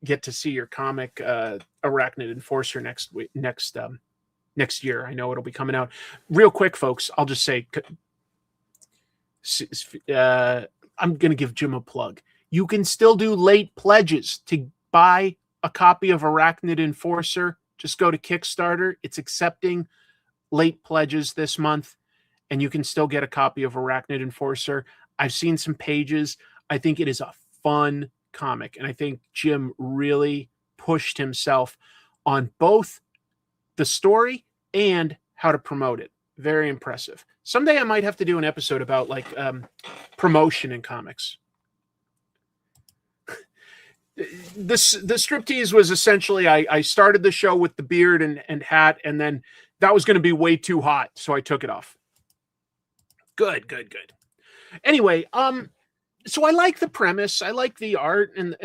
get to see your comic, Arachnid Enforcer, next year. I know it'll be coming out. Real quick, folks, I'll just say, I'm going to give Jim a plug. You can still do late pledges to buy a copy of Arachnid Enforcer. Just go to Kickstarter. It's accepting late pledges this month, and you can still get a copy of Arachnid Enforcer. I've seen some pages. I think it is a fun comic, and I think Jim really pushed himself on both the story and how to promote it. Very impressive. Someday I might have to do an episode about like promotion in comics. The striptease was essentially I started the show with the beard and hat, and then that was going to be way too hot, so I took it off. Good. Anyway, so I like the premise. I like the art, and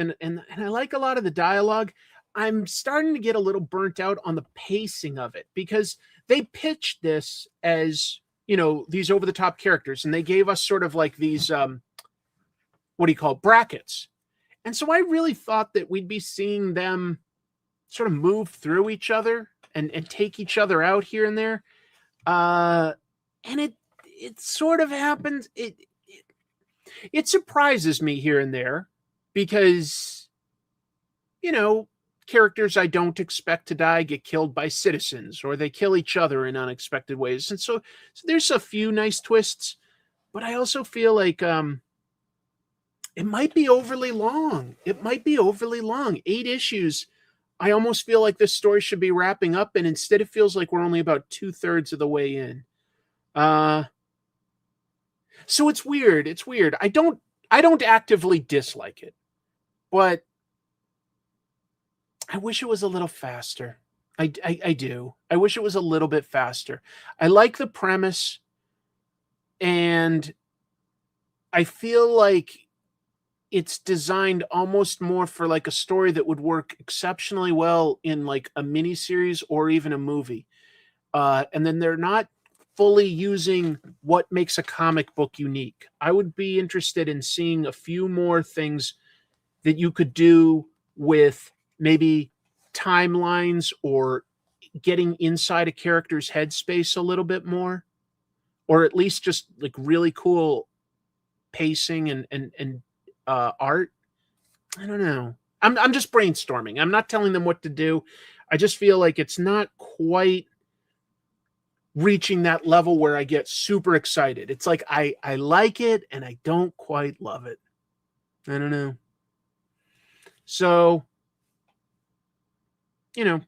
I like a lot of the dialogue. I'm starting to get a little burnt out on the pacing of it because they pitched this as, these over-the-top characters, and they gave us sort of like these, brackets. And so I really thought that we'd be seeing them sort of move through each other and take each other out here and there. And it sort of happens. It surprises me here and there because, characters I don't expect to die get killed by citizens, or they kill each other in unexpected ways. And so there's a few nice twists, but I also feel like it might be overly long. 8 issues. I almost feel like this story should be wrapping up, and instead it feels like we're only about 2/3 of the way in. So it's weird. It's weird. I don't actively dislike it, but I wish it was a little faster. I do. I wish it was a little bit faster. I like the premise, and I feel like it's designed almost more for like a story that would work exceptionally well in like a miniseries or even a movie. And then they're not fully using what makes a comic book unique. I would be interested in seeing a few more things that you could do with maybe timelines or getting inside a character's headspace a little bit more, or at least just like really cool pacing and art. I don't know. I'm just brainstorming. I'm not telling them what to do. I just feel like it's not quite reaching that level where I get super excited. It's like I like it and I don't quite love it. I don't know. So, you know,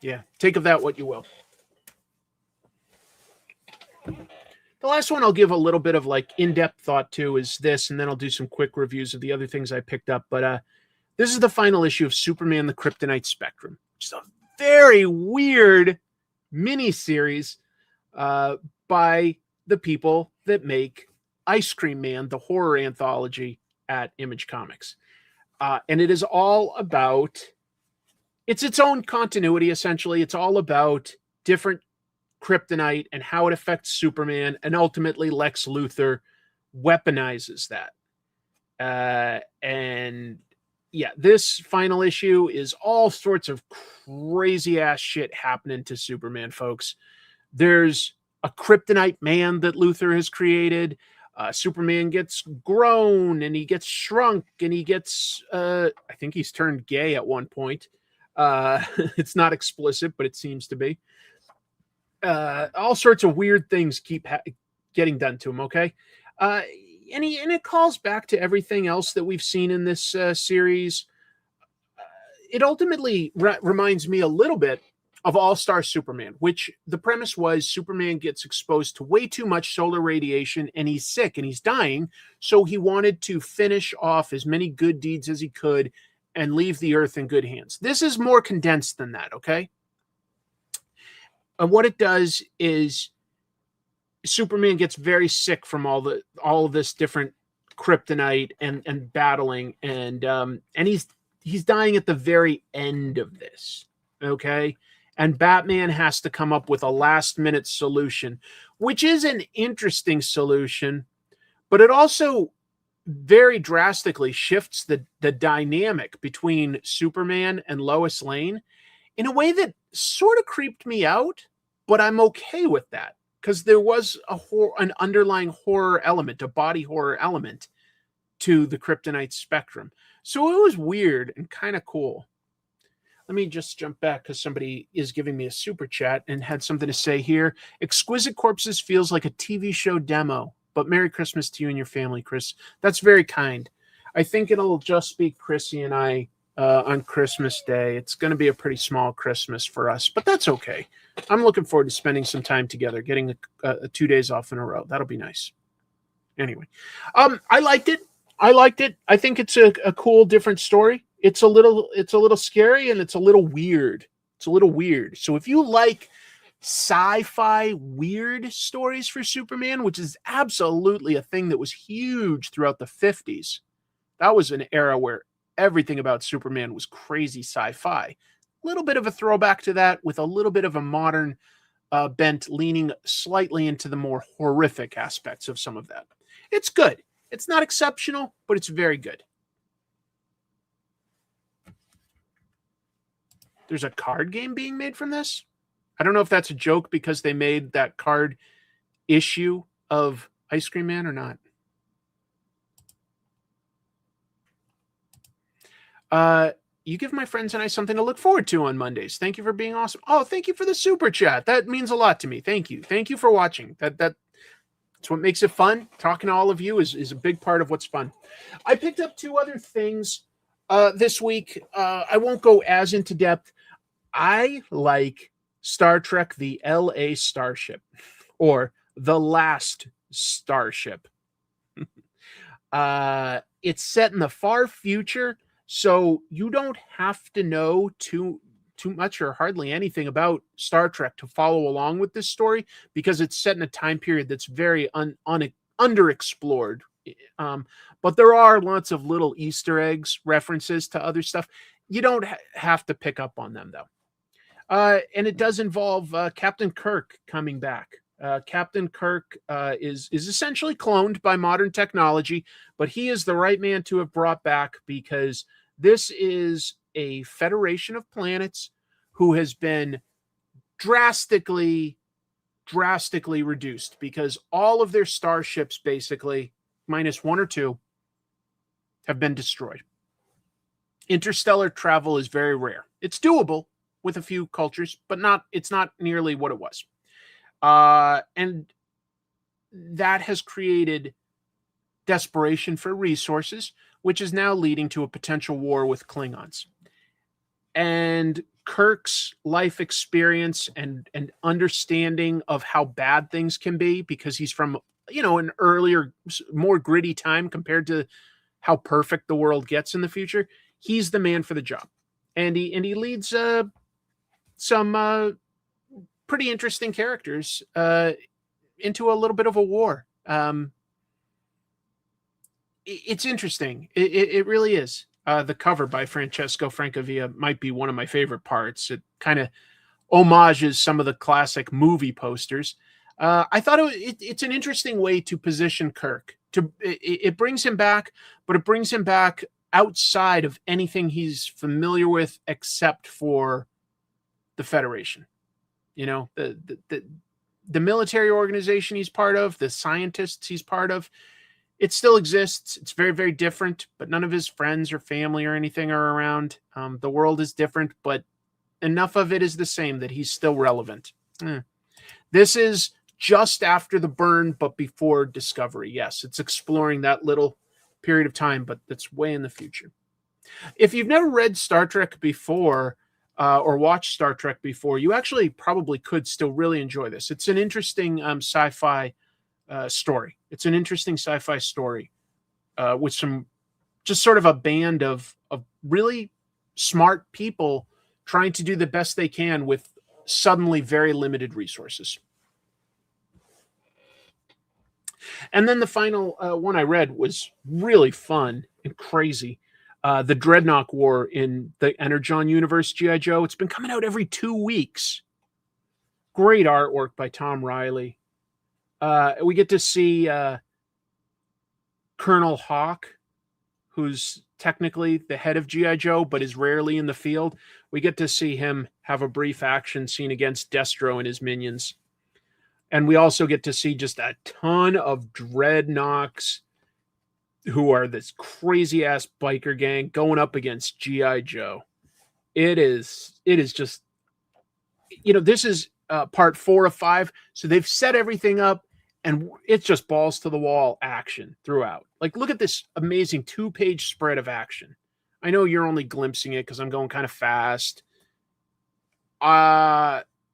yeah, take of that what you will. The last one I'll give a little bit of like in-depth thought to is this, and then I'll do some quick reviews of the other things I picked up. But this is the final issue of Superman: The Kryptonite Spectrum, which is a very weird mini-series by the people that make Ice Cream Man, the horror anthology at Image Comics. And it is all about, it's its own continuity, essentially. It's all about different kryptonite and how it affects Superman, and ultimately Lex Luthor weaponizes that. And yeah, this final issue is all sorts of crazy ass shit happening to Superman, folks. There's a kryptonite man that Luthor has created. Superman gets grown and he gets shrunk and he gets, I think he's turned gay at one point. It's not explicit, but it seems to be. All sorts of weird things keep getting done to him, okay? And it calls back to everything else that we've seen in this series. It ultimately reminds me a little bit of All-Star Superman, which the premise was Superman gets exposed to way too much solar radiation and he's sick and he's dying, so he wanted to finish off as many good deeds as he could and leave the Earth in good hands. This is more condensed than that, okay? And what it does is Superman gets very sick from all of this different kryptonite and battling, and he's dying at the very end of this, okay? And Batman has to come up with a last-minute solution, which is an interesting solution, but it also very drastically shifts the dynamic between Superman and Lois Lane in a way that sort of creeped me out, but I'm okay with that because there was an underlying horror element, a body horror element to the Kryptonite Spectrum. So it was weird and kind of cool. Let me just jump back because somebody is giving me a super chat and had something to say here. Exquisite Corpses feels like a TV show demo, but Merry Christmas to you and your family, Chris. That's very kind. I think it'll just be Chrissy and I on Christmas Day. It's going to be a pretty small Christmas for us, but that's okay. I'm looking forward to spending some time together, getting 2 days off in a row. That'll be nice. Anyway, I liked it. I think it's a cool, different story. It's a little scary and it's a little weird. So if you like sci-fi weird stories for Superman, which is absolutely a thing that was huge throughout the 50s, that was an era where everything about Superman was crazy sci-fi. A little bit of a throwback to that with a little bit of a modern bent, leaning slightly into the more horrific aspects of some of that. It's good. It's not exceptional, but it's very good. There's a card game being made from this. I don't know if that's a joke because they made that card issue of Ice Cream Man or not. You give my friends and I something to look forward to on Mondays. Thank you for being awesome. Oh, thank you for the super chat. That means a lot to me. Thank you. Thank you for watching. That's what makes it fun. Talking to all of you is a big part of what's fun. I picked up two other things This week, I won't go as into depth. I like Star Trek, the LA Starship, or The Last Starship. It's set in the far future, so you don't have to know too much or hardly anything about Star Trek to follow along with this story, because it's set in a time period that's very underexplored. But there are lots of little Easter eggs, references to other stuff. You don't have to pick up on them, though. And it does involve Captain Kirk coming back. Captain Kirk is essentially cloned by modern technology, but he is the right man to have brought back, because this is a federation of planets who has been drastically reduced, because all of their starships, basically, minus one or two, have been destroyed. Interstellar travel is very rare. It's doable with a few cultures, but it's not nearly what it was. And that has created desperation for resources, which is now leading to a potential war with Klingons. And Kirk's life experience and understanding of how bad things can be, because he's from, an earlier, more gritty time compared to how perfect the world gets in the future. He's the man for the job. And he leads some pretty interesting characters into a little bit of a war. It's interesting. It really is. The cover by Francesco Francavilla might be one of my favorite parts. It kind of homages some of the classic movie posters. I thought it's an interesting way to position Kirk. It brings him back, but it brings him back outside of anything he's familiar with, except for the Federation. The military organization he's part of, the scientists he's part of. It still exists. It's very, very different, but none of his friends or family or anything are around. The world is different, but enough of it is the same that he's still relevant. This is just after the burn, but before Discovery. Yes, it's exploring that little period of time, but that's way in the future. If you've never read Star Trek before, or watched Star Trek before, you actually probably could still really enjoy this. It's an interesting sci-fi story. It's an interesting sci-fi story with some, just sort of a band of really smart people trying to do the best they can with suddenly very limited resources. And then the final one I read was really fun and crazy. The Dreadnought War in the Energon universe, G.I. Joe. It's been coming out every 2 weeks. Great artwork by Tom Riley. We get to see Colonel Hawk, who's technically the head of G.I. Joe, but is rarely in the field. We get to see him have a brief action scene against Destro and his minions. And we also get to see just a ton of Dreadnoks, who are this crazy ass biker gang going up against G.I. Joe. It is just, this is part 4 of 5. So they've set everything up and it's just balls to the wall action throughout. Like, look at this amazing 2-page spread of action. I know you're only glimpsing it because I'm going kind of fast.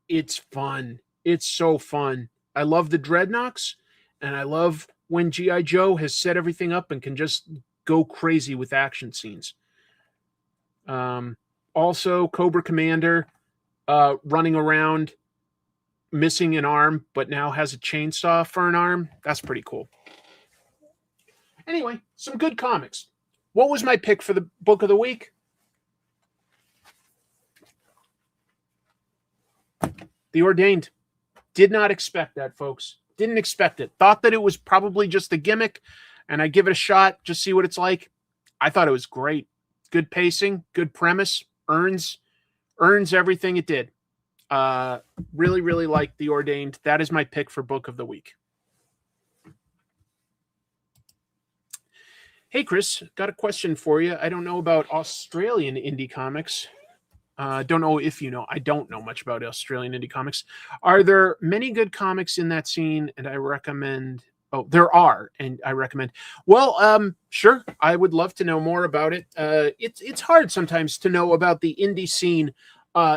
It's fun. It's so fun. I love the Dreadnoks, and I love when G.I. Joe has set everything up and can just go crazy with action scenes. Also, Cobra Commander running around, missing an arm, but now has a chainsaw for an arm. That's pretty cool. Anyway, some good comics. What was my pick for the book of the week? The Ordained. Did not expect that, folks. Didn't expect it. Thought that it was probably just a gimmick, and I give it a shot, just see what it's like. I thought it was great. Good pacing, good premise, earns everything it did. Really, really liked The Ordained. That is my pick for book of the week. Hey, Chris, got a question for you. I don't know about Australian indie comics. Don't know if you know. I don't know much about Australian indie comics. Are there many good comics in that scene? And I recommend Oh, there are, and I recommend. Well, sure, I would love to know more about it. It's hard sometimes to know about the indie scene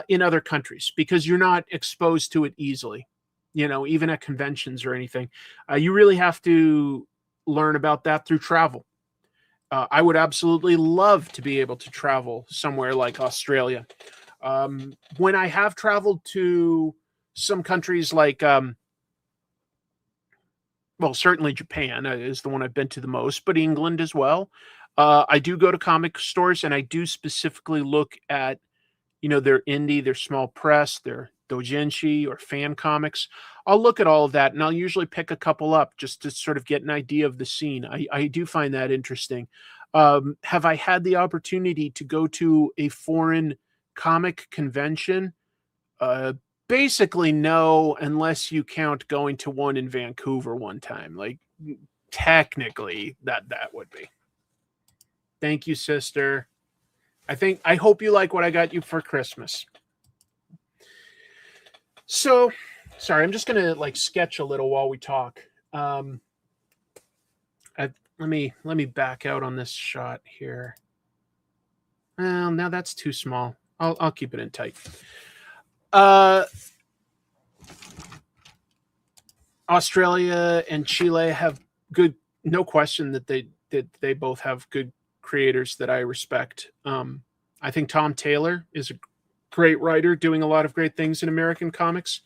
in other countries because you're not exposed to it easily. Even at conventions or anything, you really have to learn about that through travel. I would absolutely love to be able to travel somewhere like Australia. When I have traveled to some countries like well, certainly Japan is the one I've been to the most, but England as well. I do go to comic stores and I do specifically look at, their indie, their small press, their doujinshi or fan comics. I'll look at all of that and I'll usually pick a couple up just to sort of get an idea of the scene. I do find that interesting. Have I had the opportunity to go to a foreign comic convention? Basically, no, unless you count going to one in Vancouver one time. Like, technically, that would be. Thank you, sister. I hope you like what I got you for Christmas. So, sorry, I'm just gonna sketch a little while we talk. Let me back out on this shot here. Well, now that's too small. I'll keep it in tight. Australia and Chile have good, no question that they both have good creators that I respect. I think Tom Taylor is a great writer doing a lot of great things in American comics.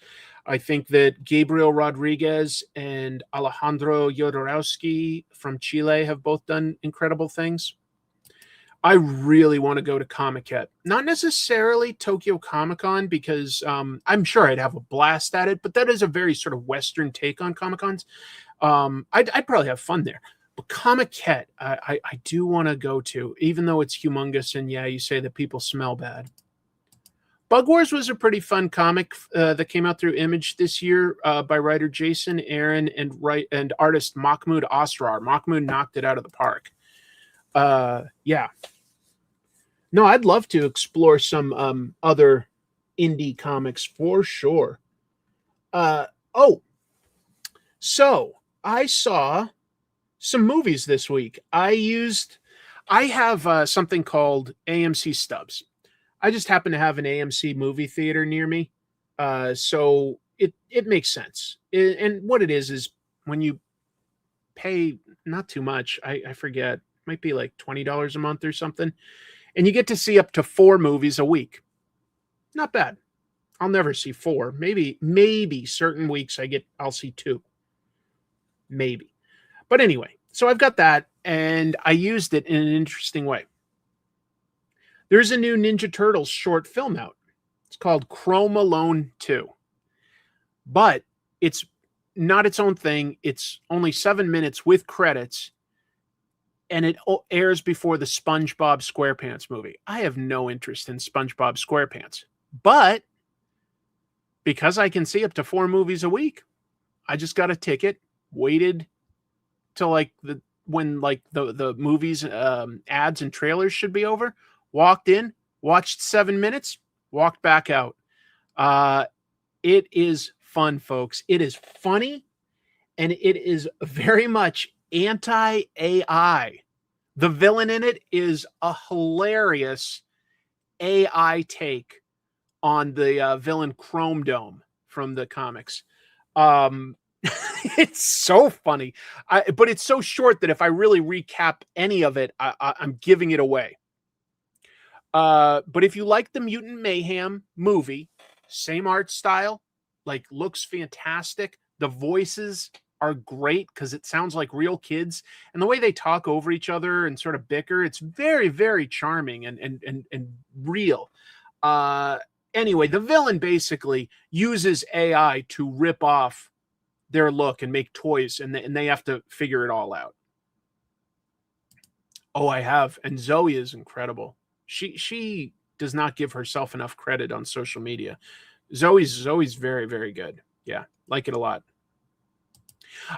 I think that Gabriel Rodriguez and Alejandro Jodorowsky from Chile have both done incredible things. I really want to go to Comic-Con. Not necessarily Tokyo Comic-Con because I'm sure I'd have a blast at it, but that is a very sort of Western take on Comic-Cons. I'd probably have fun there. But Comic-Con, I do want to go to, even though it's humongous and yeah, you say that people smell bad. Bug Wars was a pretty fun comic that came out through Image this year by writer Jason Aaron and artist Mahmoud Asrar. Mahmoud knocked it out of the park. Yeah. No, I'd love to explore some other indie comics for sure. So I saw some movies this week. I have something called AMC Stubs. I just happen to have an AMC movie theater near me. So it makes sense. And what it is when you pay not too much, I forget, might be like $20 a month or something. And you get to see up to 4 movies a week. Not bad. I'll never see 4. Maybe certain weeks I'll see 2. Maybe. But anyway, so I've got that and I used it in an interesting way. There's a new Ninja Turtles short film out. It's called Chrome Alone 2. But it's not its own thing. It's only 7 minutes with credits. And it airs before the SpongeBob SquarePants movie. I have no interest in SpongeBob SquarePants. But because I can see up to 4 movies a week, I just got a ticket, waited till when the movies ads and trailers should be over, walked in, watched 7 minutes, walked back out. It is fun, folks. It is funny, and it is very much anti-AI. The villain in it is a hilarious AI take on the villain Chrome Dome from the comics. It's so funny, but it's so short that if I really recap any of it, I'm giving it away. But if you like the Mutant Mayhem movie, same art style, looks fantastic. The voices are great because it sounds like real kids, and the way they talk over each other and sort of bicker, it's very, very charming and real. Anyway, the villain basically uses AI to rip off their look and make toys, and they have to figure it all out. Oh, I have. And Zoe is incredible. She does not give herself enough credit on social media. Zoe's very, very good. Yeah, like it a lot.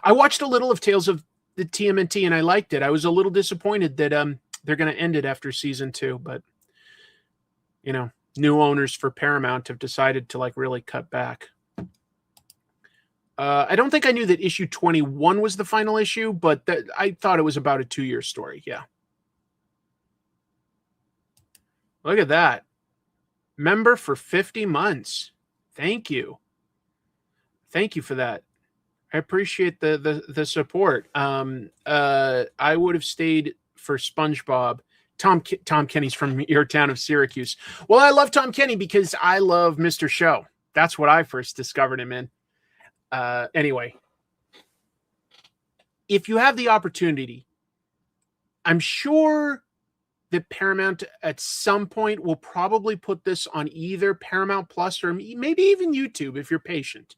I watched a little of Tales of the TMNT and I liked it. I was a little disappointed that they're going to end it after season 2, but new owners for Paramount have decided to really cut back. I don't think I knew that issue 21 was the final issue, but I thought it was about a 2-year story. Yeah. Look at that. Member for 50 months. Thank you. Thank you for that. I appreciate the support. I would have stayed for SpongeBob. Tom Kenny's from your town of Syracuse. Well, I love Tom Kenny because I love Mr. Show. That's what I first discovered him in. Anyway, if you have the opportunity, I'm sure that Paramount at some point will probably put this on either Paramount Plus or maybe even YouTube if you're patient,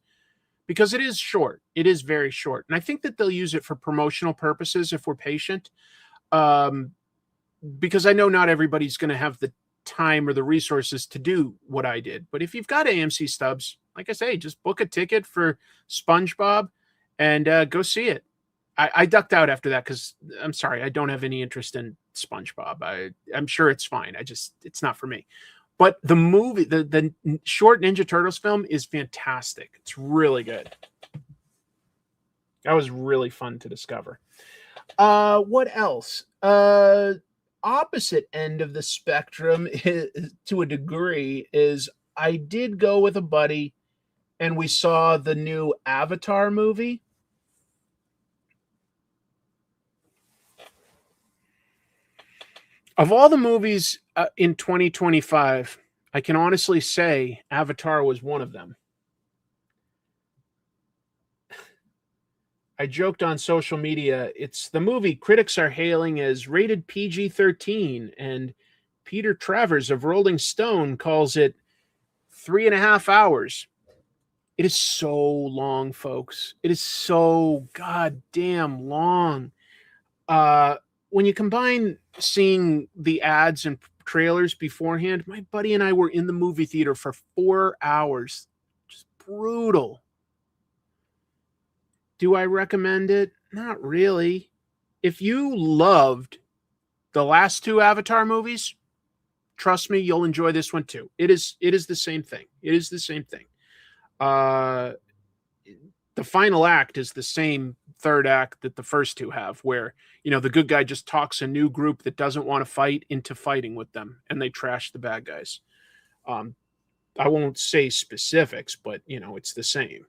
because it is short. It is very short. And I think that they'll use it for promotional purposes if we're patient. Because I know not everybody's going to have the time or the resources to do what I did. But if you've got AMC stubs, like I say, just book a ticket for SpongeBob and go see it. I ducked out after that because I'm sorry, I don't have any interest in SpongeBob. I'm sure it's fine. It's not for me. But the movie, the short Ninja Turtles film is fantastic. It's really good. That was really fun to discover. What else? Opposite end of the spectrum to a degree is I did go with a buddy and we saw the new Avatar movie. Of all the movies in 2025, I can honestly say Avatar was one of them. I joked on social media, it's the movie critics are hailing as rated PG-13, and Peter Travers of Rolling Stone calls it 3.5 hours. It is so long, folks. It is so goddamn long. When you combine seeing the ads and trailers beforehand, my buddy and I were in the movie theater for 4 hours. Just brutal. Do I recommend it? Not really. If you loved the last 2 Avatar movies, trust me, you'll enjoy this one too. It is the same thing. It is the same thing. The final act is the same third act that the first 2 have, where, the good guy just talks a new group that doesn't want to fight into fighting with them, and they trash the bad guys. I won't say specifics, but, it's the same.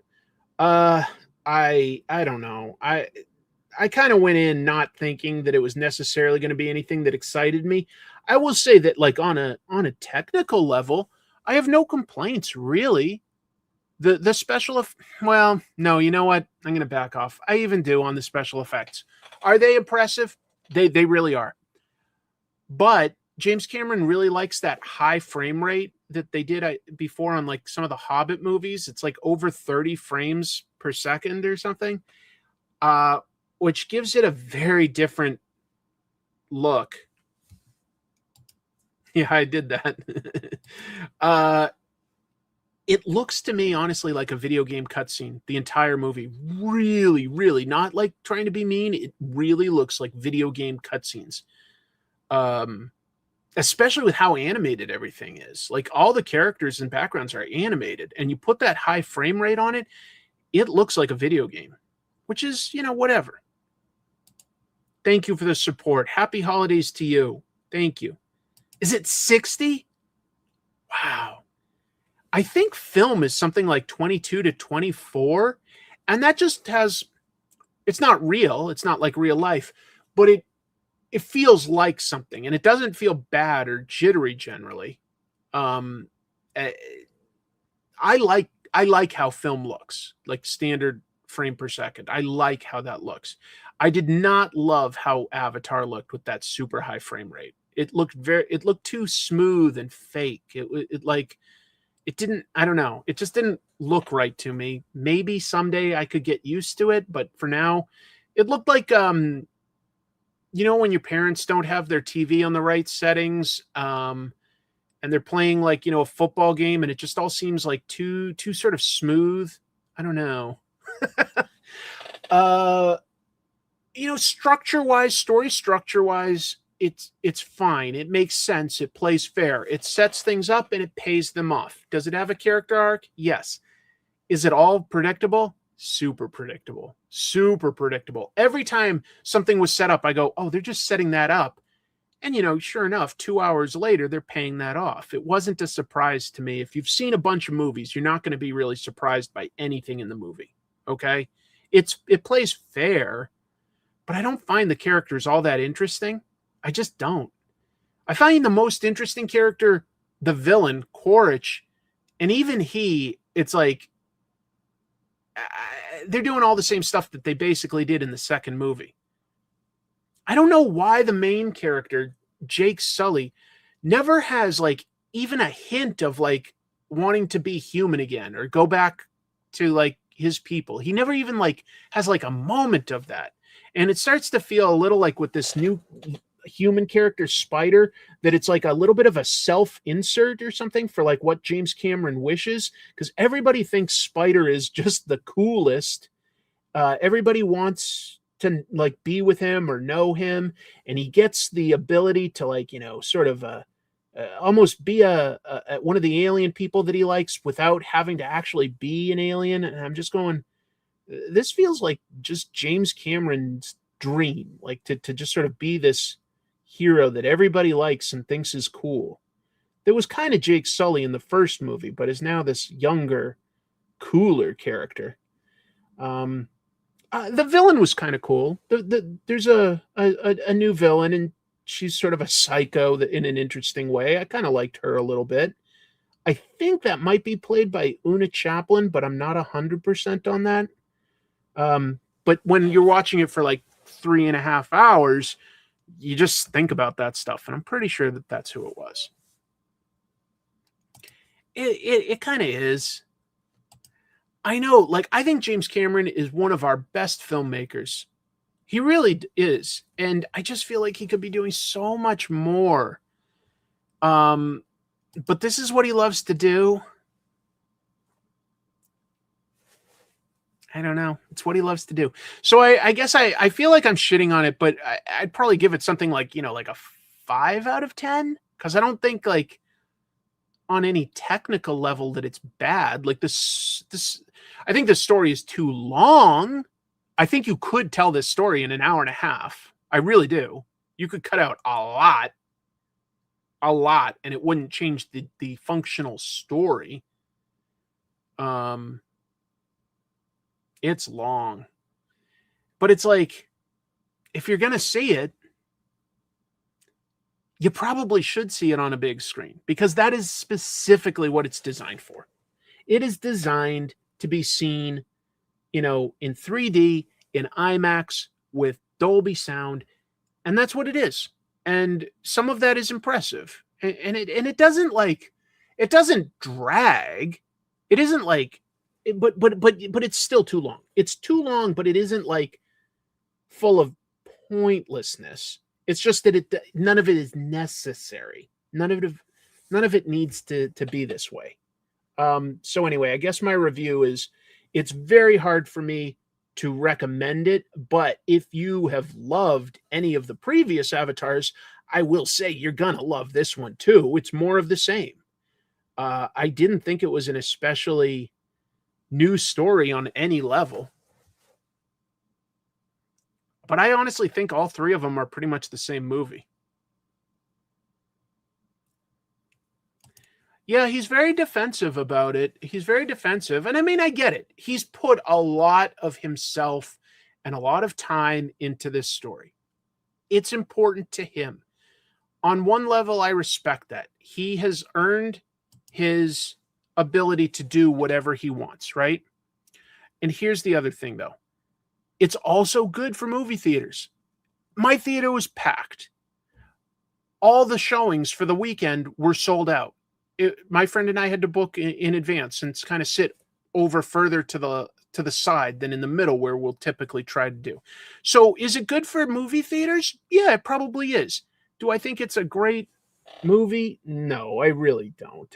I don't know. I kind of went in not thinking that it was necessarily going to be anything that excited me. I will say that, like, on a technical level, I have no complaints, really. The special well, no, you know what? I'm going to back off. I even do on the special effects. Are they impressive? They really are. But James Cameron really likes that high frame rate that they did before on like some of the Hobbit movies. It's like over 30 frames per second or something, which gives it a very different look. Yeah, I did that. It looks to me, honestly, like a video game cutscene. The entire movie, really, really, not like trying to be mean. It really looks like video game cutscenes. Especially with how animated everything is. Like, all the characters and backgrounds are animated, and you put that high frame rate on it, it looks like a video game, which is, whatever. Thank you for the support. Happy holidays to you. Thank you. Is it 60? Wow. I think film is something like 22 to 24, and that just has, it's not real. It's not like real life, but it feels like something, and it doesn't feel bad or jittery generally. I like how film looks, like standard frame per second. I like how that looks. I did not love how Avatar looked with that super high frame rate. It looked too smooth and fake. It didn't, I don't know. It just didn't look right to me. Maybe someday I could get used to it, but for now, it looked like, when your parents don't have their TV on the right settings, and they're playing like, a football game, and it just all seems like too sort of smooth. I don't know. Structure-wise, story structure-wise, it's fine. It makes sense. It plays fair. It sets things up and it pays them off. Does it have a character arc? Yes. Is it all predictable? super predictable. Super predictable. Every time something was set up, I go, oh, they're just setting that up. And, sure enough, 2 hours later, they're paying that off. It wasn't a surprise to me. If you've seen a bunch of movies, you're not going to be really surprised by anything in the movie. Okay? It plays fair, but I don't find the characters all that interesting. I just don't. I find the most interesting character, the villain, Quaritch, and even he, it's like they're doing all the same stuff that they basically did in the second movie. I don't know why the main character, Jake Sully, never has like even a hint of like wanting to be human again or go back to like his people. He never even like has like a moment of that. And it starts to feel a little like with this new human character, Spider, that it's like a little bit of a self-insert or something for like what James Cameron wishes, because everybody thinks Spider is just the coolest. Everybody wants to like be with him or know him, and he gets the ability to like sort of almost be a one of the alien people that he likes without having to actually be an alien. And I'm just going, this feels like just James Cameron's dream, like to just sort of be this hero that everybody likes and thinks is cool. There was kind of Jake Sully in the first movie, but is now this younger, cooler character. The villain was kind of cool. There's a new villain, and she's sort of a psycho in an interesting way. I kind of liked her a little bit. I think that might be played by Una Chaplin, but I'm not 100% on that. But when you're watching it for like 3.5 hours, you just think about that stuff, and I'm pretty sure that that's who it was. It kind of is. I know, like, I think James Cameron is one of our best filmmakers. He really is. And I just feel like he could be doing so much more. But this is what he loves to do. I don't know. It's what he loves to do. So I guess I feel like I'm shitting on it, but I'd probably give it something like, like a 5 out of 10. Because I don't think, like, on any technical level that it's bad. Like this I think the story is too long. I think you could tell this story in an hour and a half. I really do. You could cut out a lot, and it wouldn't change the functional story. It's long. But it's like, if you're going to see it, you probably should see it on a big screen, because that is specifically what it's designed for. It is designed to be seen, in 3D, in IMAX, with Dolby sound, and that's what it is. And some of that is impressive. And it doesn't it doesn't drag. It isn't like, but it's still too long. It's too long, but it isn't like full of pointlessness. It's just that none of it is necessary. None of it needs to be this way. So anyway, I guess my review is, it's very hard for me to recommend it, but if you have loved any of the previous Avatars, I will say you're gonna love this one too. It's more of the same. I didn't think it was an especially new story on any level. But I honestly think all three of them are pretty much the same movie. Yeah, he's very defensive about it. He's very defensive. And I mean, I get it. He's put a lot of himself and a lot of time into this story. It's important to him. On one level, I respect that. He has earned his ability to do whatever he wants, right? And here's the other thing, though. It's also good for movie theaters. My theater was packed. All the showings for the weekend were sold out. My friend and I had to book in advance and kind of sit over further to the side than in the middle where we'll typically try to do. So is it good for movie theaters? Yeah, it probably is. Do I think it's a great movie? No, I really don't.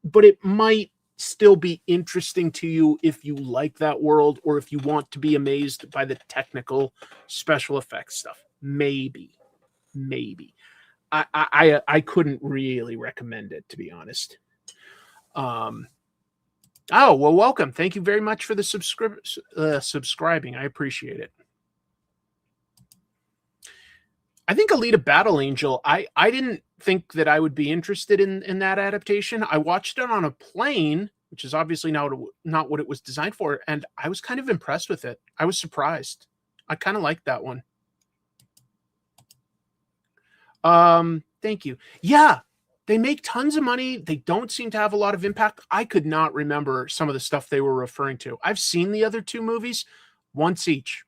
But it might still be interesting to you if you like that world, or if you want to be amazed by the technical special effects stuff. Maybe. I couldn't really recommend it, to be honest. Oh, well, welcome. Thank you very much for the subscribing. I appreciate it. I think Alita Battle Angel, I didn't think that I would be interested in that adaptation. I watched it on a plane, which is obviously not what it was designed for, and I was kind of impressed with it. I was surprised. I kind of liked that one. Thank you. Yeah, they make tons of money. They don't seem to have a lot of impact. I could not remember some of the stuff they were referring to. I've seen the other two movies once each.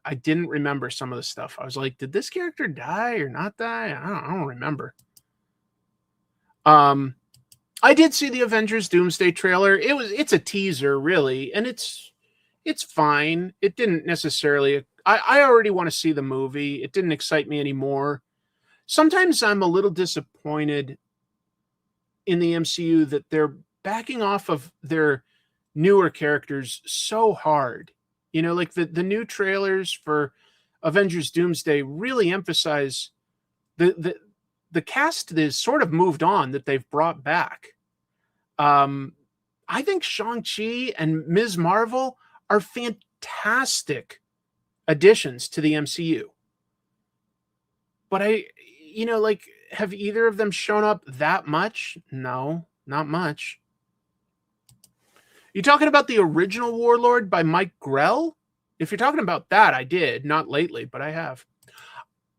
I didn't remember some of the stuff. I was like, did this character die or not die? I don't remember. I did see the Avengers Doomsday trailer. It's a teaser, really, and it's fine. It didn't necessarily. I already want to see the movie. It didn't excite me anymore. Sometimes I'm a little disappointed in the MCU that they're backing off of their newer characters so hard. You know, like the new trailers for Avengers Doomsday really emphasize the cast that is sort of moved on that they've brought back. I think Shang-Chi and Ms. Marvel are fantastic additions to the MCU. But have either of them shown up that much? No, not much. You talking about the original Warlord by Mike Grell? If you're talking about that, I did. Not lately, but I have.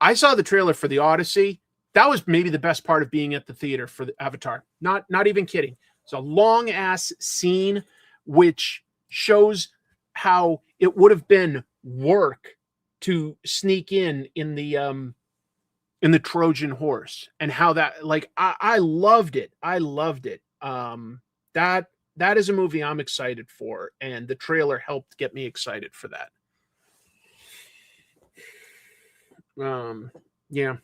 I saw the trailer for the Odyssey. That was maybe the best part of being at the theater for the Avatar. Not even kidding. It's a long-ass scene which shows how it would have been work to sneak in the Trojan horse, and how that, like, I loved it. I loved it. That is a movie I'm excited for, and the trailer helped get me excited for that. Yeah.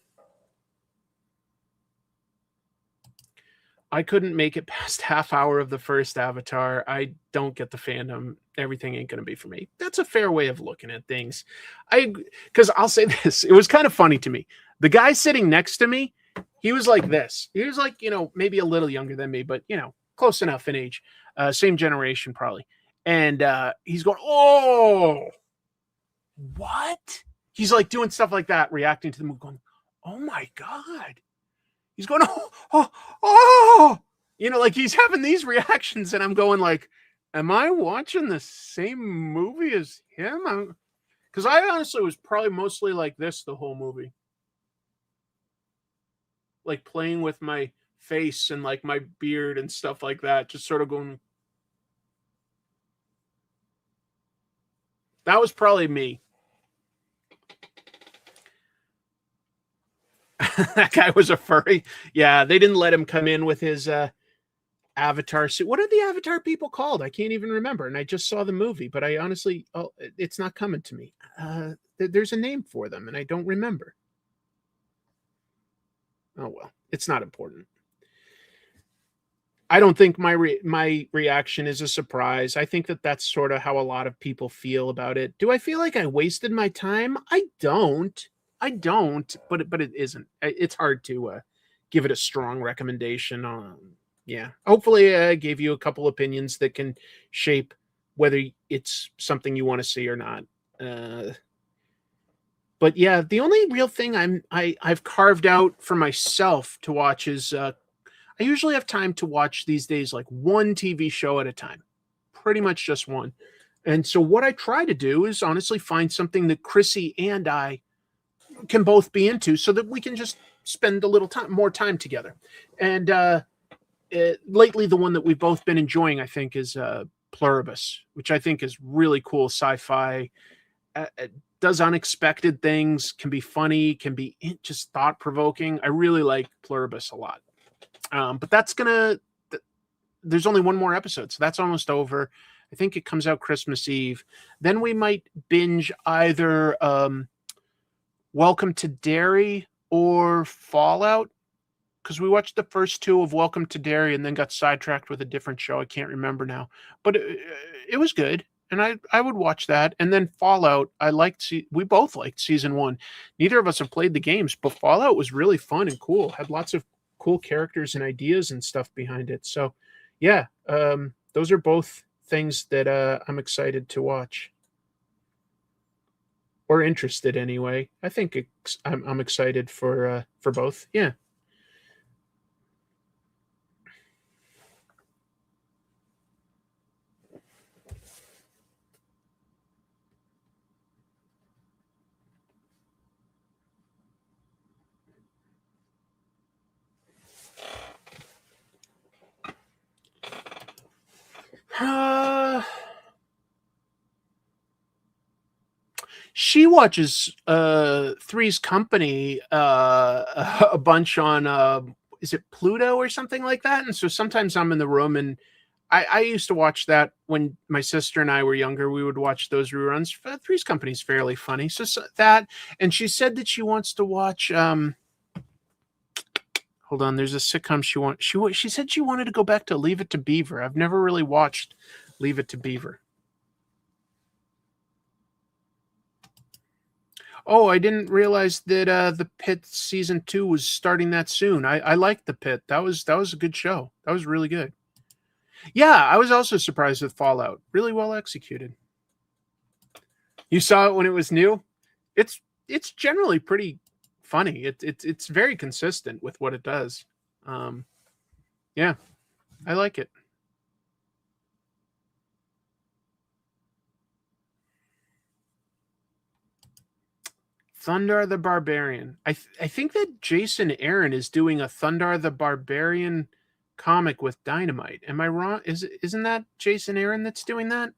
I couldn't make it past half hour of the first Avatar. I don't get the fandom. Everything ain't going to be for me. That's a fair way of looking at things. Because I'll say this. It was kind of funny to me. The guy sitting next to me, he was like this. He was like, maybe a little younger than me, but, close enough in age. Same generation, probably. And he's going, oh, what? He's like doing stuff like that, reacting to the movie, going, oh my God. He's going, oh, like he's having these reactions, and I'm going like, am I watching the same movie as him? Because I honestly was probably mostly like this the whole movie. Like playing with my face and like my beard and stuff like that, just sort of going. That was probably me. That guy was a furry. Yeah, they didn't let him come in with his Avatar suit. What are the Avatar people called? I can't even remember. And I just saw the movie, but I honestly, it's not coming to me. There's a name for them, and I don't remember. Oh, well, it's not important. I don't think my reaction is a surprise. I think that that's sort of how a lot of people feel about it. Do I feel like I wasted my time? I don't, but it isn't. It's hard to give it a strong recommendation. Yeah. Hopefully I gave you a couple opinions that can shape whether it's something you want to see or not. But yeah, the only real thing I've carved out for myself to watch is I usually have time to watch these days like one TV show at a time, pretty much just one. And so what I try to do is honestly find something that Chrissy and I can both be into, so that we can just spend a little more time together. And lately, the one that we've both been enjoying, I think, is Pluribus, which I think is really cool sci-fi. Does unexpected things, can be funny, can be just thought-provoking. I really like Pluribus a lot. But there's only one more episode, so that's almost over. I think it comes out Christmas Eve. Then we might binge either Welcome to Derry or Fallout, because we watched the first two of Welcome to Derry and then got sidetracked with a different show. I can't remember now, but it was good, and I would watch that. And then Fallout, we both liked season 1. Neither of us have played the games, but Fallout was really fun and cool. Had lots of cool characters and ideas and stuff behind it. So yeah, those are both things that I'm excited to watch. Or interested anyway. I think I'm excited for both. Yeah. She watches Three's Company a bunch on is it Pluto or something like that? And so sometimes I'm in the room, and I used to watch that when my sister and I were younger. We would watch those reruns. Three's Company is fairly funny. So that, and she said that she wants to watch hold on, there's a sitcom she said she wanted to go back to Leave It to Beaver. I've never really watched Leave It to Beaver. Oh, I didn't realize that The Pit season 2 was starting that soon. I liked The Pit. That was a good show. That was really good. Yeah, I was also surprised with Fallout. Really well executed. You saw it when it was new? It's generally pretty funny. It's very consistent with what it does. Yeah, I like it. Thundar the Barbarian. I think that Jason Aaron is doing a Thundar the Barbarian comic with Dynamite. Am I wrong? Isn't that Jason Aaron that's doing that?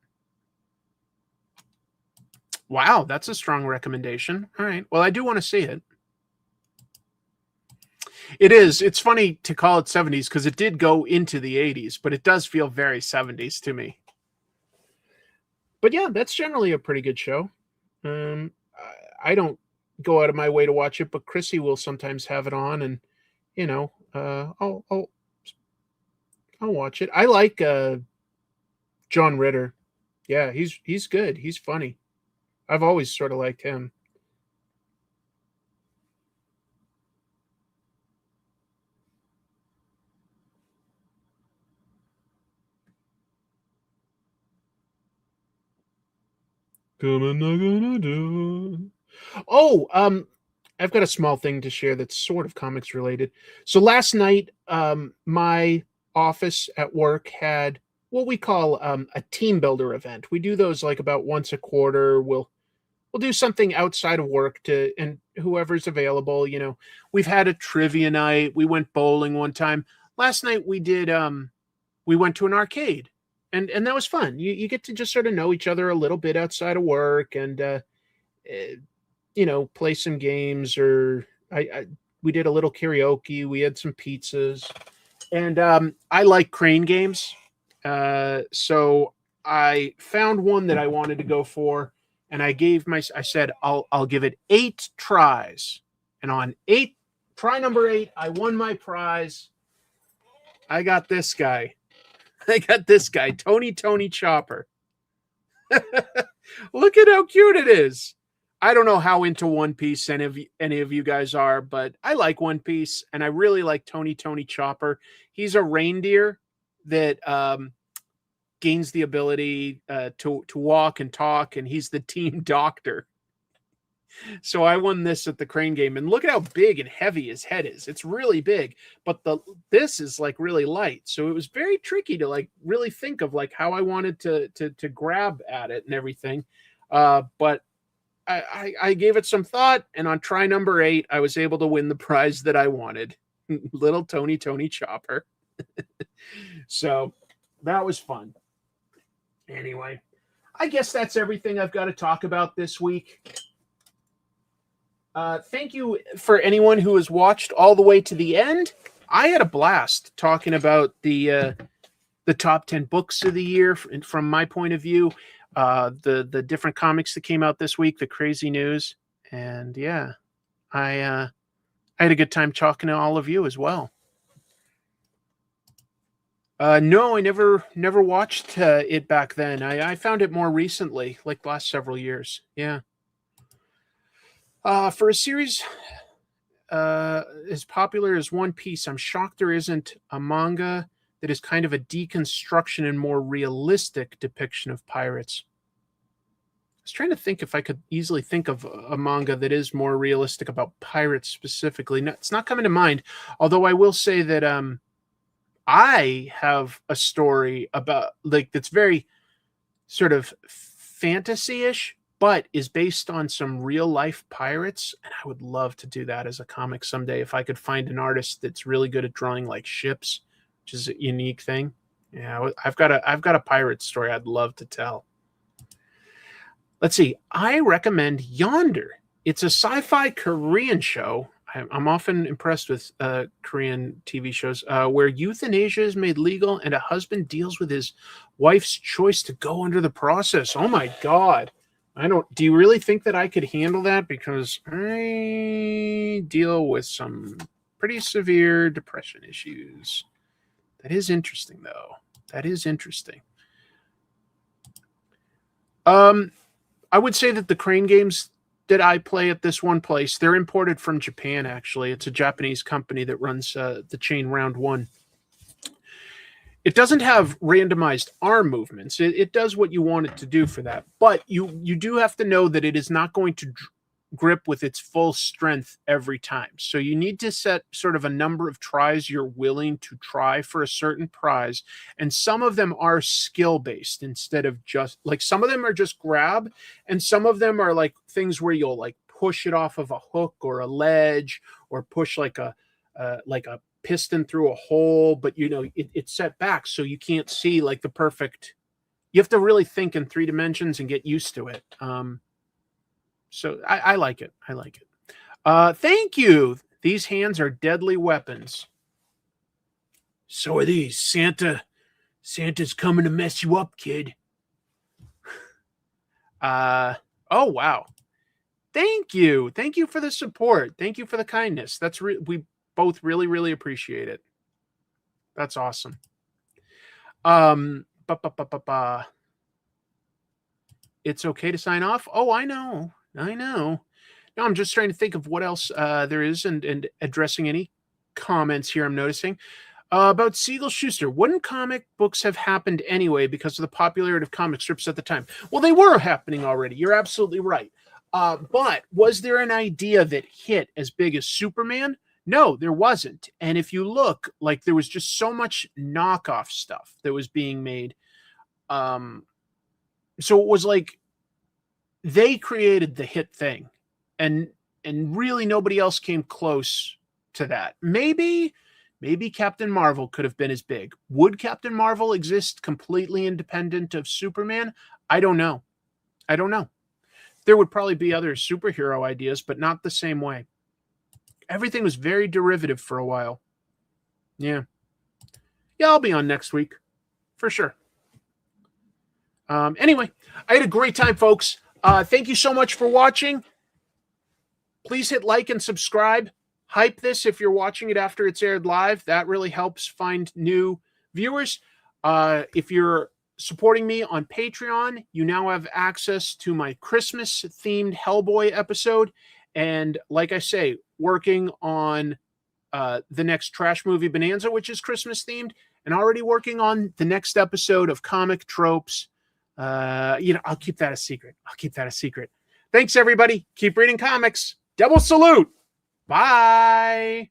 Wow, that's a strong recommendation. All right. Well, I do want to see it. It is. It's funny to call it 70s because it did go into the 80s, but it does feel very 70s to me. But yeah, that's generally a pretty good show. I don't go out of my way to watch it, but Chrissy will sometimes have it on, and I'll watch it. I like John Ritter. Yeah, he's good. He's funny. I've always sort of liked him. Oh, I've got a small thing to share that's sort of comics related. So last night, my office at work had what we call a team builder event. We do those like about once a quarter. We'll do something outside of work and whoever's available. We've had a trivia night. We went bowling one time. Last night we did. We went to an arcade. And that was fun. You get to just sort of know each other a little bit outside of work, and play some games. Or we did a little karaoke. We had some pizzas, and I like crane games. So I found one that I wanted to go for, and I said I'll give it 8 tries, and on try number 8, I won my prize. I got this guy. Tony Chopper. Look at how cute it is. I don't know how into One Piece any of you guys are, but I like One Piece, and I really like Tony Chopper. He's a reindeer that gains the ability to walk and talk, and he's the team doctor. So I won this at the crane game, and look at how big and heavy his head is. It's really big, but this is like really light. So it was very tricky to like really think of like how I wanted to grab at it and everything. But I gave it some thought, and on try number 8, I was able to win the prize that I wanted. Little Tony Chopper. So that was fun. Anyway, I guess that's everything I've got to talk about this week. Thank you for anyone who has watched all the way to the end. I had a blast talking about the top 10 books of the year from my point of view, the different comics that came out this week, the crazy news. And yeah, I had a good time talking to all of you as well. No, I never watched it back then. I found it more recently, like the last several years. Yeah. For a series as popular as One Piece, I'm shocked there isn't a manga that is kind of a deconstruction and more realistic depiction of pirates. I was trying to think if I could easily think of a manga that is more realistic about pirates specifically. No, it's not coming to mind, although I will say that I have a story about, like, that's very sort of fantasy-ish, but is based on some real-life pirates, and I would love to do that as a comic someday if I could find an artist that's really good at drawing, like, ships, which is a unique thing. Yeah, I've got a pirate story I'd love to tell. Let's see. I recommend Yonder. It's a sci-fi Korean show. I'm often impressed with Korean TV shows where euthanasia is made legal and a husband deals with his wife's choice to go under the process. Oh my God. Do you really think that I could handle that? Because I deal with some pretty severe depression issues. That is interesting, though. That is interesting. I would say that the crane games that I play at this one place, they're imported from Japan, actually. It's a Japanese company that runs the chain Round One. It doesn't have randomized arm movements. It does what you want it to do for that. But you do have to know that it is not going to grip with its full strength every time. So you need to set sort of a number of tries you're willing to try for a certain prize. And some of them are skill-based instead of just, like, some of them are just grab, and some of them are like things where you'll like push it off of a hook or a ledge, or push like a piston through a hole, but you know, it's set back so you can't see like the perfect. You have to really think in 3 dimensions and get used to it. So I like it. I like it. Thank you. These hands are deadly weapons. So are these. Santa's coming to mess you up, kid. Oh, wow. Thank you. Thank you for the support. Thank you for the kindness. We both really, really appreciate it. That's awesome. It's okay to sign off. Oh, I know. No, I'm just trying to think of what else there is and addressing any comments here I'm noticing. About Siegel Schuster. Wouldn't comic books have happened anyway because of the popularity of comic strips at the time? Well, they were happening already. You're absolutely right. But was there an idea that hit as big as Superman? No, there wasn't. And if you look, like, there was just so much knockoff stuff that was being made. So it was like they created the hit thing, and really nobody else came close to that. Maybe Captain Marvel could have been as big. Would Captain Marvel exist completely independent of Superman? I don't know. There would probably be other superhero ideas, but not the same way. Everything was very derivative for a while. Yeah, I'll be on next week for sure. Anyway, I had a great time, folks. Thank you so much for watching. Please hit like and subscribe. Hype this if you're watching it after it's aired live. That really helps find new viewers. If you're supporting me on Patreon, you now have access to my Christmas-themed Hellboy episode. And like I say, working on the next Trash Movie Bonanza, which is Christmas-themed, and already working on the next episode of Comic Tropes. I'll keep that a secret. Thanks, everybody. Keep reading comics. Double salute. Bye.